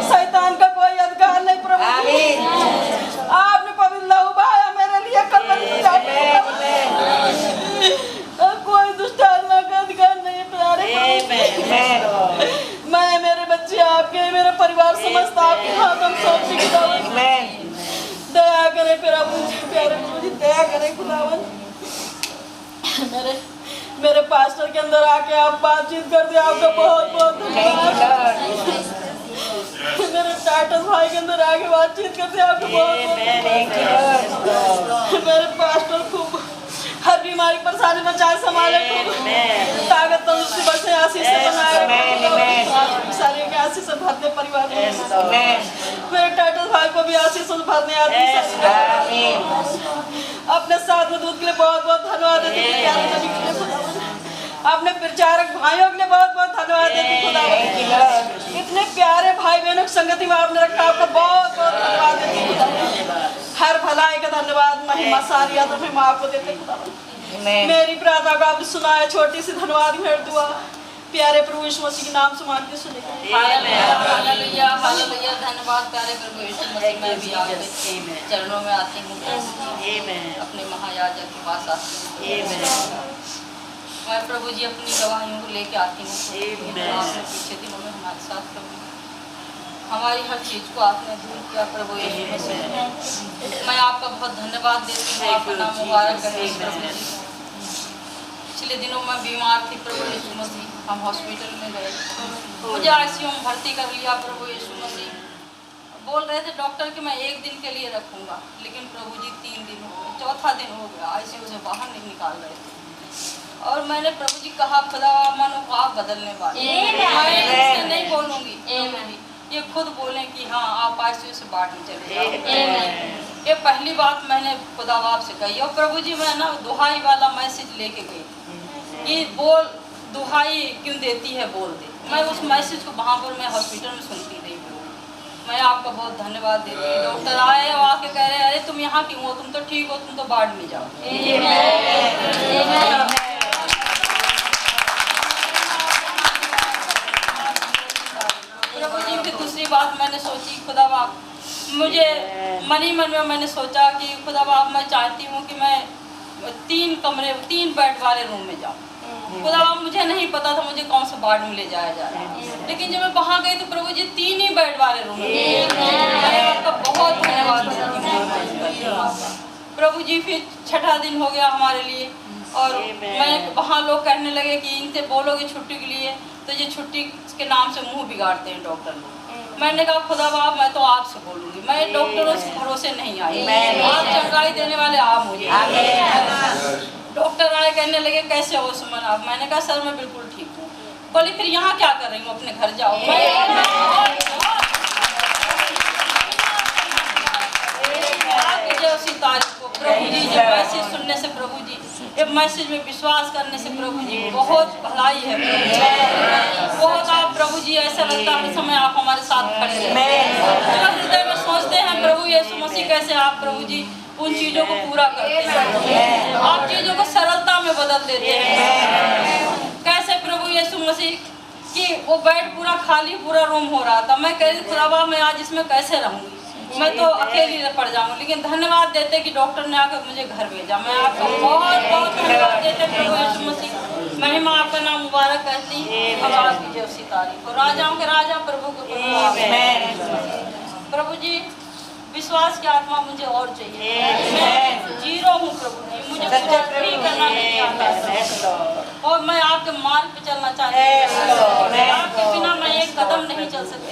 S13: शैतान का कोई अधिकार नहीं प्रभु। आपने पवित्र लहू बहाया मेरे लिए कलवरी पर, कोई दुष्ट आत्मा का अधिकार नहीं प्यारे प्रभु। मैं, मेरे बच्चे आपके, मेरे परिवार समस्त आपके हाथ हम सौंपते खुदावन। दया करे प्रभु, प्यारे प्रभु जी, दया करे खुदावन। मेरे पास्टर के अंदर आके आप बातचीत कर दे, आपका बहुत बहुत धन्यवाद। मेरे टाटस भाई के अंदर आके बातचीत कर दे, आपका बहुत बहुत। मेरे पास्टर खूब हर बीमारी परेशानी बचाए, संभाले, ताकत तंदुरुस्ती बसे, आशीष से बनाए, सारे के आशीष से भरने परिवार में। मेरे टाटस भाई को भी आशीष से भरने आदमी अपने साथ में दूध के लिए बहुत बहुत धन्यवाद देते हैं। अपने प्रचारक भाइयों के लिए बहुत बहुत धन्यवाद देते खुदा। इतने प्यारे भाई बहनों की संगति में आपने रखा, आपको बहुत बहुत धन्यवाद देते खुदा। हर भलाई का धन्यवाद, महिमा सारी आदर में आपको देते खुदा। मेरी प्रार्थना को आपने सुना है, छोटी सी धन्यवाद भेंट दुआ प्यारे प्रभु यीशु मसीह के नाम से मांगते सुने। हालेलुया, हालेलुया, धन्यवाद प्यारे प्रभु यीशु मसीह। मैं भी आपके चरणों में आती हूँ, अपने महायाजक के पास आती हूँ। मैं प्रभु जी अपनी गवाहियों को लेके आती हूँ। आपने पीछे दिनों में हमारे साथ प्रभु हमारी हर चीज़ को आपने दूर किया प्रभु यीशु मसीह। मैं आपका बहुत धन्यवाद देती हूँ, आपका नाम मुबारक है प्रभु जी। पिछले दिनों में बीमार थी प्रभु यीशु मसीह, हम हॉस्पिटल में गए, मुझे आईसीयू में भर्ती कर लिया प्रभु यीशु मसीह। बोल रहे थे डॉक्टर कि मैं 1 दिन के लिए रखूँगा, लेकिन प्रभु जी 3 दिन हो गए, चौथा दिन हो गया, आईसीयू से बाहर नहीं निकाल रहे थे। और मैंने प्रभु जी कहा खुदा मनो को आप बदलने वाले, मैं नहीं बोलूँगी, ये खुद बोलें कि हाँ आप आईसीयू से बाहर नहीं चले जाओ। ये पहली बात मैंने खुदा बाप से कही। और प्रभु जी मैं ना दुहाई वाला मैसेज लेके गई कि बोल, दुहाई क्यों देती है, बोल दे। मैं उस मैसेज को वहाँ पर मैं हॉस्पिटल में सुनती रही। मैं आपका बहुत धन्यवाद देती हूँ। डॉक्टर आए और आके कह रहे अरे तुम यहाँ क्यों हो, तुम तो ठीक हो, तुम तो बाढ़ में जाओ। प्रभु जी की दूसरी बात मैंने सोची, खुदा बाप मुझे मन ही मन में मैंने सोचा कि खुदा बाप मैं चाहती हूँ कि मैं 3 बेड वाले रूम में जाऊँ। खुदा बाप मुझे नहीं पता था मुझे कौन सा वार्ड में ले जाया जा रहा है, लेकिन जब मैं वहाँ गई तो प्रभु जी 3 ही बेड वाले रूम में। मैं आपका बहुत धन्यवाद देती हूँ प्रभु जी। फिर 6ठा दिन हो गया हमारे लिए और मैं वहाँ लोग कहने लगे कि इनसे बोलोगे छुट्टी के लिए तो ये छुट्टी के नाम से मुंह बिगाड़ते हैं डॉक्टर लोग। मैंने कहा खुदा बाप मैं तो आपसे बोलूँगी, मैं डॉक्टरों से भरोसे नहीं आई, आप चंगाई देने वाले आप मुझे। डॉक्टर आए कहने लगे कैसे हो सुमन आप, मैंने कहा सर मैं बिल्कुल ठीक हूँ। बोली फिर यहाँ क्या कर रही हूँ, अपने घर जाओ। उसी तारीख को प्रभु जी जब मैसेज सुनने से प्रभु जी ये मैसेज में विश्वास करने से प्रभु जी बहुत भलाई है बहुत। आप प्रभु जी ऐसा लगता है हर समय आप हमारे साथ खड़े हैं। हृदय में सोचते हैं प्रभु यीशु मसीह कैसे आप प्रभु जी उन चीज़ों को पूरा करते हैं, आप चीज़ों को सरलता में बदल देते हैं। कैसे प्रभु यीशु मसीह कि वो बेड पूरा खाली, पूरा रूम हो रहा था, मैं कह रही खुदा मैं आज इसमें कैसे रहूँगी, मैं तो अकेली पड़ जाऊँ। लेकिन धन्यवाद देते कि डॉक्टर ने आकर मुझे घर भेजा। मैं आपका बहुत बहुत धन्यवाद देते प्रभु यीशु मसीह। महिमा आपका नाम मुबारक कहती अब आपकी जो उसी तारीफ और राजाओं के राजा प्रभु को प्रभु जी विश्वास की आत्मा मुझे और चाहिए। मैं जीरो हूँ प्रभु जी, मुझे कुछ भी करना नहीं आता और मैं आपके मार्ग पे चलना चाहती हूँ। आपके बिना मैं एक कदम नहीं चल सकती।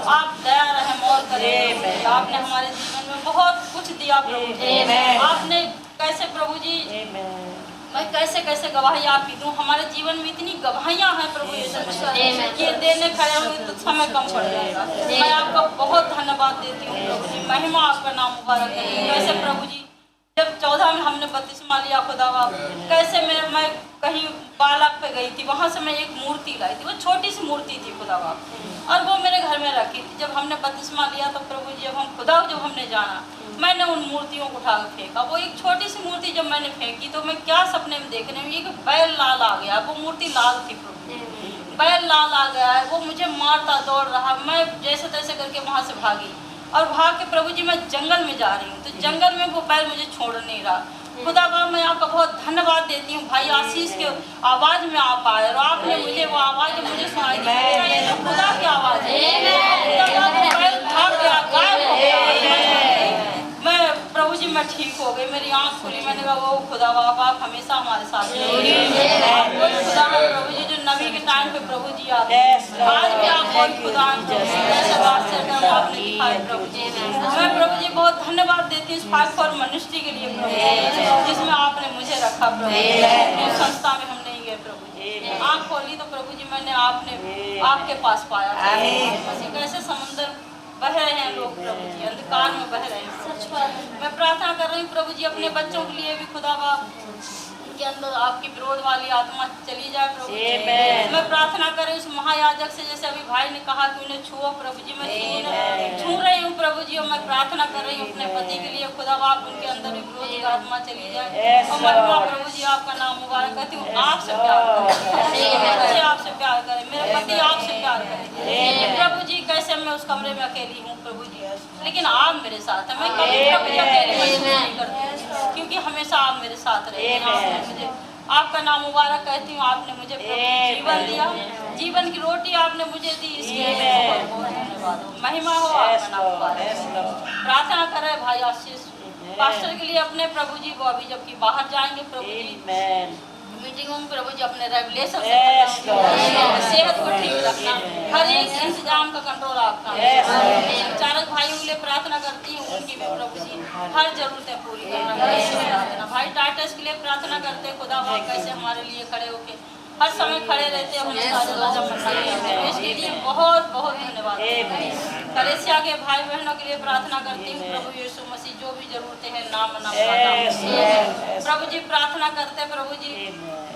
S13: आप दया रहम और करें। आपने हमारे जीवन में बहुत कुछ दिया प्रभु जी। आपने कैसे प्रभु जी, मैं कैसे कैसे गवाही आपकी दूं। हमारे जीवन में इतनी गवाहियां हैं प्रभु ये देने खड़े होंगे तो समय कम पड़ जाएगा। मैं आपका बहुत धन्यवाद देती हूँ प्रभु जी, महिमा आपका नाम मुबारक है। कैसे प्रभु जी जब 14 में हमने बपतिस्मा लिया खुदावा, कैसे मैं कहीं बालक पे गई थी, वहाँ से मैं एक मूर्ति लाई थी, वो छोटी सी मूर्ति थी खुदावा, और वो मेरे घर में रखी थी। जब हमने बपतिस्मा लिया तो प्रभु जी जब हमने जाना, मैंने उन मूर्तियों को उठा कर फेंका। वो एक छोटी सी मूर्ति जब मैंने फेंकी तो मैं क्या सपने में देखने में, एक बैल लाल आ गया। वो मूर्ति लाल थी प्रभु, बैल लाल आ गया है, वो मुझे मारता दौड़ रहा। मैं जैसे तैसे करके वहाँ से भागी और भाग के प्रभु जी मैं जंगल में जा रही हूँ, तो जंगल में वो बैल मुझे छोड़ नहीं रहा। खुदा बाप मैं आपका बहुत धन्यवाद देती हूँ। भाई आशीष के आवाज़ में आप आए और आपने मुझे वो आवाज़ मुझे सुनाई दी। ये तो खुदा की आवाज़ है। बैल भाग गया, गायब हो गया। मैं प्रभु जी मैं ठीक हो गई, मेरी आँख खुली। मैंने कहा वो खुदा बाप आप हमेशा हमारे साथ खुदा प्रभु जी जो नबी के टाइम पे प्रभु जी आप आज भी आप बहुत खुदा आपने दिखाए प्रभु जी। मैं प्रभु जी बहुत धन्यवाद देती हूँ इस 5 फॉर मिनिस्ट्री के लिए प्रभु, जिसमें आपने मुझे रखा प्रभु। संस्था में हम नहीं गए प्रभु जी, आँख खोली तो प्रभु जी मैंने आपके पास पाया। कैसे समुंदर बह रहे हैं लोग प्रभु जी, अंधकार में बह रहे हैं। मैं प्रार्थना कर रही हूँ प्रभु जी अपने बच्चों के लिए भी खुदा बाप के अंदर आपकी विरोध वाली आत्मा चली जाए प्रभु जी। मैं प्रार्थना कर रही हूँ उस महायाजक से, जैसे अभी भाई ने कहा कि उन्हें छुओ प्रभु जी, मैं छू रही हूँ प्रभु जी। और मैं प्रार्थना कर रही हूँ अपने पति के लिए खुदा बाप उनके अंदर विरोध की आत्मा चली जाए। और महिमा प्रभु जी आपका नाम मुबारक करती हूँ। आपसे प्यार करें, आपसे प्यार करें, मेरे पति आपसे प्यार करें प्रभु जी। कैसे मैं उस कमरे में अकेली हूँ प्रभु जी, लेकिन आप मेरे साथ हैं। मैं कभी प्रभु जी अकेली महसूस नहीं करती क्योंकि हमेशा आप मेरे साथ रहे हैं। मुझे आपका नाम मुबारक कहती हूँ। आपने मुझे जीवन दिया, जीवन की रोटी आपने मुझे दी, इसके लिए बहुत बहुत धन्यवाद हो। महिमा हो आपका नाम मुबारक। प्रार्थना कर रहे भाई आशीष पास्टर के लिए अपने प्रभु जी, वो अभी जबकि बाहर जाएंगे प्रभु जी मीटिंगों में प्रभु जी अपने रेगुलेशन से सेहत को ठीक रखना, हर एक इंतजाम का कंट्रोल आपका। चारक भाइयों के लिए प्रार्थना करती हूँ, उनकी भी प्रभु जी हर जरूरतें पूरी करना। भाई टाइटस के लिए प्रार्थना करते हैं खुदा बाप कैसे हमारे लिए खड़े होके हर समय खड़े रहते हैं। इसके लिए बहुत बहुत धन्यवाद। कलेसिया के भाई बहनों के लिए प्रार्थना करती हूँ प्रभु यीशु मसीह, जो भी जरूरतें हैं नाम प्रभु जी प्रार्थना करते प्रभु जी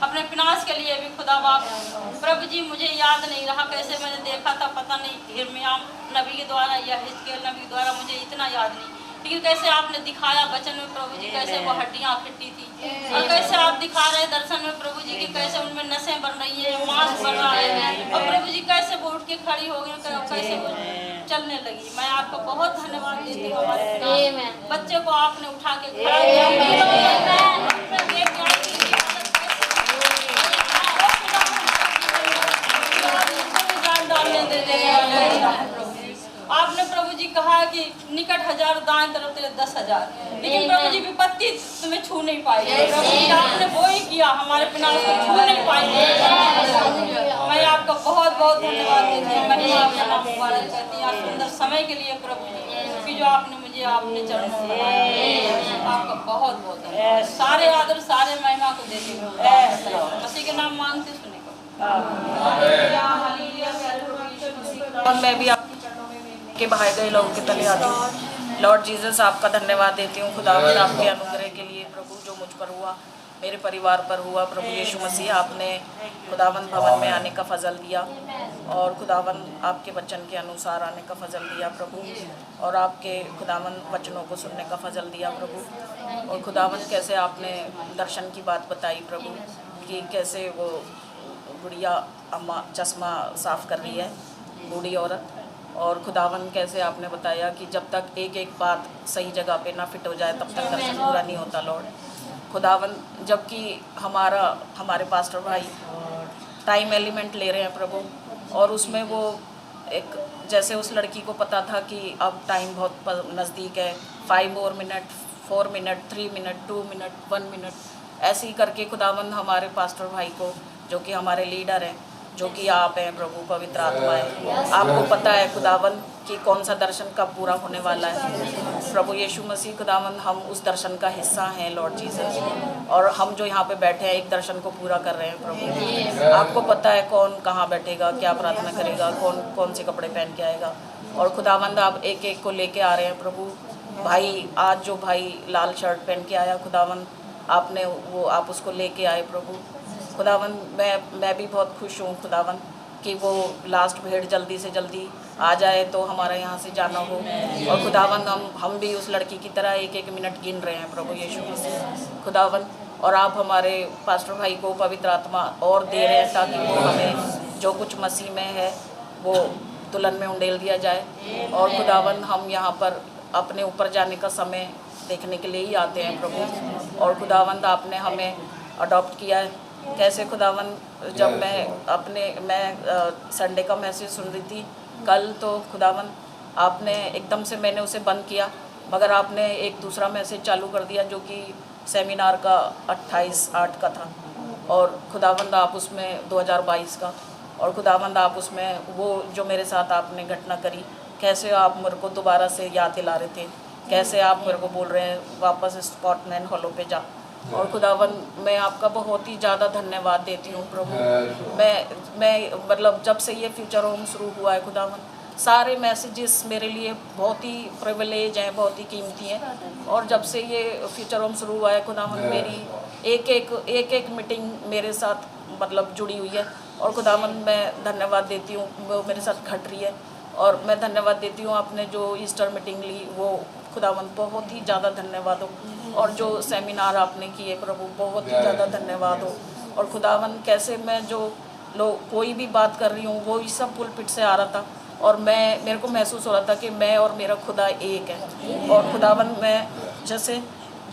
S13: अपने विनाश के लिए भी खुदा बाप। प्रभु जी मुझे याद नहीं रहा कैसे मैंने देखा था, पता नहीं यिर्मयाह नबी के द्वारा या हिजकिय्याह नबी के द्वारा, मुझे इतना याद नहीं, लेकिन कैसे आपने दिखाया वचन में प्रभु जी कैसे वो हड्डियाँ खट्टी थी, और कैसे आप दिखा रहे दर्शन में प्रभु जी की कैसे उनमें नसें बन रही है, मांस बन रहा है, और प्रभु जी कैसे वो उठ के खड़ी हो गई, कैसे वो चलने लगी। मैं आपको बहुत धन्यवाद देती हूँ। हमारे बच्चे को आपने उठा के खड़ा आपने प्रभु जी कहा कि निकट 1000 दाएं तरफ तेरे 10,000, लेकिन प्रभु जी विपत्ति तुम्हें छू नहीं पाएगी। प्रभु जी आपने वो ही किया, हमारे विनाश को छू नहीं पाएंगे। मैं आपका बहुत बहुत धन्यवाद देती हूँ। मैं आपका नाम मुबारक करती हूँ सुंदर समय के लिए प्रभु जी कि जो आपने मुझे अपने चरणों में लगाया। आपका बहुत बहुत धन्यवाद। सारे आदर सारे महिमा को देती हूँ मसीह के नाम मांगते सुने को।
S14: मैं भी आपके चरणों में के बहाए गए लोगों के तले आती हूँ। लॉर्ड जीसस आपका धन्यवाद देती हूँ खुदावंद आपके अनुग्रह के लिए प्रभु, जो मुझ पर हुआ मेरे परिवार पर हुआ प्रभु यीशु मसीह। आपने खुदावंद भवन में आने का फजल दिया और खुदावंद आपके वचन के अनुसार आने का फजल दिया प्रभु, और आपके खुदावंद वचनों को सुनने का फजल दिया प्रभु। और खुदावंद कैसे आपने दर्शन की बात बताई प्रभु कि कैसे वो गुड़िया अम्मा चश्मा साफ़ कर रही है, बूढ़ी औरत, और खुदावन कैसे आपने बताया कि जब तक एक एक बात सही जगह पे ना फिट हो जाए तब तक दर्शन पूरा नहीं होता लॉर्ड खुदावन। जबकि हमारे पास्टर भाई टाइम एलिमेंट ले रहे हैं प्रभु, और उसमें वो एक जैसे उस लड़की को पता था कि अब टाइम बहुत नज़दीक है, 5 more minute, 4 minute, 3 minute, 2 minute, 1 minute, ऐसे ही करके खुदावंद हमारे पास्टर भाई को, जो कि हमारे लीडर हैं, जो कि आप हैं प्रभु, पवित्र आत्मा है, आपको पता है खुदावंद कि कौन सा दर्शन कब पूरा होने वाला है। प्रभु यीशु मसीह खुदावंद, हम उस दर्शन का हिस्सा हैं लॉर्ड जीसस, और हम जो यहाँ पे बैठे हैं एक दर्शन को पूरा कर रहे हैं प्रभु। आपको पता है कौन कहाँ बैठेगा, क्या प्रार्थना करेगा, कौन कौन से कपड़े पहन के आएगा, और खुदावंद आप एक एक को लेके आ रहे हैं प्रभु। भाई आज जो भाई लाल शर्ट पहन के आया खुदावंद, आपने वो आप उसको लेके आए प्रभु। खुदावंद मैं भी बहुत खुश हूँ खुदावंद कि वो लास्ट भेड़ जल्दी से जल्दी आ जाए तो हमारा यहाँ से जाना हो, और खुदावंद हम भी उस लड़की की तरह एक एक मिनट गिन रहे हैं प्रभु यीशु मसीह खुदावंद। और आप हमारे पास्टर भाई को पवित्र आत्मा और दे रहे हैं ताकि वो हमें जो कुछ मसीह में है वो दुल्हन में उंडेल दिया जाए। और खुदावंद हम यहाँ पर अपने ऊपर जाने का समय देखने के लिए ही आते हैं प्रभु। और खुदावंद आपने हमें अडॉप्ट किया है कैसे खुदावंद, जब मैं संडे का मैसेज सुन रही थी कल, तो खुदावंद आपने एकदम से मैंने उसे बंद किया, मगर आपने एक दूसरा मैसेज चालू कर दिया जो कि सेमिनार का 28/8 का था, और खुदावंद आप उसमें 2022 का, और खुदावंद आप उसमें वो जो मेरे साथ आपने घटना करी, कैसे आप मेरे को दोबारा से याद दिला रहे थे, कैसे आप मेरे को बोल रहे हैं वापस स्पॉटमैन हॉलो पे जा। और खुदावंद मैं आपका बहुत ही ज़्यादा धन्यवाद देती हूँ प्रभु। मैं मतलब जब से ये फ्यूचर होम शुरू हुआ है खुदावंद, सारे मैसेजेस मेरे लिए बहुत ही प्रिविलेज हैं, बहुत ही कीमती हैं, और जब से ये फ्यूचर होम शुरू हुआ है खुदावंद, मेरी एक एक मीटिंग मेरे साथ मतलब जुड़ी हुई है, और खुदावंद मैं धन्यवाद देती हूँ, वो मेरे साथ घट रही है। और मैं धन्यवाद देती हूँ आपने जो ईस्टर मीटिंग ली, वो खुदावंद बहुत ही ज़्यादा धन्यवाद हो, और जो सेमिनार आपने किए प्रभु बहुत ही ज़्यादा धन्यवाद हो। और खुदावंद कैसे मैं जो लोग कोई भी बात कर रही हूँ वो इस सब पुलपिट से आ रहा था, और मेरे को महसूस हो रहा था कि मैं और मेरा खुदा एक है। और खुदावंद मैं जैसे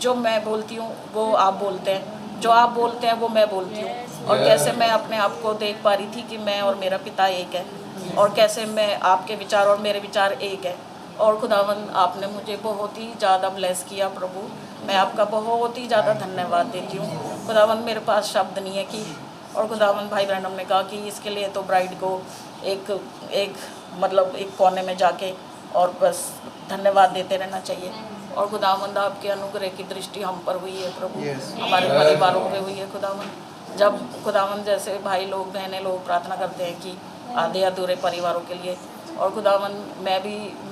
S14: जो मैं बोलती हूँ वो आप बोलते हैं, जो आप बोलते हैं वो मैं बोलती हूँ, और कैसे मैं अपने आप को देख पा रही थी कि मैं और मेरा पिता एक है, और कैसे मैं आपके विचार और मेरे विचार एक है। और खुदावंद आपने मुझे बहुत ही ज़्यादा ब्लेस किया प्रभु, मैं आपका बहुत ही ज़्यादा धन्यवाद देती हूँ खुदावंद। मेरे पास शब्द नहीं है कि, और खुदावंद भाई ब्रैनम ने कहा कि इसके लिए तो ब्राइड को एक मतलब एक कोने में जाके और बस धन्यवाद देते रहना चाहिए। और खुदावंद आपके अनुग्रह की दृष्टि हम पर हुई है प्रभु, हमारे परिवारों पे हुई है खुदावंद। जब खुदावंद जैसे भाई लोग बहनें लोग प्रार्थना करते हैं कि आधे अधूरे परिवारों के लिए, और खुदावंद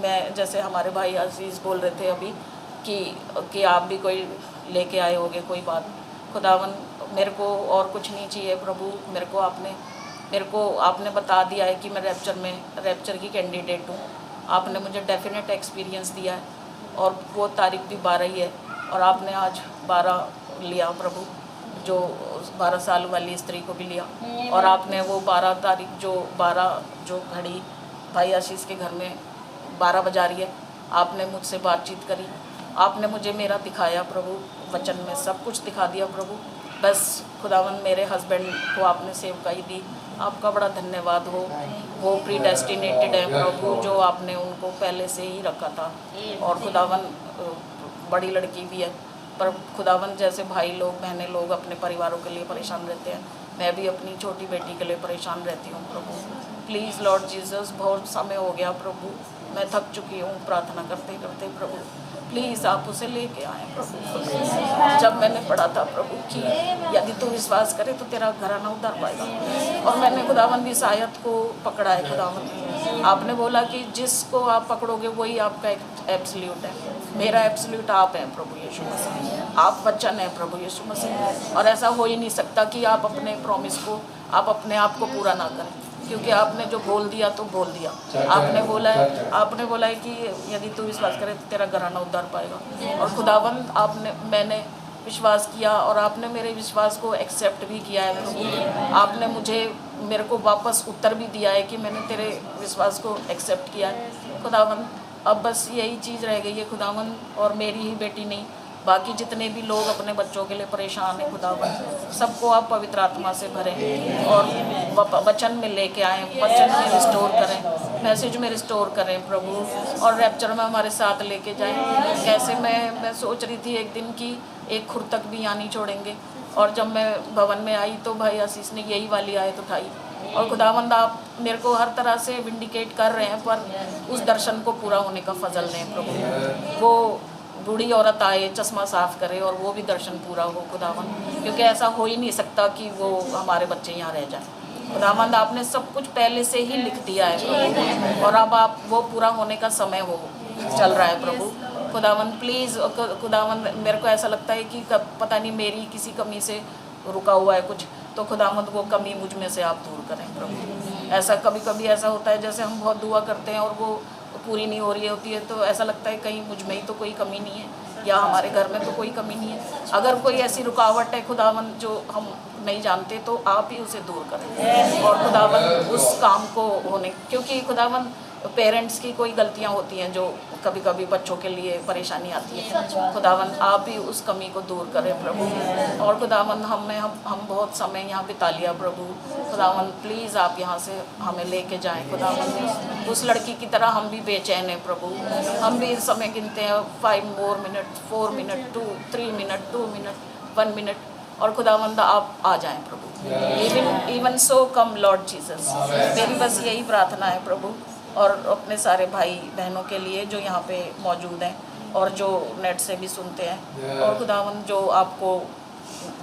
S14: मैं जैसे हमारे भाई अजीज़ बोल रहे थे अभी कि आप भी कोई लेके आए होगे कोई बात, खुदावंद मेरे को और कुछ नहीं चाहिए प्रभु, मेरे को आपने बता दिया है कि मैं रैप्चर की कैंडिडेट हूँ। आपने मुझे डेफिनेट एक्सपीरियंस दिया है, और वो तारीख भी 12 ही है, और आपने आज 12 लिया प्रभु, जो 12 साल वाली स्त्री को भी लिया, और आपने वो 12 तारीख जो घड़ी भाई आशीष के घर में 12 बजा रही है, आपने मुझसे बातचीत करी, आपने मुझे मेरा दिखाया प्रभु, वचन में सब कुछ दिखा दिया प्रभु। बस खुदावंद मेरे हस्बैंड को आपने सेवकाई दी, आपका बड़ा धन्यवाद हो। वो प्री डेस्टिनेटेड है प्रभु, जो आपने उनको पहले से ही रखा था, और खुदावंद बड़ी लड़की भी है, पर खुदावंद जैसे भाई लोग बहनें लोग अपने परिवारों के लिए परेशान रहते हैं, मैं भी अपनी छोटी बेटी के लिए परेशान रहती हूँ प्रभु। प्लीज़ लॉर्ड जीसस, बहुत समय हो गया प्रभु, मैं थक चुकी हूँ प्रार्थना करते करते प्रभु, प्लीज़ आप उसे लेके आए प्रभु। जब मैंने पढ़ा था प्रभु कि यदि तू विश्वास करे तो तेरा घराना उद्धार पाएगा, और मैंने खुदावंद इस आयत को पकड़ा है खुदावंद। आपने बोला कि जिसको आप पकड़ोगे वही आपका एक एब्सोल्यूट है, मेरा एब्सोल्यूट आप हैं प्रभु यीशु मसीह, आप वचन हैं प्रभु यीशु मसीह, और ऐसा हो ही नहीं सकता कि आप अपने प्रॉमिस को आप अपने आप को पूरा ना करें, क्योंकि आपने जो बोल दिया तो बोल दिया। आपने बोला है कि यदि तू विश्वास करे तो तेरा घराना उद्धार पाएगा, और खुदावंद मैंने विश्वास किया, और आपने मेरे विश्वास को एक्सेप्ट भी किया है प्रभु। आपने मेरे को वापस उत्तर भी दिया है कि मैंने तेरे विश्वास को एक्सेप्ट किया है खुदावंद। अब बस यही चीज़ रह गई है खुदावंद, और मेरी ही बेटी नहीं, बाकी जितने भी लोग अपने बच्चों के लिए परेशान हैं खुदावंद, सबको आप पवित्र आत्मा से भरें और वचन में लेके आएँ, वचन में रिस्टोर करें मैसेज में रिस्टोर करें प्रभु, और रैप्चर में हमारे साथ लेके जाएं। कैसे मैं सोच रही थी एक दिन कि एक खुर तक भी यहाँ नहीं छोड़ेंगे, और जब मैं भवन में आई तो भाई आशीष ने यही वाली आयत उठाई, और खुदावंद आप मेरे को हर तरह से विंडिकेट कर रहे हैं, पर उस दर्शन को पूरा होने का फजल दें प्रभु। वो बूढ़ी औरत आए, चश्मा साफ करे और वो भी दर्शन पूरा हो खुदावंद, क्योंकि ऐसा हो ही नहीं सकता कि वो हमारे बच्चे यहाँ रह जाएं। खुदावंद आपने सब कुछ पहले से ही लिख दिया है प्रभु, और अब आप वो पूरा होने का समय हो चल रहा है प्रभु। खुदावंद प्लीज़ खुदावंद, मेरे को ऐसा लगता है कि पता नहीं मेरी किसी कमी से रुका हुआ है कुछ, तो खुदावंद वो कमी मुझ में से आप दूर करें प्रभु। ऐसा कभी कभी ऐसा होता है जैसे हम बहुत दुआ करते हैं और वो पूरी नहीं हो रही होती है, तो ऐसा लगता है कहीं मुझ में ही तो कोई कमी नहीं है, या हमारे घर में तो कोई कमी नहीं है। अगर कोई ऐसी रुकावट है खुदावंद जो हम नहीं जानते, तो आप ही उसे दूर करें, और खुदावंद उस काम को होने, क्योंकि खुदावंद पेरेंट्स की कोई गलतियां होती हैं जो कभी कभी बच्चों के लिए परेशानी आती है। खुदावंद आप ही उस कमी को दूर करें प्रभु। और खुदावंद हम बहुत समय यहाँ बिता लिया प्रभु। खुदावंद प्लीज़ आप यहाँ से हमें लेके जाएं खुदावंद। उस लड़की की तरह हम भी बेचैन हैं प्रभु, हम भी समय गिनते हैं 5 more minutes, 4 minutes, 2, 3 minutes, 2 minutes, 1 minute, और खुदावंद आप आ जाएं प्रभु। इवन सो कम लॉर्ड जीसस। मेरी बस यही प्रार्थना है प्रभु, और अपने सारे भाई बहनों के लिए जो यहाँ पे मौजूद हैं और जो नेट से भी सुनते हैं, और खुदावंद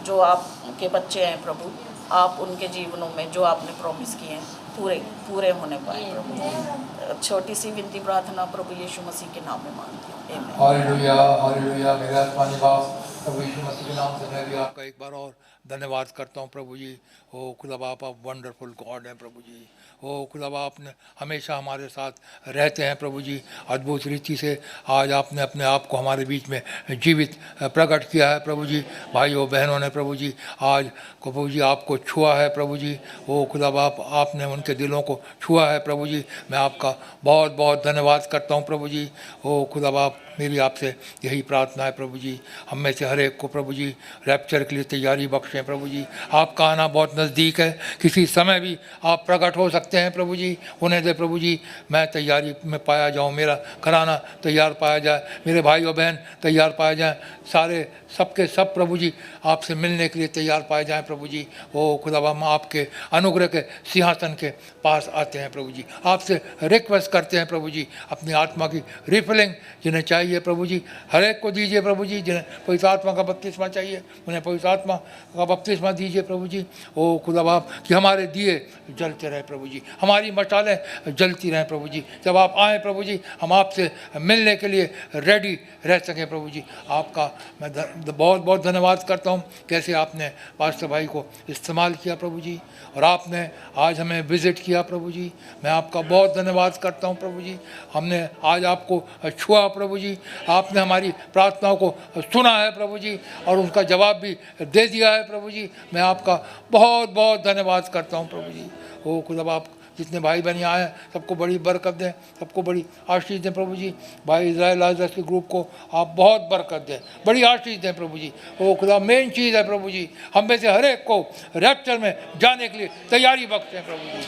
S14: जो आपके बच्चे हैं प्रभु, आप उनके जीवनों में जो आपने प्रॉमिस किए हैं पूरे होने पाए प्रभु। छोटी सी विनती प्रार्थना प्रभु यीशु मसीह के नाम में मांगती हूँ, आमीन।
S4: Hallelujah, hallelujah. मेरे आसमानी बाप प्रभु यीशु मसीह के नाम से मैं भी आपका एक बार और धन्यवाद करता हूँ प्रभु जी। ओ खुदा बाप, आप वंडरफुल गॉड हैं प्रभु जी। ओ खुदा बाप ने हमेशा हमारे साथ रहते हैं प्रभु जी। अद्भुत रीति से आज आपने अपने आप को हमारे बीच में जीवित प्रकट किया है प्रभु जी। भाइयों बहनों ने प्रभु जी आज को प्रभु जी आपको छुआ है प्रभु जी। ओ खुदा बाप, आपने उनके दिलों को छुआ है प्रभु जी। मैं आपका बहुत बहुत धन्यवाद करता हूँ प्रभु जी। ओ खुदा बाप, मेरी आपसे यही प्रार्थना है प्रभु जी, हम में से हर एक को प्रभु जी रैप्चर के लिए तैयारी बख्शें प्रभु जी। आपका आना बहुत नज़दीक है, किसी समय भी आप प्रकट हो सकते हैं प्रभु जी। उन्हें दे प्रभु जी, मैं तैयारी में पाया जाऊँ, मेरा घराना तैयार पाया जाए, मेरे भाई और बहन तैयार पाए जाएँ, सारे सबके सब प्रभु जी आपसे मिलने के लिए तैयार पाए जाएँ प्रभु जी। ओ खुदा हम आपके अनुग्रह के सिंहासन के पास आते हैं प्रभु जी, आपसे रिक्वेस्ट करते हैं प्रभु जी, अपनी आत्मा की रिफिलिंग जिन्हें चाहिए प्रभु जी हर एक को दीजिए प्रभु जी। जिन्हें पवित्र आत्मा का बपतिस्मा चाहिए उन्हें पवित्र आत्मा का बपतिस्मा दीजिए प्रभु जी। ओ खुदा बाप, कि हमारे दिए जलते रहे प्रभु जी, हमारी मशालें जलती रहें प्रभु जी। जब आप आए प्रभु जी, हम आपसे मिलने के लिए रेडी रह सकें प्रभु जी। आपका मैं बहुत बहुत धन्यवाद करता हूँ, कैसे आपने पास्टर भाई को इस्तेमाल किया प्रभु जी, और आपने आज हमें विज़िट किया प्रभु जी। मैं आपका बहुत धन्यवाद करता हूँ प्रभु जी। हमने आज आपको छुआ प्रभु जी, आपने हमारी प्रार्थनाओं को सुना है प्रभु जी, और उसका जवाब भी दे दिया है प्रभु जी। मैं आपका बहुत बहुत धन्यवाद करता हूँ प्रभु जी। ओ खुदा बाप, जितने भाई बहन आए हैं सबको बड़ी बरकत दें, सबको बड़ी आशीष दें प्रभु जी। भाई इज़राइल लाजरस के ग्रुप को आप बहुत बरकत दें, बड़ी आशीष दें प्रभु जी। ओ खुदा, मेन चीज़ है प्रभु जी, हम में से हर एक को रैप्चर में जाने के लिए तैयारी बख्शें प्रभु जी।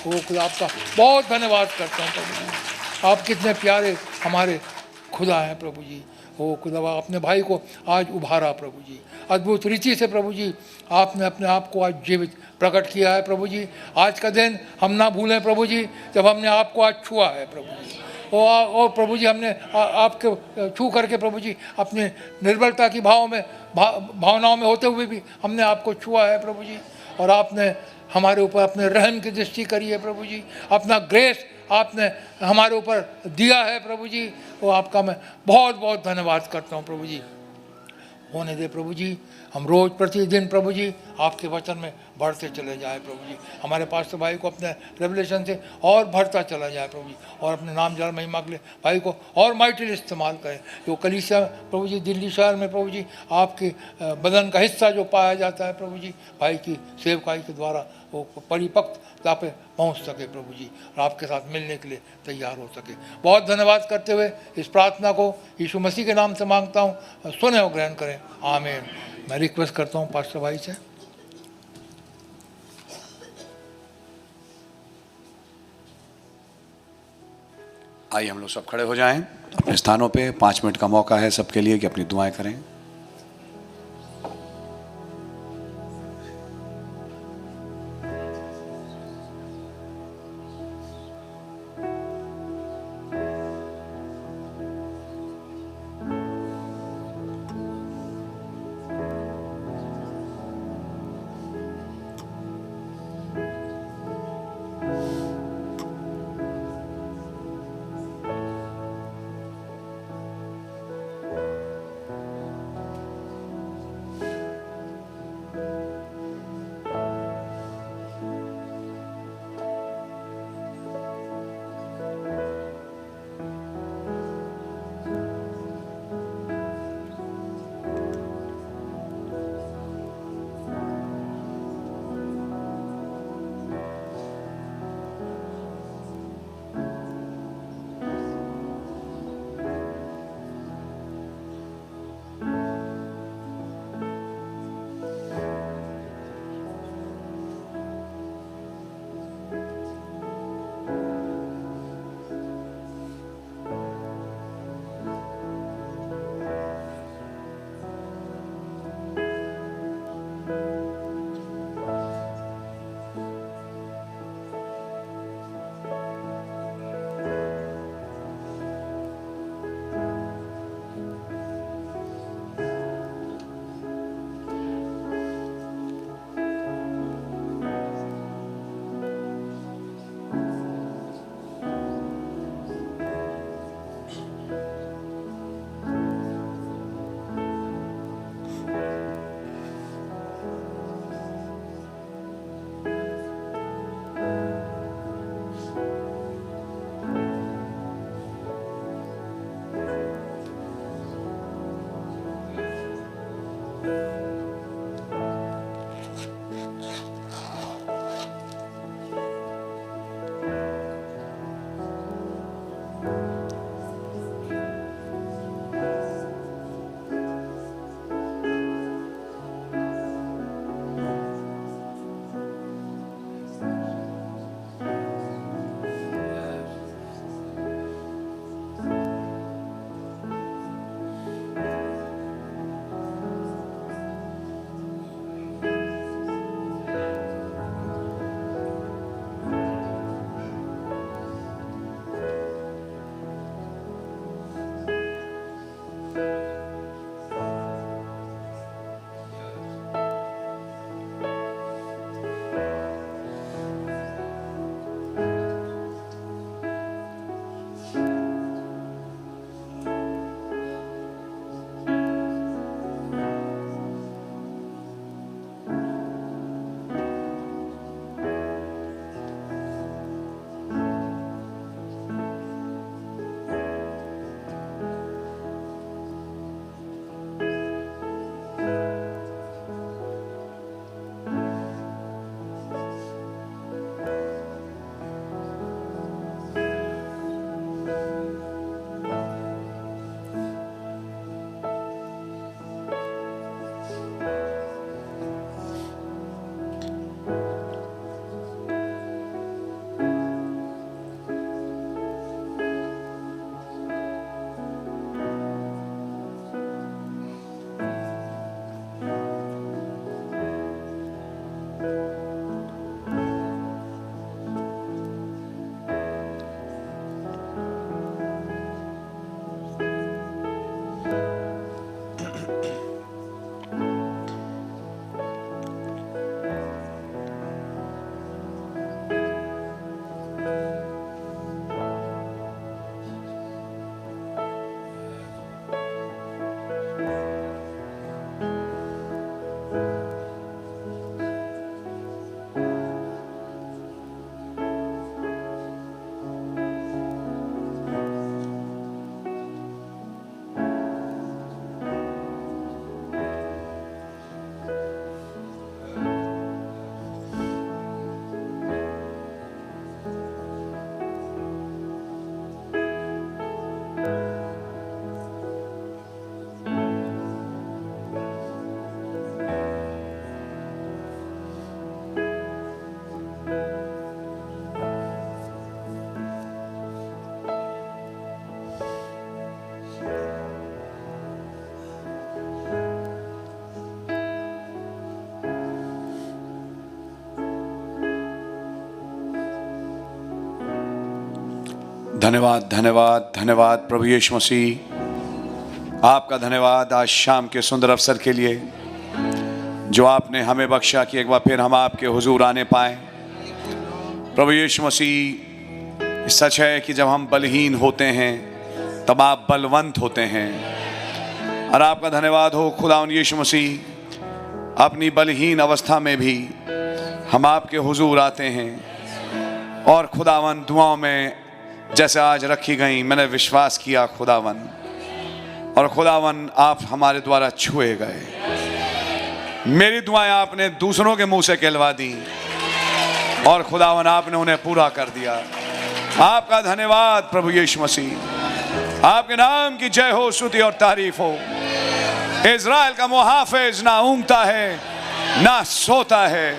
S4: ओ खुदा, आपका बहुत धन्यवाद करता हूँ प्रभु जी। आप कितने प्यारे हमारे खुदा हैं प्रभु जी। ओ खुदा, अपने भाई को आज उभारा प्रभु जी, अद्भुत रीति से प्रभु जी। आपने अपने आप को आज जीवित प्रकट किया है प्रभु जी। आज का दिन हम ना भूलें प्रभु जी, जब हमने आपको आज छुआ है प्रभु जी। और प्रभु जी, हमने आपके छू करके प्रभु जी अपने निर्बलता की भावनाओं में होते हुए भी हमने आपको छुआ है प्रभु जी। और आपने हमारे ऊपर अपने रहम की दृष्टि करी है प्रभु जी, अपना ग्रेस आपने हमारे ऊपर दिया है प्रभु जी। वो आपका मैं बहुत बहुत धन्यवाद करता हूँ प्रभु जी। होने दे प्रभु जी, हम रोज़ प्रतिदिन प्रभु जी आपके वचन में बढ़ते चले जाए प्रभु जी। हमारे पास भाई को अपने रेवलेशन से और भरता चला जाए प्रभु जी, और अपने नाम जल महिमा के लिए भाई को और माइटली इस्तेमाल करें। जो कलीसिया प्रभु जी दिल्ली शहर में प्रभु जी आपके बदन का हिस्सा जो पाया जाता है प्रभु जी, भाई की सेवकाई के द्वारा वो परिपक्वता पे पहुँच सके प्रभु जी, और आपके साथ मिलने के लिए तैयार हो सके। बहुत धन्यवाद करते हुए इस प्रार्थना को यीशु मसीह के नाम से मांगता हूँ, सुने और ग्रहण करें, आमीन। मैं रिक्वेस्ट करता हूँ पास्टर भाई से।
S2: आइए हम लोग सब खड़े हो जाएं अपने स्थानों पे। 5 मिनट का मौका है सबके लिए कि अपनी दुआएं करें। धन्यवाद धन्यवाद धन्यवाद प्रभु यीशु मसीह, आपका धन्यवाद आज शाम के सुंदर अवसर के लिए जो आपने हमें बख्शा कि एक बार फिर हम आपके हुजूर आने पाए। प्रभु यीशु मसीह, सच है कि जब हम बलहीन होते हैं तब आप बलवंत होते हैं, और आपका धन्यवाद हो खुदावंद यीशु मसीह, अपनी बलहीन अवस्था में भी हम आपके हुजूर आते हैं और खुदावंद दुआओं में जैसे आज रखी गई मैंने विश्वास किया खुदावंद, और खुदावंद आप हमारे द्वारा छुए गए। मेरी दुआएं आपने दूसरों के मुंह से कहलवा दी और खुदावंद आपने उन्हें पूरा कर दिया। आपका धन्यवाद प्रभु यीशु मसीह, आपके नाम की जय हो, स्तुति और तारीफ हो। इज़राइल का मुहाफिज ना ऊँघता है ना सोता है।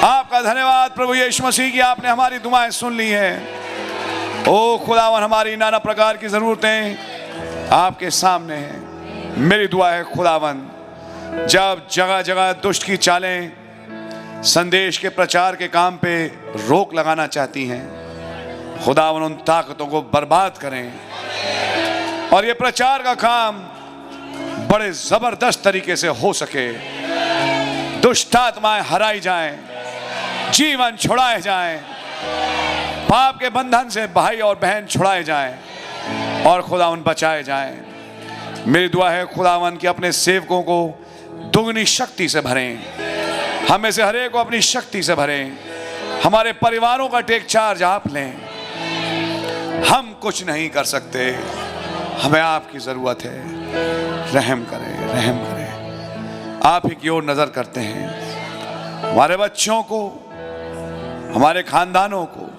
S2: आपका धन्यवाद प्रभु यीशु मसीह की आपने हमारी दुआएं सुन ली हैं। ओ खुदावन, हमारी नाना प्रकार की ज़रूरतें आपके सामने हैं। मेरी दुआ है खुदावन, जब जगह जगह दुष्ट की चालें संदेश के प्रचार के काम पे रोक लगाना चाहती हैं, खुदावन उन ताकतों को बर्बाद करें और ये प्रचार का काम बड़े ज़बरदस्त तरीके से हो सके। दुष्ट आत्माएं हराई जाएं, जीवन छुड़ाए जाएं, पाप के बंधन से भाई और बहन छुड़ाए जाएं और खुदावन बचाए जाएं। मेरी दुआ है खुदावन कि अपने सेवकों को दुगनी शक्ति से भरें, हमें से हरेक को अपनी शक्ति से भरें। हमारे परिवारों का टेक चार्ज आप लें। हम कुछ नहीं कर सकते, हमें आपकी ज़रूरत है। रहम करें, रहम करें। आप ही की ओर नज़र करते हैं। हमारे बच्चों को, हमारे खानदानों को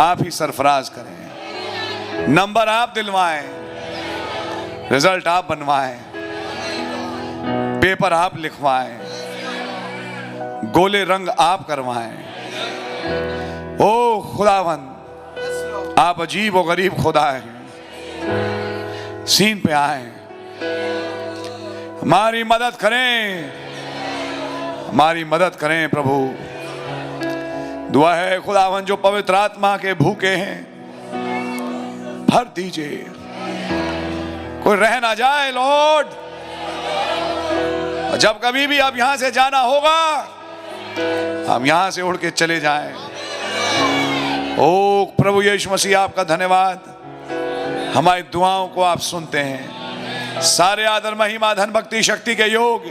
S2: आप ही सरफराज करें। नंबर आप दिलवाएं, रिजल्ट आप बनवाएं, पेपर आप लिखवाएं, गोले रंग आप करवाएं। ओ खुदावन, आप अजीब और गरीब खुदा हैं। सीन पे आए, हमारी मदद करें, हमारी मदद करें प्रभु। दुआ है खुदावन, जो पवित्र आत्मा के भूखे हैं भर दीजिए, कोई रह ना जाए लॉर्ड। जब कभी भी अब यहां से जाना होगा, हम यहां से उड़ के चले जाएं। ओ प्रभु यीशु मसीह, आपका धन्यवाद, हमारी दुआओं को आप सुनते हैं। सारे आदर महिमा धन भक्ति शक्ति के योग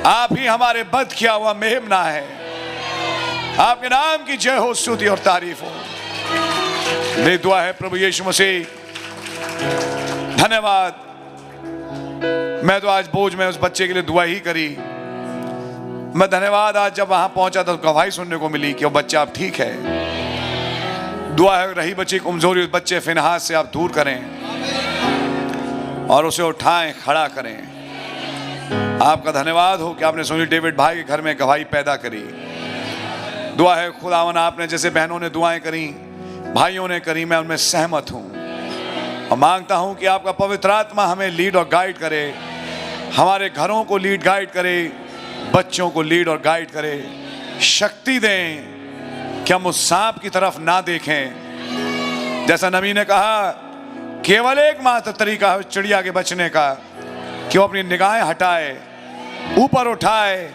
S2: आप ही हमारे बद किया हुआ मेमना है। आपके नाम की जय हो, स्तुति और तारीफ हो। मेरी दुआ है प्रभु यीशु मसीह, धन्यवाद। मैं तो आज बोझ में उस बच्चे के लिए दुआ ही करी। मैं धन्यवाद, आज जब वहां पहुंचा तो गवाही सुनने को मिली कि वो बच्चा अब ठीक है। दुआ है रही बच्ची कमजोरी, उस बच्चे फिनहास से आप दूर करें और उसे उठाएं, खड़ा करें। आपका धन्यवाद हो कि आपने सोनी डेविड भाई के घर में गवाही पैदा करी। दुआ है खुदावन, आपने जैसे बहनों ने दुआएं करी, भाइयों ने करी, मैं उनमें सहमत हूं और मांगता हूं कि आपका पवित्र आत्मा हमें लीड और गाइड करे, हमारे घरों को लीड गाइड करे, बच्चों को लीड और गाइड करे। शक्ति दें कि हम उस सांप की तरफ ना देखें। जैसा नबी ने कहा, केवल एक मात्र तरीका है चिड़िया के बचने का कि वो अपनी निगाहें हटाए, ऊपर उठाए,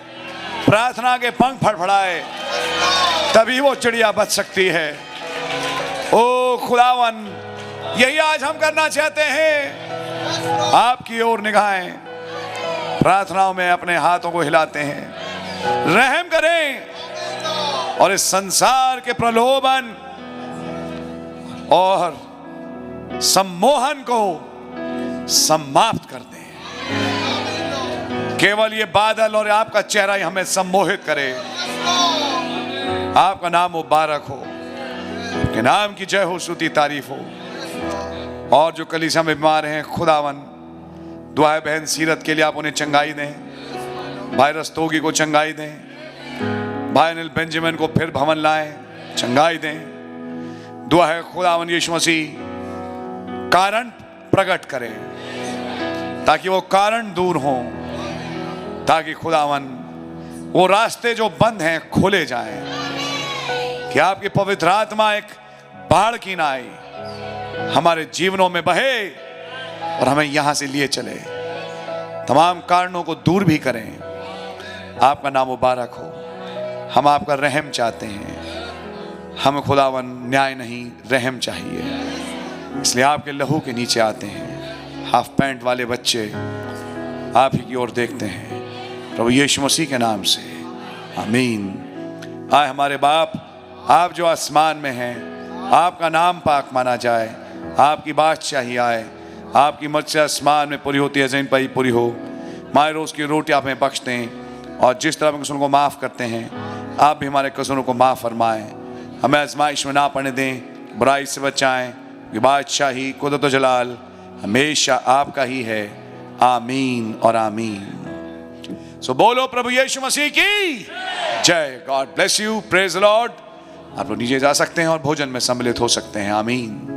S2: प्रार्थना के पंख फड़फड़ाए, तभी वो चिड़िया बच सकती है। ओ खुदावन, यही आज हम करना चाहते हैं। आपकी ओर निगाहें, प्रार्थनाओं में अपने हाथों को हिलाते हैं। रहम करें और इस संसार के प्रलोभन और सम्मोहन को समाप्त कर दें। केवल ये बादल और आपका चेहरा ही हमें सम्मोहित करे। आपका नाम मुबारक हो, आपके नाम की जय हो, स्तुति तारीफ हो। और जो कलीसिया में बीमार हैं खुदावन, दुआ है बहन सीरत के लिए आप उन्हें चंगाई दें, भाई रस्तोगी को चंगाई दें, भाई अनिल बेंजामिन को फिर भवन लाएं, चंगाई दें। दुआ है खुदावन यीशु मसीह कारण प्रकट करें ताकि वो कारण दूर हों, ताकि खुदावन वो रास्ते जो बंद हैं खोले जाएं, कि आपकी पवित्र आत्मा एक बाढ़ की ना आए हमारे जीवनों में बहे और हमें यहां से लिए चले, तमाम कारणों को दूर भी करें। आपका नाम मुबारक हो। हम आपका रहम चाहते हैं, हमें खुदावन न्याय नहीं रहम चाहिए, इसलिए आपके लहू के नीचे आते हैं। हाफ पैंट वाले बच्चे आप ही की ओर देखते हैं, प्रभु यीशु मसीह के नाम से आमीन। आए हमारे बाप, आप जो आसमान में हैं, आपका नाम पाक माना जाए, आपकी बादशाही आए, आपकी मर्जी आसमान में पूरी होती है, ज़मीन पर ही पूरी हो। हमारे रोज़ की रोटी आप हमें बख्श दें, और जिस तरह हम कसूरों को माफ़ करते हैं, आप भी हमारे कसूरों को माफ़ फरमाएं। हमें आजमाइश में ना पड़ने दें, बुराई से बचाएं, कि बादशाही कुदरत व जलाल हमेशा आपका ही है। आमीन और आमीन। सो बोलो प्रभु यीशु मसीह की जय। God bless you, praise the Lord. आप लोग नीचे जा सकते हैं और भोजन में सम्मिलित हो सकते हैं। आमीन।